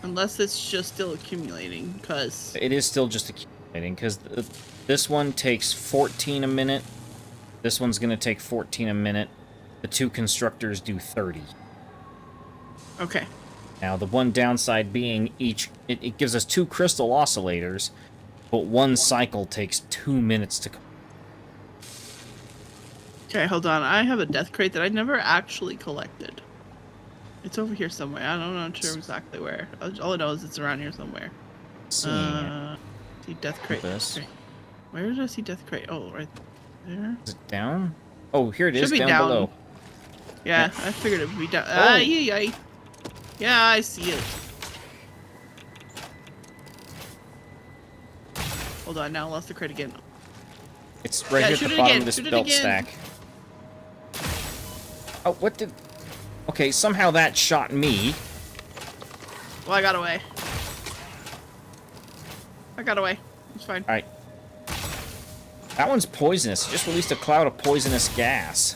Unless it's just still accumulating, because... It is still just accumulating, because this one takes 14 a minute. This one's going to take 14 a minute. The two constructors do 30. Okay. Now, the one downside being it gives us 2 crystal oscillators, but one cycle takes 2 minutes to complete. Okay, hold on. I have a death crate that I never actually collected. It's over here somewhere. I'm not sure exactly where. All I know is it's around here somewhere. See death crate. Okay. Where did I see death crate? Oh, right there. Is it down? Oh, here it is. Should be down below. Yeah, I figured it would be down. Oh. Yeah, I see it. Hold on, now I lost the crate again. It's right here at the bottom of this belt stack. Oh, what did... Okay, somehow that shot me. Well, I got away. It's fine. Alright. That one's poisonous. It just released a cloud of poisonous gas.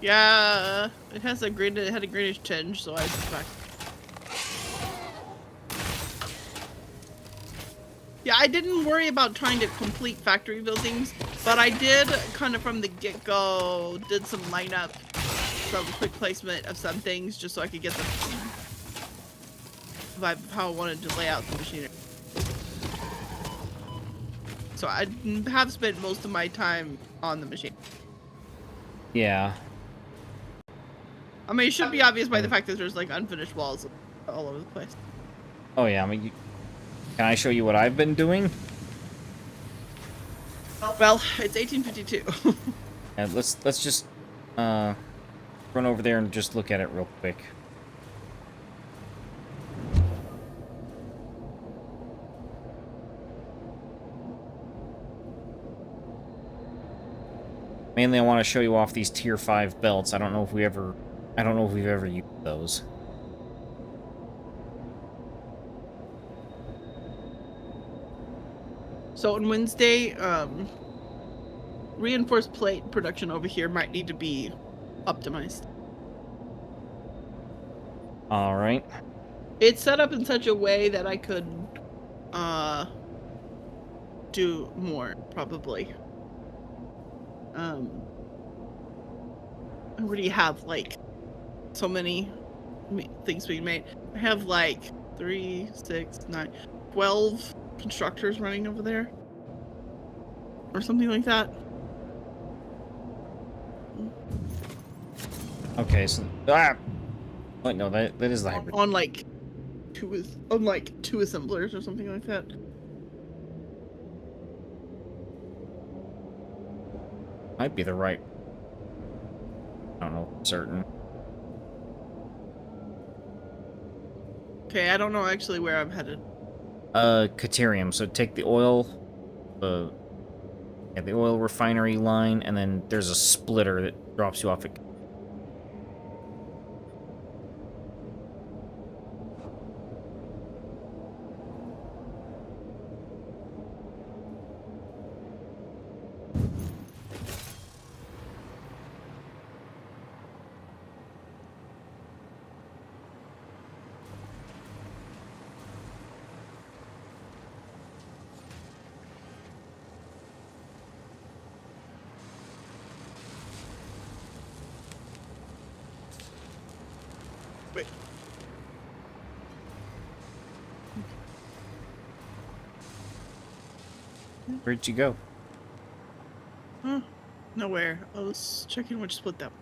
Yeah, it had a greenish tinge, so I suspect. Yeah, I didn't worry about trying to complete factory buildings, but I did kind of from the get-go did some lineup, some quick placement of some things just so I could get the vibe of how I wanted to lay out the machinery. So I have spent most of my time on the machine. Yeah. I mean, it should be obvious by the fact that there's like unfinished walls all over the place. Oh yeah, I mean, can I show you what I've been doing? Well, it's 1852. And let's just run over there and just look at it real quick. Mainly, I want to show you off these tier 5 belts. I don't know if we've ever used those. So on Wednesday, reinforced plate production over here might need to be optimized. All right. It's set up in such a way that I could do more, probably. I already have like so many things being made. I have like 3, 6, 9, 12 constructors running over there, or something like that. Okay, so wait, no, that is the hybrid. On like two assemblers or something like that. Might be the right. I don't know for certain. Okay, I don't know actually where I'm headed. Caterium. So take the oil, the oil refinery line, and then there's a splitter that drops you off at. Where'd you go? Huh? Nowhere. I was checking which split that.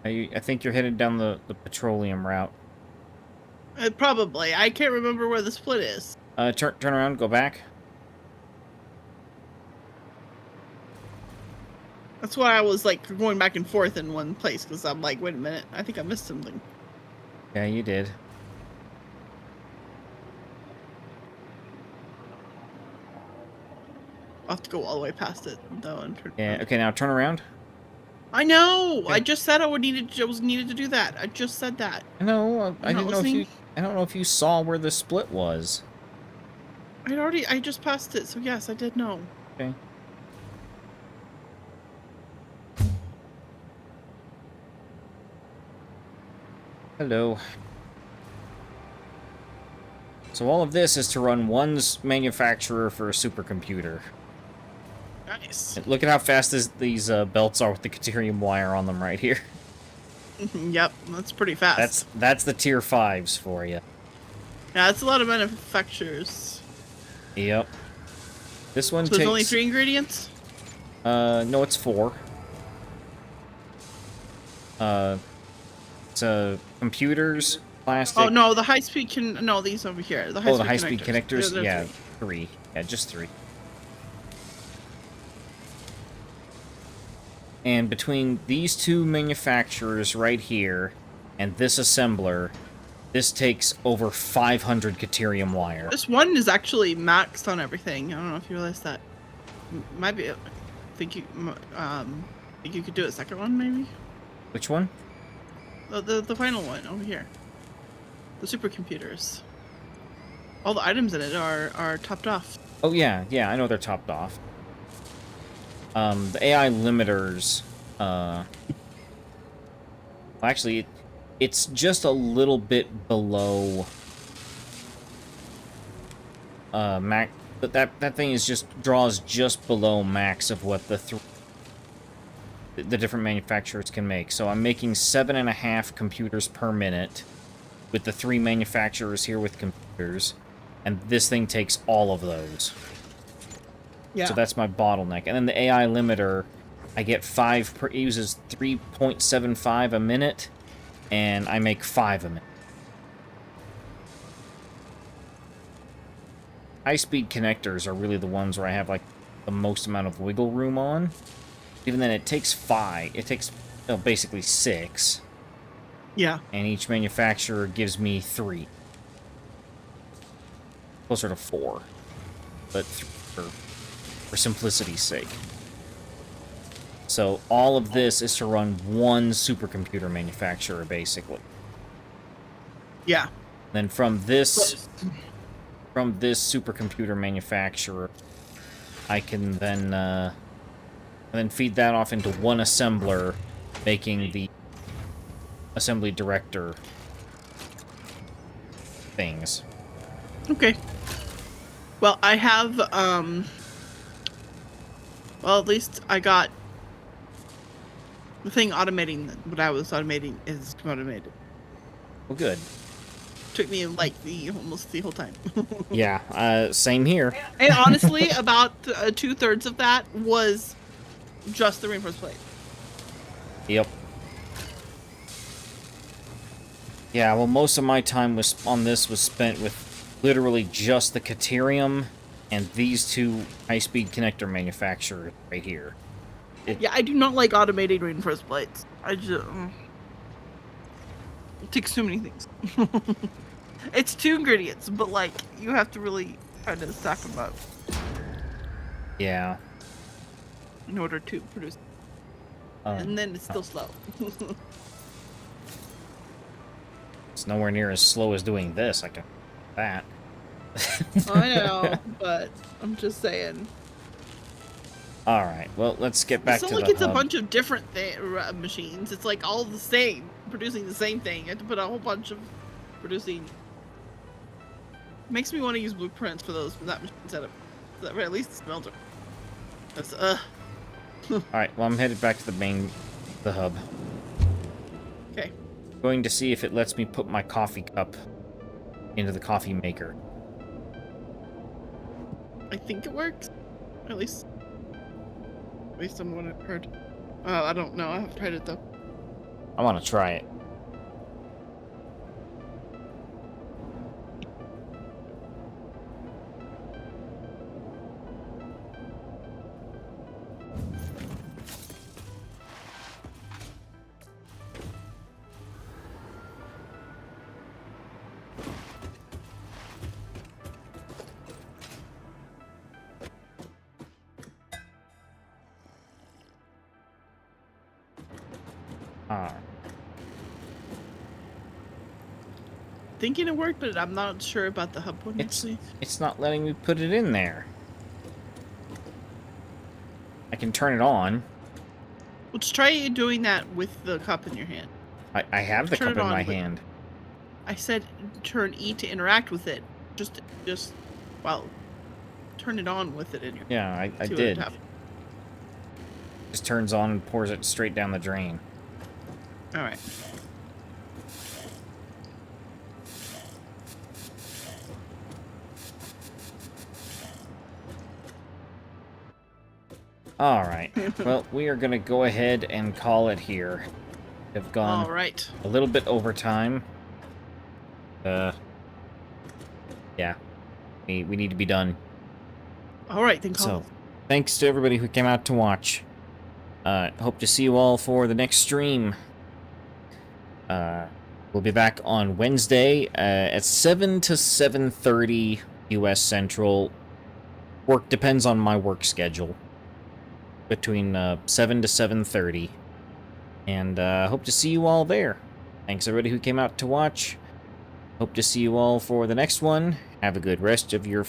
I think you're headed down the petroleum route. Probably. I can't remember where the split is. Turn around, go back. That's why I was like going back and forth in one place, because I'm like, wait a minute, I think I missed something. Yeah, you did. I'll have to go all the way past it though and turn. Yeah. Okay, now turn around. I know. Okay. I just said I was needed to do that. I just said that. No, I You're didn't not know if you. listening? I don't know if you saw where the split was. I just passed it, so yes, I did know. Okay. Hello. So all of this is to run one manufacturer for a supercomputer. Nice. Look at how fast these belts are with the Caterium wire on them right here. Yep, that's pretty fast. That's the tier 5s for you. Yeah, that's a lot of manufacturers. Yep. This one So takes... there's only 3 ingredients? No, it's 4. It's computers, plastic... Oh, no, the high-speed no, these over here. The high-speed the high-speed connectors? They're Yeah, 3. 3. Yeah, just 3. And between these two manufacturers right here and this assembler, this takes over 500 Caterium wire. This one is actually maxed on everything. I don't know if you realize that. Might be. Think you could do a second one, maybe? Which one? The final one over here. The supercomputers. All the items in it are topped off. Oh, yeah, I know they're topped off. The AI limiters, actually, it's just a little bit below, max, but that thing is draws just below max of what the different manufacturers can make. So I'm making 7.5 computers per minute with the 3 manufacturers here with computers, and this thing takes all of those. Yeah. So that's my bottleneck. And then the AI limiter, I get 5 per... It uses 3.75 a minute, and I make 5 a minute. High-speed connectors are really the ones where I have, like, the most amount of wiggle room on. Even then, it takes 5. It takes, basically 6. Yeah. And each manufacturer gives me 3. Closer to 4. But for simplicity's sake. So all of this is to run one supercomputer manufacturer, basically. Yeah. Then from this supercomputer manufacturer, I can then feed that off into one assembler, making the assembly director things. Okay. Well, I have, well, at least I got the thing automating what I was automating is automated. Well, good. Took me like almost the whole time. Yeah, same here. And honestly, about 2/3 of that was just the reinforced plate. Yep. Yeah, well, most of my time was spent with literally just the Caterium and these 2 high-speed connector manufacturers right here. Yeah, I do not like automating reinforced plates. I just it takes too many things. It's 2 ingredients, but like you have to really kind of stack them up Yeah. in order to produce. And then it's still slow. It's nowhere near as slow as doing this. I can that. I know, but I'm just saying. All right. Well, let's get back It's to not like the it's a hub. bunch of different machines. It's like all the same, producing the same thing. You have to put a whole bunch of producing. Makes me want to use blueprints for that machine setup. At least the smelter. That's All right. Well, I'm headed back to the hub. Okay. Going to see if it lets me put my coffee cup into the coffee maker. I think it works. At least based on what I've heard. I don't know. I haven't tried it though. I want to try it. Ah. Thinking it worked, but I'm not sure about the hub one. Actually, It's not letting me put it in there. I can turn it on. let's try doing that with the cup in your hand. I have the Turn cup it in on, my but- hand. I said turn E to interact with it. Just, well, turn it on with it in your. Yeah, I see what did. happens. Just turns on and pours it straight down the drain. All right. All right. Well, we are going to go ahead and call it here. Have gone All right. a little bit over time. Yeah. We need to be done. All right. Then So, call. thanks to everybody who came out to watch. Hope to see you all for the next stream. We'll be back on Wednesday at 7 to 7:30 U.S. Central. Work depends on my work schedule. Between 7 to 7:30. And hope to see you all there. Thanks everybody who came out to watch. Hope to see you all for the next one. Have a good rest of your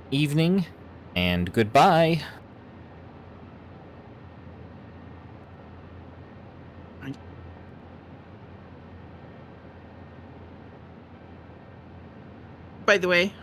evening. And goodbye. By the way,